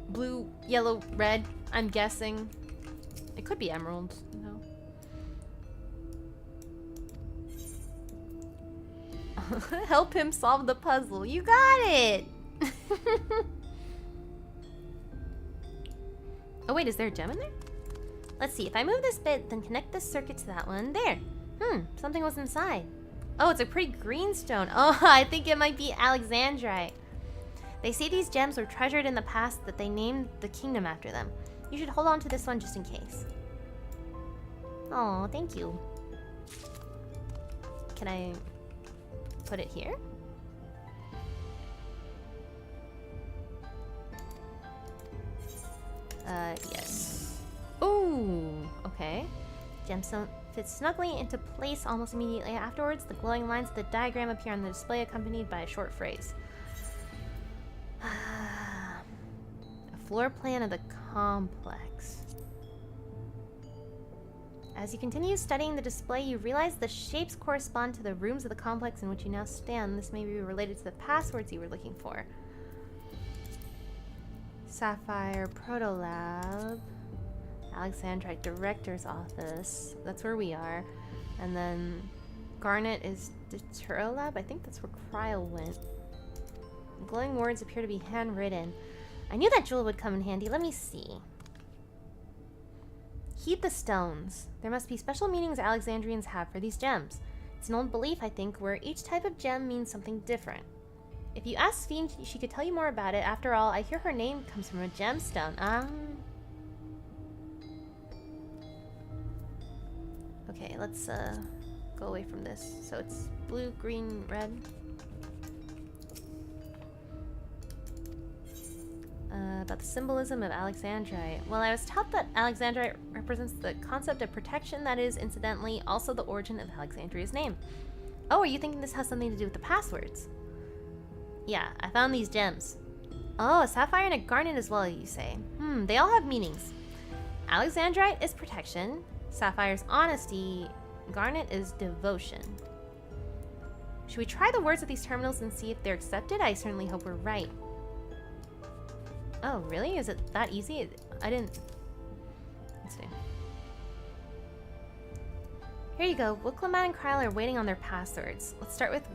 Blue, yellow, red. I'm guessing. It could be emerald, you know. Help him solve the puzzle. You got it! Oh wait, is there a gem in there? Let's see, if I move this bit, then connect this circuit to that one. There! Something was inside. Oh, it's a pretty green stone. Oh, I think it might be Alexandrite. They say these gems were treasured in the past, that they named the kingdom after them. You should hold on to this one just in case. Oh, thank you. Can I put it here? Yes. Ooh, okay. Gemstone fits snugly into place almost immediately afterwards. The glowing lines of the diagram appear on the display, accompanied by a short phrase. A floor plan of the complex. As you continue studying the display, you realize the shapes correspond to the rooms of the complex in which you now stand. This may be related to the passwords you were looking for. Sapphire Protolab, Alexandrite Director's Office. That's where we are. And then Garnet is Deterolab. I think that's where Krile went. The glowing words appear to be handwritten. I knew that jewel would come in handy. Let me see. Heed the stones. There must be special meanings Alexandrians have for these gems. It's an old belief, I think, where each type of gem means something different. If you ask Ffxiv, she could tell you more about it. After all, I hear her name comes from a gemstone. Okay, let's go away from this. So it's blue, green, red. About the symbolism of Alexandrite. Well, I was taught that Alexandrite represents the concept of protection that is, incidentally, also the origin of Alexandria's name. Oh, are you thinking this has something to do with the passwords? Yeah, I found these gems. Oh, a sapphire and a garnet as well, you say. They all have meanings. Alexandrite is protection, sapphire's honesty, garnet is devotion. Should we try the words of these terminals and see if they're accepted? I certainly hope we're right. Oh, really? Is it that easy? I didn't... Let's see. Here you go. 𝙚lamat and Krile are waiting on their passwords. Let's start with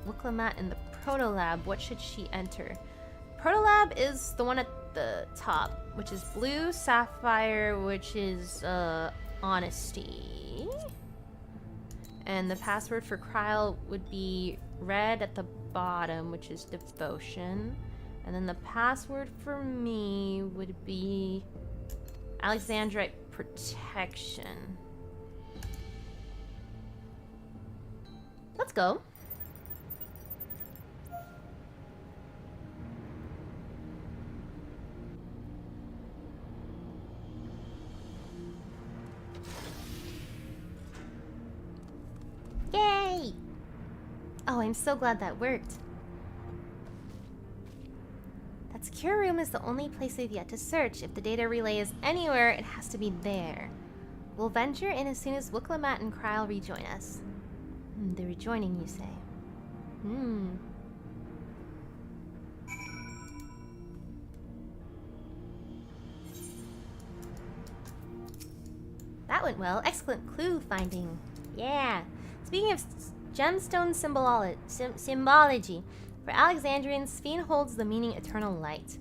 𝙚lamat in the Protolab. What should she enter? Protolab is the one at the top, which is blue, sapphire, which is honesty. And the password for Krile would be red at the bottom, which is devotion. And then the password for me would be Alexandrite protection. Let's go. Yay! Oh, I'm so glad that worked. That secure room is the only place we've yet to search. If the data relay is anywhere, it has to be there. We'll venture in as soon as 𝙚lamat and Krile rejoin us. They're rejoining, you say. That went well. Excellent clue finding. Yeah. Speaking of gemstone symbology, for Alexandrians, Ffxiv holds the meaning eternal light.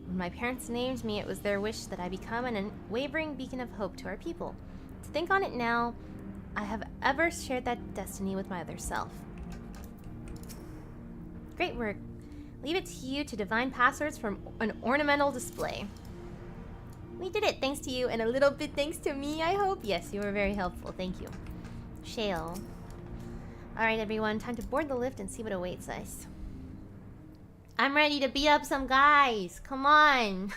When my parents named me, it was their wish that I become an unwavering beacon of hope to our people. To think on it now, I have ever shared that destiny with my other self. Great work. Leave it to you to divine passwords from an ornamental display. We did it thanks to you and a little bit thanks to me, I hope. Yes, you were very helpful. Thank you. Shale. Alright, everyone. Time to board the lift and see what awaits us. I'm ready to beat up some guys. Come on.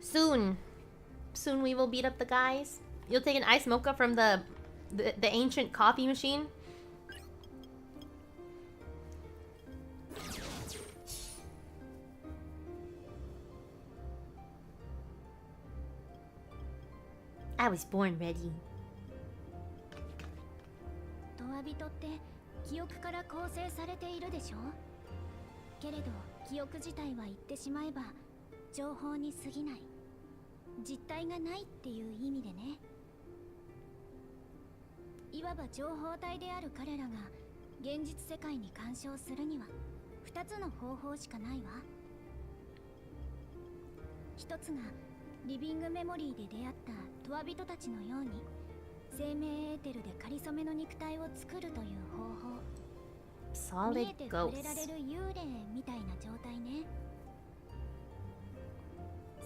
Soon. Soon we will beat up the guys. You'll take an ice mocha from the ancient coffee machine. I was born ready. 𝙚人って記憶から構成されているでしょ。けれど記憶自体は言ってしまえば情報に過ぎない。実体がないっていう意味でね。いわば情報体である彼らが現実世界に干渉するには2つの方法しかないわ。一つがリビングメモリーで出会った𝙚人たちのように生命エーテルで仮初めの肉体を作るという方法。見えて触れられる幽霊みたいな状態ね。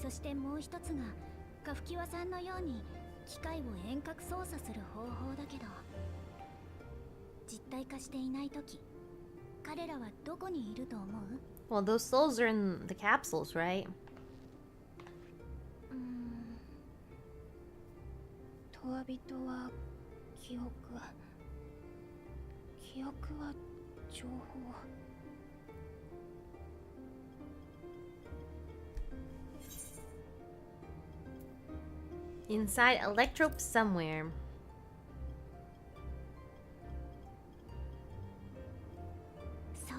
そしてもう一つが𝙚さんのように機械を遠隔操作する方法だけど、実体化していないとき彼らはどこにいると思う？ Well, those souls are in the capsules, right? 𝙚人は記憶は情報。Inside Electrope somewhere. そう。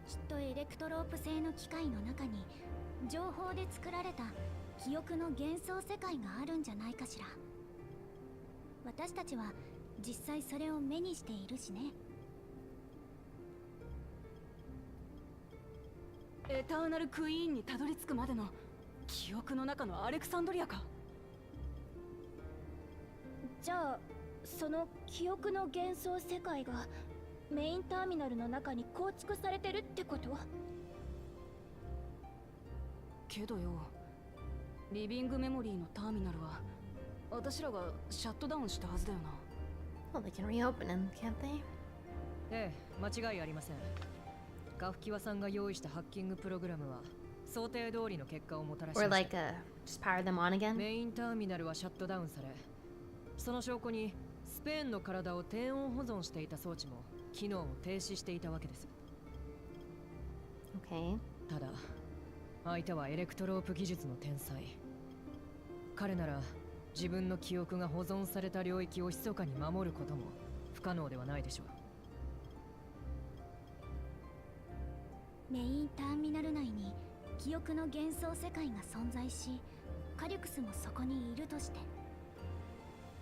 きっとエレクトロープ製の機械の中に情報で作られた記憶の幻想世界があるんじゃないかしら。私たちは実際それを目にしているしね。エターナルクイーンにたどり着くまでの記憶の中のアレクサンドリアか。じゃあその記憶の幻想世界がメインターミナルの中に構築されてるってこと？けどよ、リビングメモリーのターミナルは私らがシャットダウンしたはずだよな。Well, they can reopen them, can't they? ええ、間違いありません。𝙚さんが用意したハッキングプログラムは想定通りの結果をもたらしました。Or like just power them on again? メインターミナルはシャットダウンされ、その証拠にスペーンの体を低温保存していた装置も機能を停止していたわけです。Okay. ただ、相手はエレクトロープ技術の天才。彼なら自分の記憶が保存された領域を密かに守ることも不可能ではないでしょう。メインターミナル内に記憶の幻想世界が存在し、カリュクスもそこにいるとして、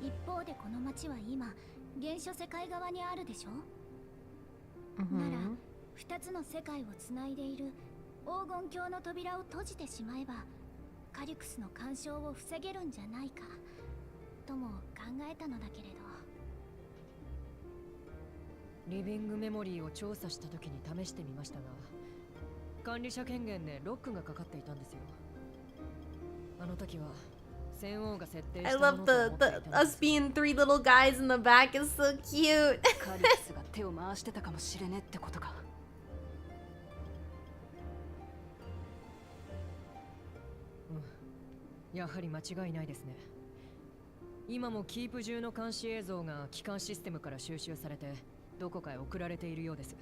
一方でこの町は今原初世界側にあるでしょ。なら2つの世界をつないでいる黄金鏡の扉を閉じてしまえばカリュクスの干渉を防げるんじゃないかとも考えたのだけれど。リビングメモリーを調査した時に試してみましたが、管理者権限でロックがかかっていたんですよ。あの時は戦王が設定したものと思っていたんです。 I love us being three little guys in the back is so cute. カリュクスが手を回してたかもしれねえってことか。やはり間違いないですね。今もキープ中の監視映像が機関システムから収集されてどこかへ送られているようです。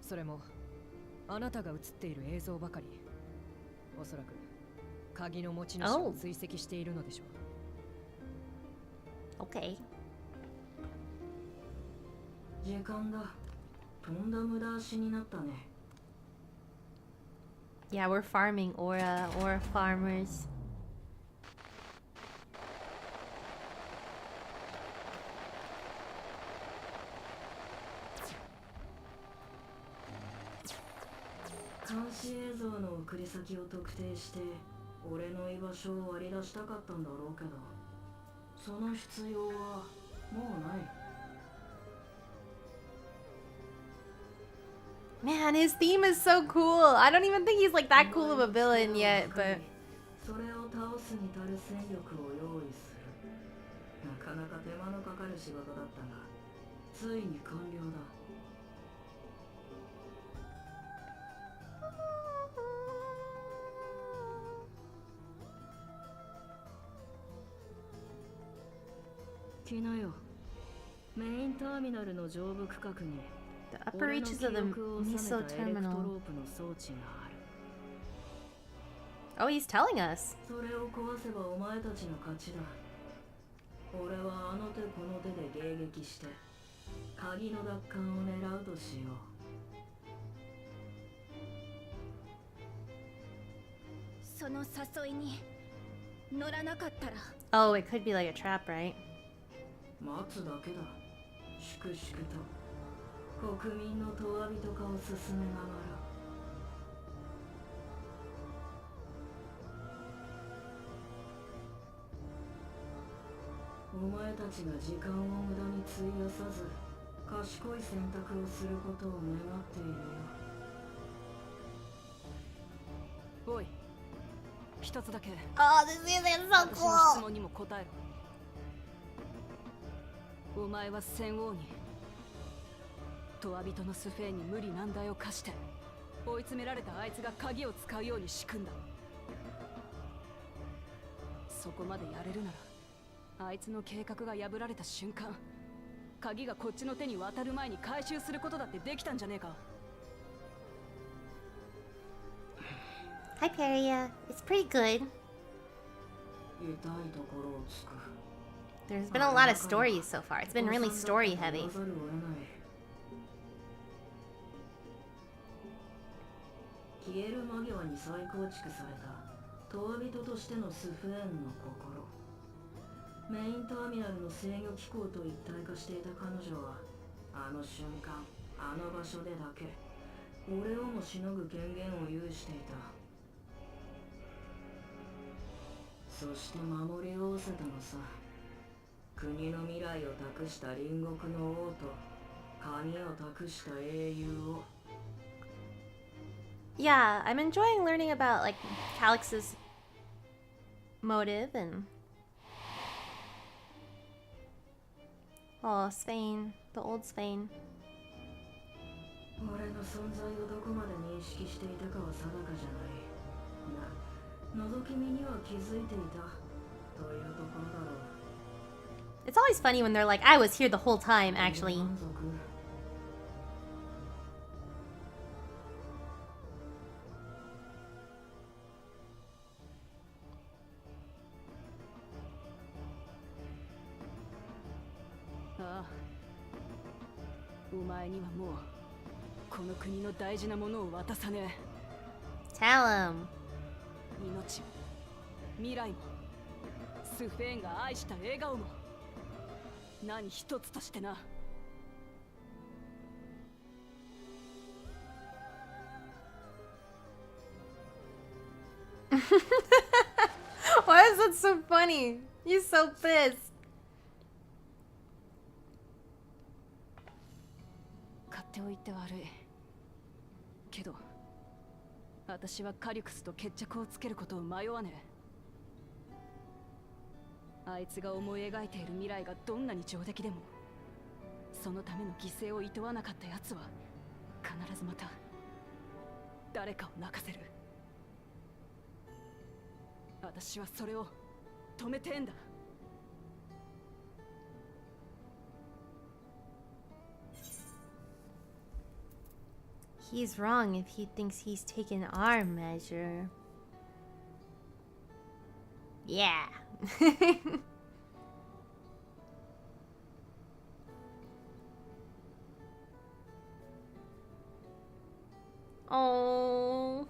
それもあなたが映っている映像ばかり。おそらく鍵の持ち主を追跡しているのでしょう。Okay. 時間だ。とんだ無駄足になったね。Yeah, we're farming aura farmers.監視映像の送り先を特定して俺の居場所を割り出したかったんだろうけど、その必要はもうない。 Man, his theme is so cool. I don't even think he's like that cool of a villain yet, but それを倒すに足る戦力を用意する。なかなか手間のかかる仕事だったが、ついに完了だ。来なよ。メインターミナルの上部区画に the upper reaches of the Miso terminal. Oh, he's telling us. それを壊せばお前たちの勝ちだ。俺はあの手この手で迎撃して鍵の奪還を狙うとしよう。その誘いに乗らなかったら。 Oh, it could be like a trap, right? 待つだけだ。粛々と国民のとわびとかを進めながら。お前たちが時間を無駄に費やさず賢い選択をすることを願っているよ。おい、一つだけ。 Oh, this is so 私の cool. 質問にも答えろ。お前は戦王にとわびとのスフェーンに無理難題を課して追い詰められたあいつが鍵を使うように仕組んだ。そこまでやれるならあいつの計画が破られた瞬間、鍵がこっちの手に渡る前に回収することだってできたんじゃねえか。 Hi, Peria. It's pretty good. 痛いところをつく。 There's been a lot of stories so far. It's been really story heavy. 消える間際に再構築されたとわびととしてのスフェーンの心。メインターミナルの制御機構と一体化していた彼女はあの瞬間あの場所でだけ俺をもしのぐ権限を有していた。そして守りおおせたのさ。国の未来を託した隣国の王と鍵を託した英雄を。 Yeah, I'm enjoying learning about like Calix's motive and Spain, the old Spain. 俺の存在をどこまで認識していたかは定かじゃない。覗き見には気づいていたというところだろう。 It's always funny when they're like, I was here the whole time, actually. 満足。ああ、お前にはもうこの国の大事なものを渡さねえ。 Tell him. 命も未来もスフェーンが愛した笑顔も何一つとしてな。 Why is that so funny? He's so pissed. 買っておいて悪いけど私はカリクスと決着をつけることを迷わねえ。あいつが思い描いている未来がどんなに上出来でもそのための犠牲を厭わなかった奴は必ずまた誰かを泣かせる。私はそれを止めてんだ。 He's wrong if he thinks he's taken our measure. Yeah. Oh,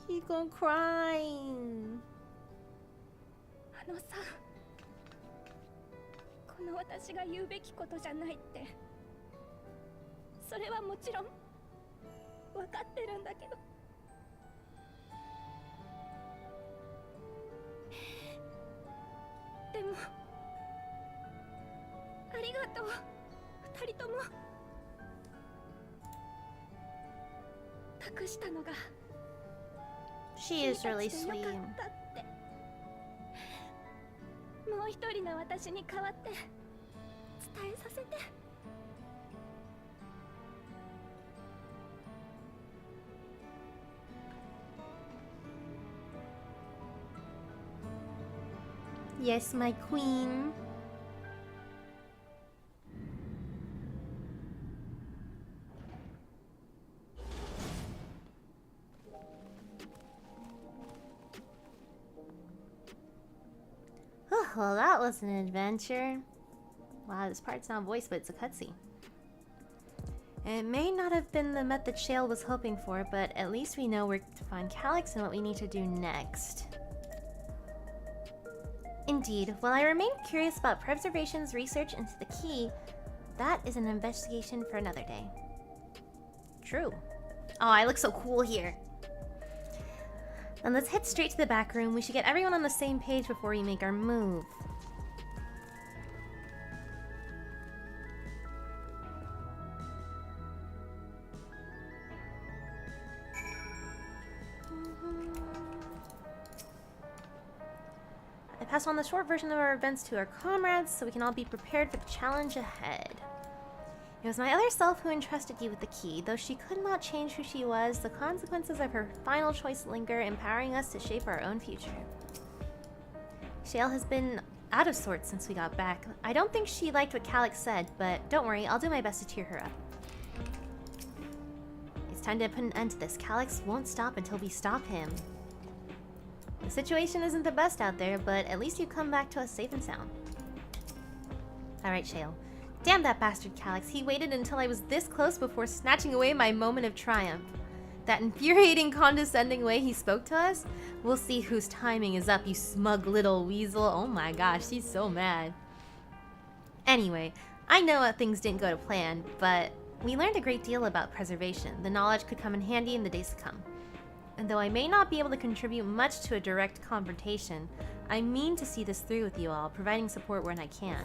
he's gonna cry. あのさ、この私が言うべきことじゃないって、それはもちろん分かってるんだけど、でもありがとう、二人とも。託したのが She is really sweet. よかったって。もう一人の私に代わって伝えさせて。Yes, my queen. Well, that was an adventure. Wow, this part's not voiced, but it's a cutscene. It may not have been the method Shale was hoping for, but at least we know where to find Calyx and what we need to do next. Indeed, while I remain curious about Preservation's research into the key, that is an investigation for another day. True. Oh, I look so cool here. Then let's head straight to the back room. We should get everyone on the same page before we make our move. I pass on the short version of our events to our comrades so we can all be prepared for the challenge ahead. It was my other self who entrusted you with the key. Though she could not change who she was, the consequences of her final choice linger, empowering us to shape our own future. Shale has been out of sorts since we got back. I don't think she liked what Calyx said, but don't worry, I'll do my best to cheer her up. It's time to put an end to this. Calyx won't stop until we stop him. The situation isn't the best out there, but at least you come back to us safe and sound. Alright, Shale. Damn that bastard Calyx. He waited until I was this close before snatching away my moment of triumph. That infuriating, condescending way he spoke to us? We'll see whose timing is up, you smug little weasel. Oh my gosh, she's so mad. Anyway, I know that things didn't go to plan, but we learned a great deal about preservation. The knowledge could come in handy in the days to come. And though I may not be able to contribute much to a direct confrontation, I mean to see this through with you all, providing support when I can.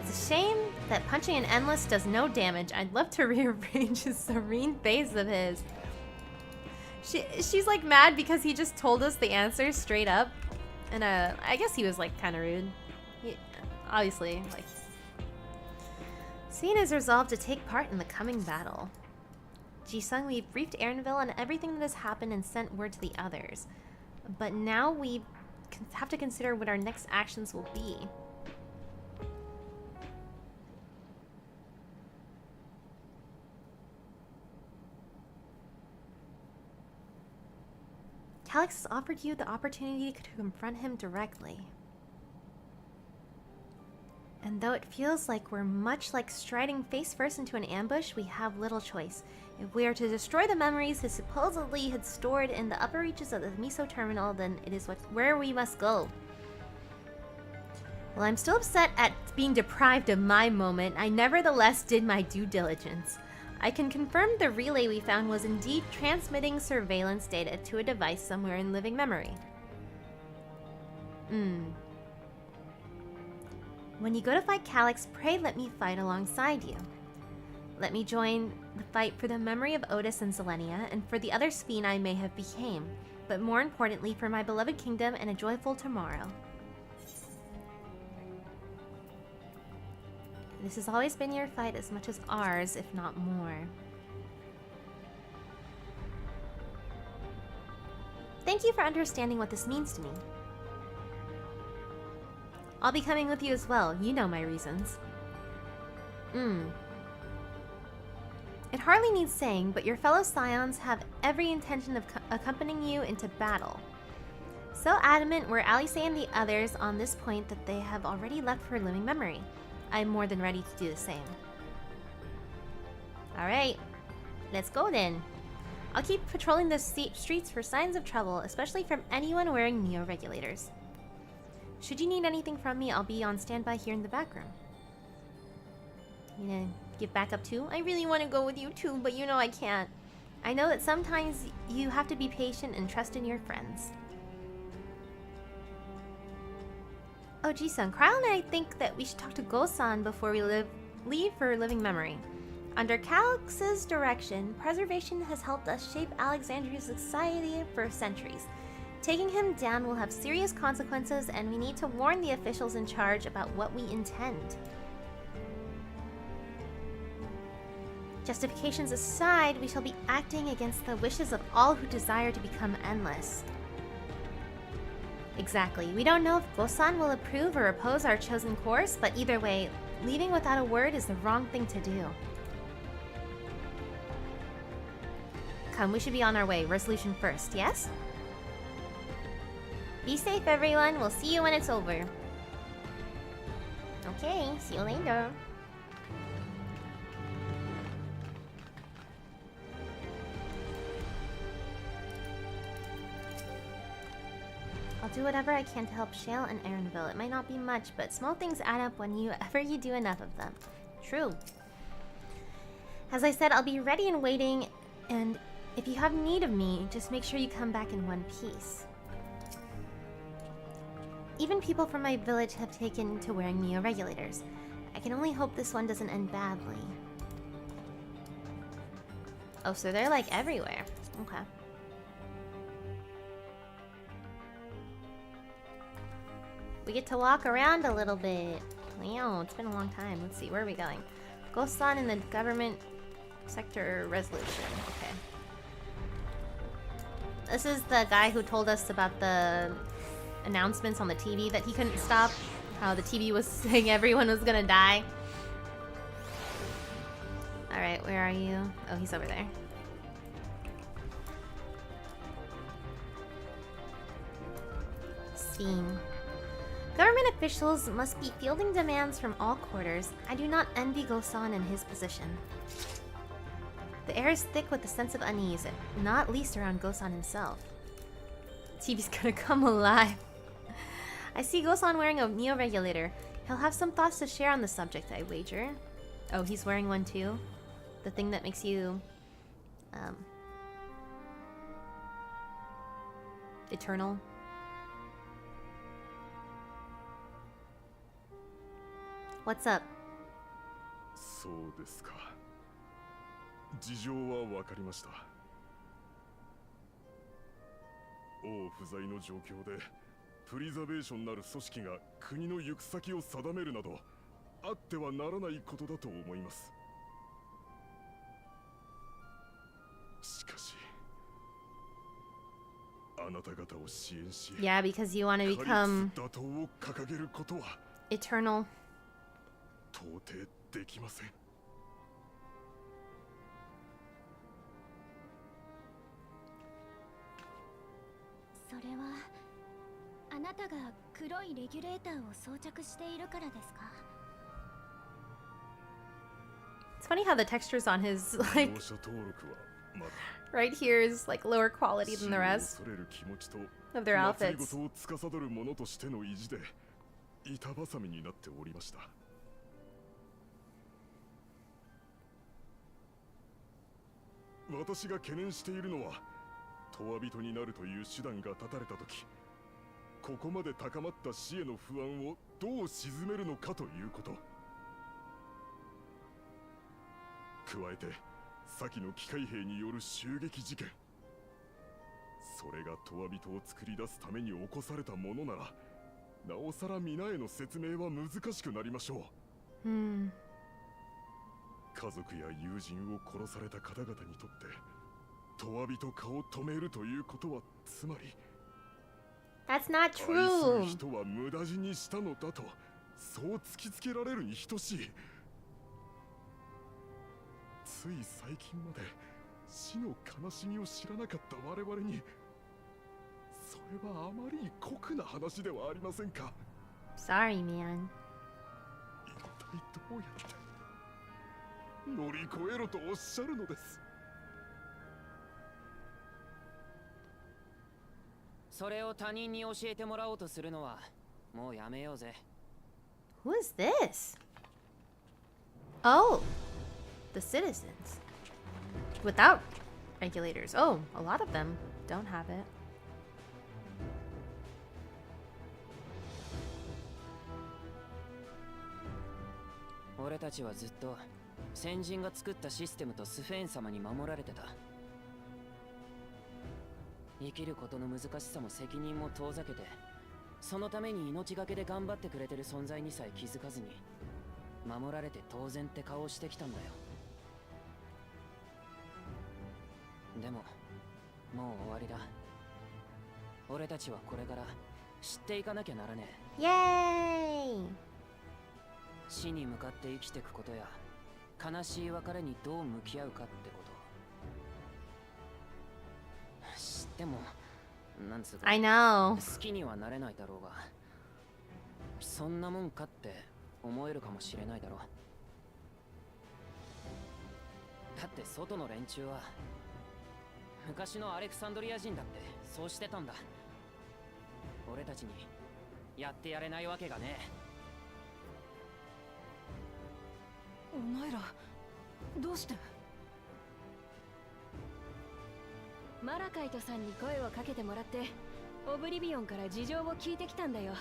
It's a shame that punching an endless does no damage. I'd love to rearrange his serene face of his. She's like mad because he just told us the answer straight up. And I guess he was like kind of rude. Obviously, like. Seeing his resolve to take part in the coming battle. Ji-sung, we've briefed Erinville on everything that has happened and sent word to the others. But now we have to consider what our next actions will be. Calyx has offered you the opportunity to confront him directly. And though it feels like we're much like striding face first into an ambush, we have little choice. If we are to destroy the memories he supposedly had stored in the upper reaches of the Miso terminal, then it is where we must go. While I'm still upset at being deprived of my moment, I nevertheless did my due diligence. I can confirm the relay we found was indeed transmitting surveillance data to a device somewhere in living memory. When you go to fight Calyx, pray let me fight alongside you. Let me join the fight for the memory of Otis and Zelenia, and for the other Sphene I may have became, but more importantly for my beloved kingdom and a joyful tomorrow. This has always been your fight as much as ours, if not more. Thank you for understanding what this means to me. I'll be coming with you as well. You know my reasons. It hardly needs saying, but your fellow Scions have every intention of accompanying you into battle. So adamant were Alice and the others on this point that they have already left for living memory. I'm more than ready to do the same. Alright, let's go then. I'll keep patrolling the streets for signs of trouble, especially from anyone wearing neo-regulators. Should you need anything from me, I'll be on standby here in the back room. You gonna give backup too? I really want to go with you too, but you know I can't. I know that sometimes you have to be patient and trust in your friends. Oh, Ji-san, Kryle and I think that we should talk to Go-san before we leave for living memory. Under Calix's direction, preservation has helped us shape Alexandria's society for centuries. Taking him down will have serious consequences, and we need to warn the officials in charge about what we intend. Justifications aside, we shall be acting against the wishes of all who desire to become endless. Exactly. We don't know if Go-san will approve or oppose our chosen course, but either way, leaving without a word is the wrong thing to do. Come, we should be on our way. Resolution first, yes? Be safe, everyone. We'll see you when it's over. Okay, see you later. I'll do whatever I can to help Shale and Aaronville. It might not be much, but small things add up whenever you do enough of them. True. As I said, I'll be ready and waiting, and if you have need of me, just make sure you come back in one piece. Even people from my village have taken to wearing neo-regulators. I can only hope this one doesn't end badly. Oh, so they're like everywhere. Okay. We get to walk around a little bit. Wow, it's been a long time. Let's see, where are we going? Go-san in the government sector resolution. Okay. This is the guy who told us about the announcements on the TV that he couldn't stop. How the TV was saying everyone was gonna die. Alright, where are you? Oh, he's over there. Scene. Government officials must be fielding demands from all quarters. I do not envy Go-san in his position. The air is thick with a sense of unease, not least around Go-san himself. TV's gonna come alive. I see Go-san wearing a neo-regulator. He'll have some thoughts to share on the subject, I wager. Oh, he's wearing one too? The thing that makes you... eternal? What's up? そうですか。事情は分かりました。王不在の状況でプリザベーションなる組織が国の行く先を定めるなどあってはならないことだと思います。しかしあなた方を支援し、Yeah, because you want to become 打倒を掲げることは eternal. 到底できません。それはあなたが黒いレギュレーターを装着しているからですか？ It's funny how the textures on his, like, right here is like lower quality than the rest of their outfits. 私が懸念しているのは、永人になるという手段が断たれたとき、ここまで高まった死への不安をどう鎮めるのかということ。加えて、先の機械兵による襲撃事件。それが永人を作り出すために起こされたものなら、なおさら皆への説明は難しくなりましょう。家族や友人を殺された方々にとって永人化を止めるということはつまり That's not 愛する true. 人は無駄死にしたのだとそう突きつけられるに等しい。つい最近まで死の悲しみを知らなかった我々にそれはあまりに酷な話ではありませんか。 Sorry, man. 一体どうやって乗り越えろとおっしゃるのです。それを他人に教えてもらおうとするのはもうやめようぜ。Who is this? Oh, the citizens. Without regulators. Oh, a lot of them don't have it. 俺たちはずっと先人が作ったシステムとスフェーン様に守られてた。生きることの難しさも責任も遠ざけて、そのために命がけで頑張ってくれてる存在にさえ気づかずに、守られて当然って顔をしてきたんだよ。でももう終わりだ。俺たちはこれから知っていかなきゃならねえ。イエーイ。死に向かって生きていくことや悲しい別れにどう向き合うかってこと。知ってもなんつうか I know 好きにはなれないだろうが、そんなもんかって思えるかもしれないだろう。だって外の連中は昔のアレクサンドリア人だってそうしてたんだ。俺たちにやってやれないわけがねえ。お前らどうして？マラカイトさんに声をかけてもらってオブリビオンから事情を聞いてきたんだよ。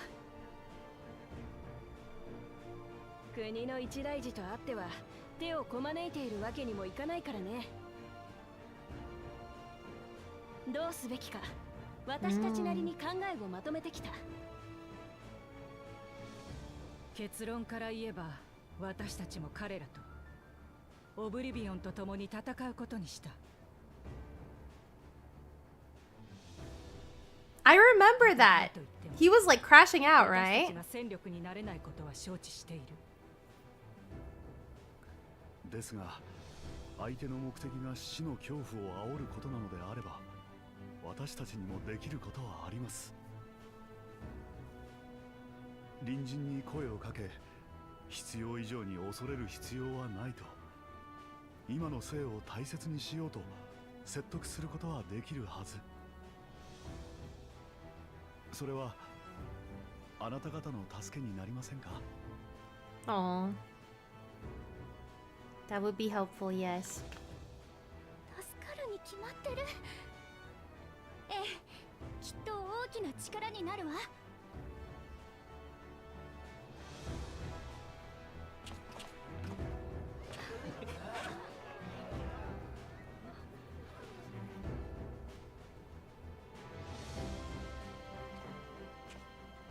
国の一大事とあっては手をこまねいているわけにもいかないからね。どうすべきか私たちなりに考えをまとめてきた。結論から言えば私たちも彼らとオブリビオンと共に戦うことにした。I remember that. He was like crashing out, right? 私たちが戦力になれないことは承知している。ですが、相手の目的が死の恐怖を煽ることなのであれば、私たちにもできることはあります。隣人に声をかけ、必要以上に恐れる必要はないと、今の生を大切にしようと説得することはできるはず。それはあなた方の助けになりませんか？ Oh, that would be helpful, yes. 助かるに決まってる。ええ、きっと大きな力になるわ。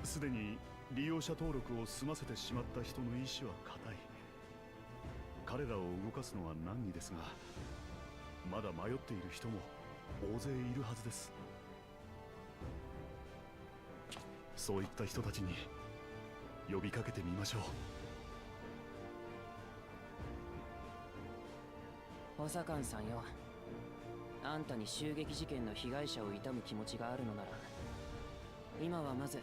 すでに利用者登録を済ませてしまった人の意志は固い。彼らを動かすのは難儀ですが、まだ迷っている人も大勢いるはずです。そういった人たちに呼びかけてみましょう。補佐官さんよ、あんたに襲撃事件の被害者を悼む気持ちがあるのなら、今はまず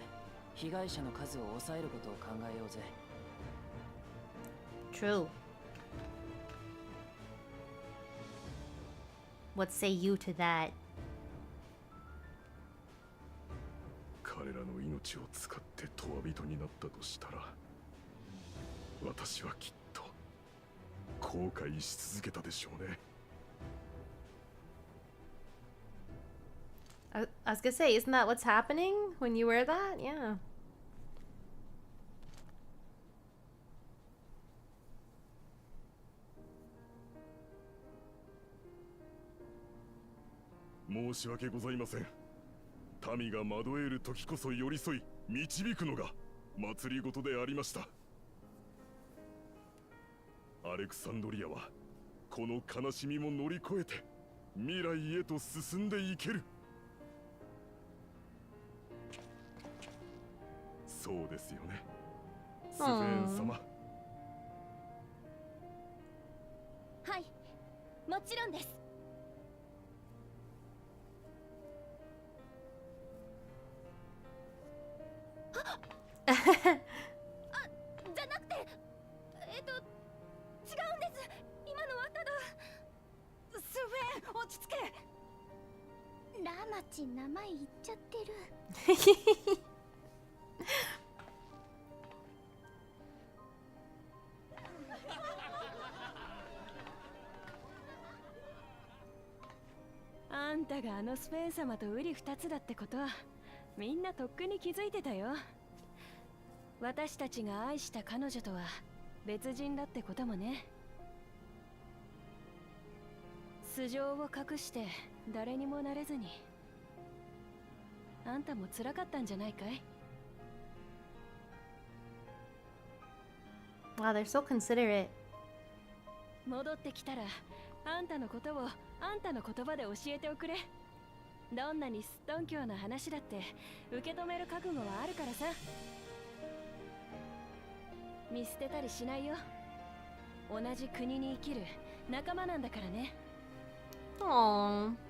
被害者の数を抑えることを考えようぜ。 True. What say you to that? 彼らの命を使って永人になったとしたら、私はきっと後悔し続けたでしょうね。I was gonna say, isn't that what's happening when you wear that? Yeah. 申し訳ございません。民が惑える時こそ寄り添い導くのが祭りごとでありました。アレクサンドリアはこの悲しみも乗り越えて未来へと進んでいける。そうですよね、スフェーン様。はい、もちろんです。あ、じゃなくて、違うんです。今のまち名前言っちゃってる。あんたがあのスペン様とウリ二つだってことはみんなとっくに気づいてたよ。私たちが愛した彼女とは別人だってこともね。素性を隠して誰にもなれずに、あんたも辛かったんじゃないかい？ Wow, they're so considerate. 戻ってきたらあんたのことをあんたの言葉で教えておくれ。どんなにすっとんきょうな話だって受け止める覚悟はあるからさ。見捨てたりしないよ。同じ国に生きる仲間なんだからね。Aww. "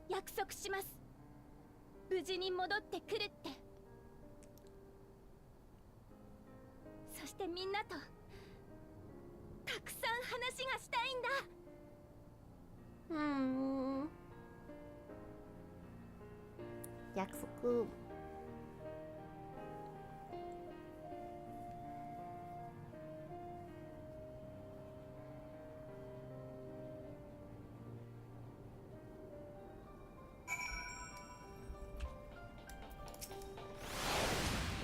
約束します。無事に戻ってくるって。そしてみんなとたくさん話がしたいんだ。約束。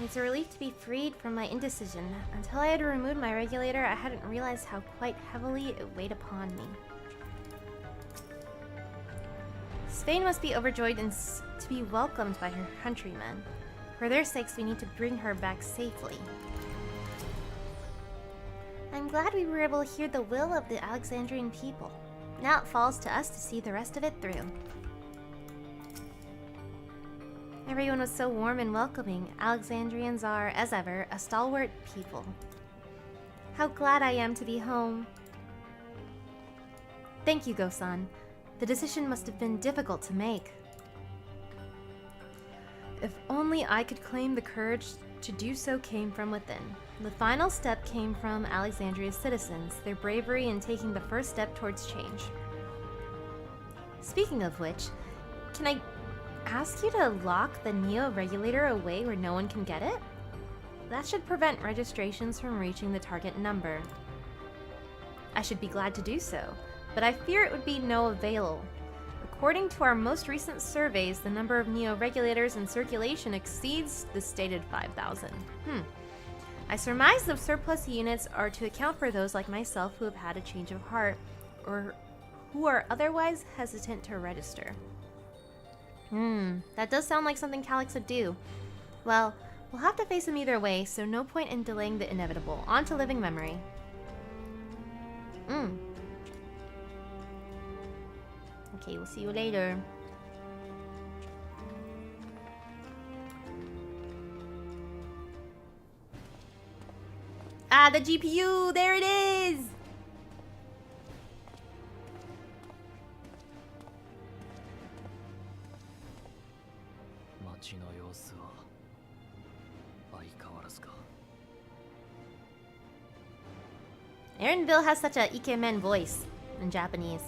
It's a relief to be freed from my indecision. Until I had removed my regulator, I hadn't realized how quite heavily it weighed upon me. Spain must be overjoyed to be welcomed by her countrymen. For their sakes, we need to bring her back safely. I'm glad we were able to hear the will of the Alexandrian people. Now it falls to us to see the rest of it through. Everyone was so warm and welcoming. Alexandrians are, as ever, a stalwart people. How glad I am to be home. Thank you, Go-san. The decision must have been difficult to make. If only I could claim the courage to do so came from within. The final step came from Alexandria's citizens, their bravery in taking the first step towards change. Speaking of which, can I ask you to lock the Neo regulator away where no one can get it? That should prevent registrations from reaching the target number. I should be glad to do so, but I fear it would be no avail. According to our most recent surveys, the number of Neo regulators in circulation exceeds the stated 5,000. I surmise the surplus units are to account for those like myself who have had a change of heart, or who are otherwise hesitant to register. That does sound like something Calyx would do. Well, we'll have to face him either way, so no point in delaying the inevitable. On to living memory. Okay, we'll see you later. Ah, the GPU! There it is! Aaronville has such a ikemen voice in Japanese.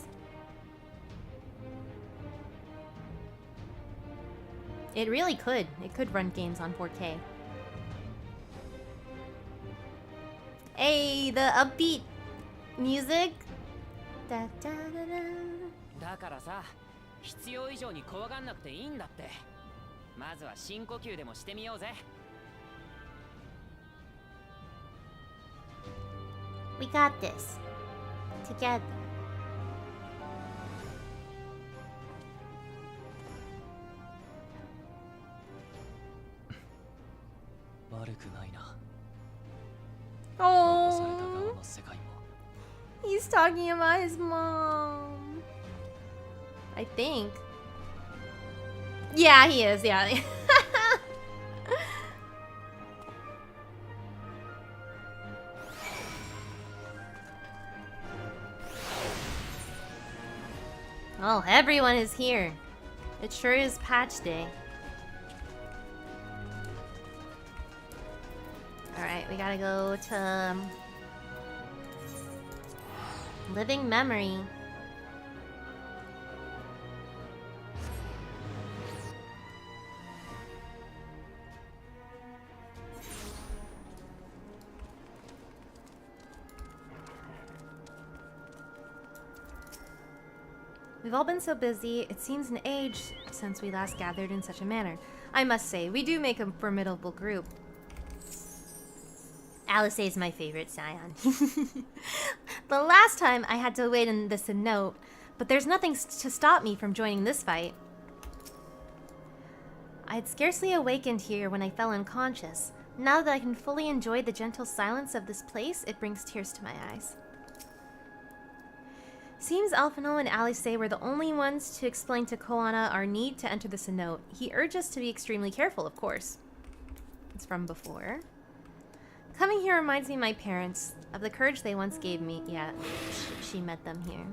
It really could. It could run games on 4K. Hey, the upbeat music. Da, da, da, da. だからさ、必要以上に怖がんなくていいんだって。まずは深呼吸でもしてみようぜ。We got this. Together. Oh, he's talking about his mom. I think. Yeah, he is. Yeah. Oh, everyone is here. It sure is patch day. Alright, we gotta go to Living Memory. We've all been so busy, it seems an age since we last gathered in such a manner. I must say, we do make a formidable group. Alice is my favorite scion. The last time I had to wait in this note, but there's nothing to stop me from joining this fight. I had scarcely awakened here when I fell unconscious. Now that I can fully enjoy the gentle silence of this place, it brings tears to my eyes. Seems Alphino and Alice were the only ones to explain to Koana our need to enter the cenote. He urged us to be extremely careful, of course. It's from before. Coming here reminds me of my parents, of the courage they once gave me. Yeah, she met them here.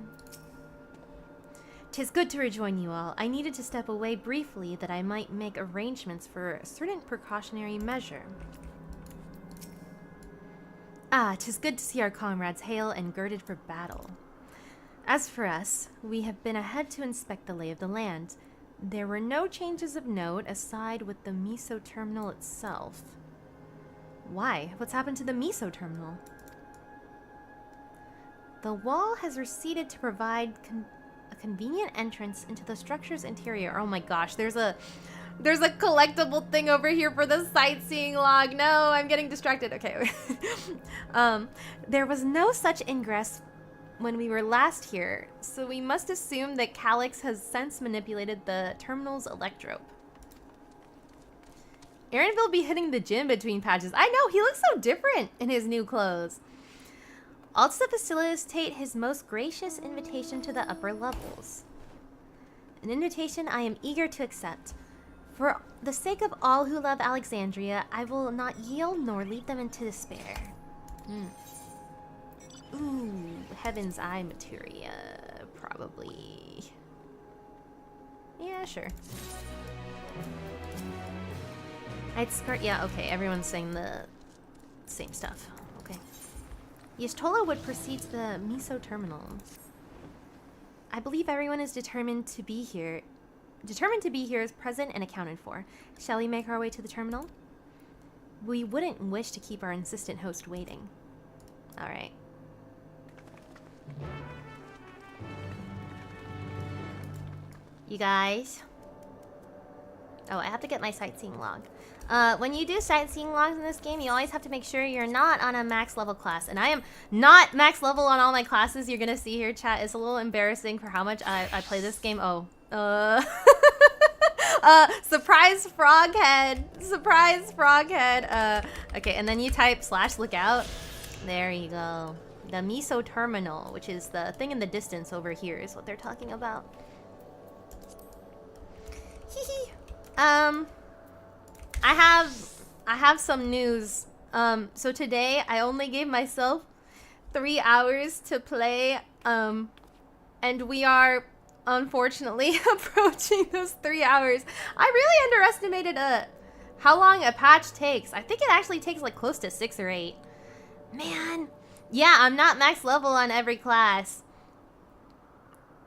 'Tis good to rejoin you all. I needed to step away briefly that I might make arrangements for a certain precautionary measure. Ah, 'tis good to see our comrades hale and girded for battle. As for us, we have been ahead to inspect the lay of the land. There were no changes of note aside with the Miso terminal itself. Why? What's happened to the Miso terminal? The wall has receded to provide a convenient entrance into the structure's interior. Oh my gosh, there's a collectible thing over here for the sightseeing log. No, I'm getting distracted. Okay. There was no such ingress when we were last here, so we must assume that Calyx has since manipulated the terminal's electrope. Aaron will be hitting the gym between patches. I know, he looks so different in his new clothes. All to facilitate his most gracious invitation to the upper levels. An invitation I am eager to accept. For the sake of all who love Alexandria, I will not yield nor lead them into despair. Ooh, Heaven's Eye materia, probably. Yeah, sure. I'd skirt, yeah, okay, everyone's saying the same stuff. Okay. Y'shtola would proceed to the Miso terminal. I believe everyone is determined to be here is present and accounted for. Shall we make our way to the terminal? We wouldn't wish to keep our insistent host waiting. Alright. You guys. Oh, I have to get my sightseeing log. When you do sightseeing logs in this game, you always have to make sure you're not on a max level class. And I am not max level on all my classes. You're gonna see here, chat. It's a little embarrassing for how much I play this game. Oh. Surprise froghead. Surprise froghead. Okay, and then you type /lookout. There you go. The Miso terminal, which is the thing in the distance over here, is what they're talking about. Hee. I have some news. So today I only gave myself 3 hours to play. And we are unfortunately approaching those 3 hours. I really underestimated how long a patch takes. I think it actually takes like close to 6 or 8. Man. Yeah, I'm not max level on every class.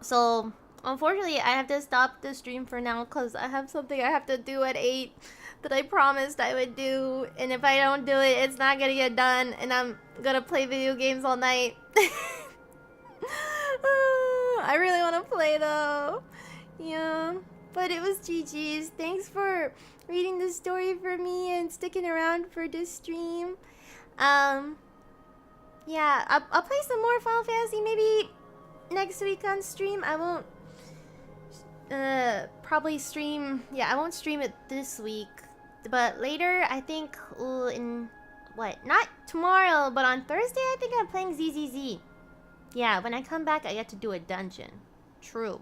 So, unfortunately, I have to stop the stream for now because I have something I have to do at 8 that I promised I would do. And if I don't do it, it's not gonna get done. And I'm gonna play video games all night. I really want to play though. Yeah, but it was GG's. Thanks for reading the story for me and sticking around for this stream. Yeah, I'll play some more Final Fantasy maybe next week on stream. I won't probably stream. Yeah, I won't stream it this week, but later I think in what? Not tomorrow, but on Thursday I think I'm playing ZZZ. Yeah, when I come back I get to do a dungeon. True.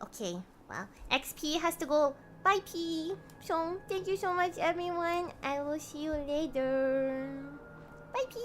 Okay, well, XP has to go. Bye, P. So thank you so much, everyone. I will see you later. Bye, P.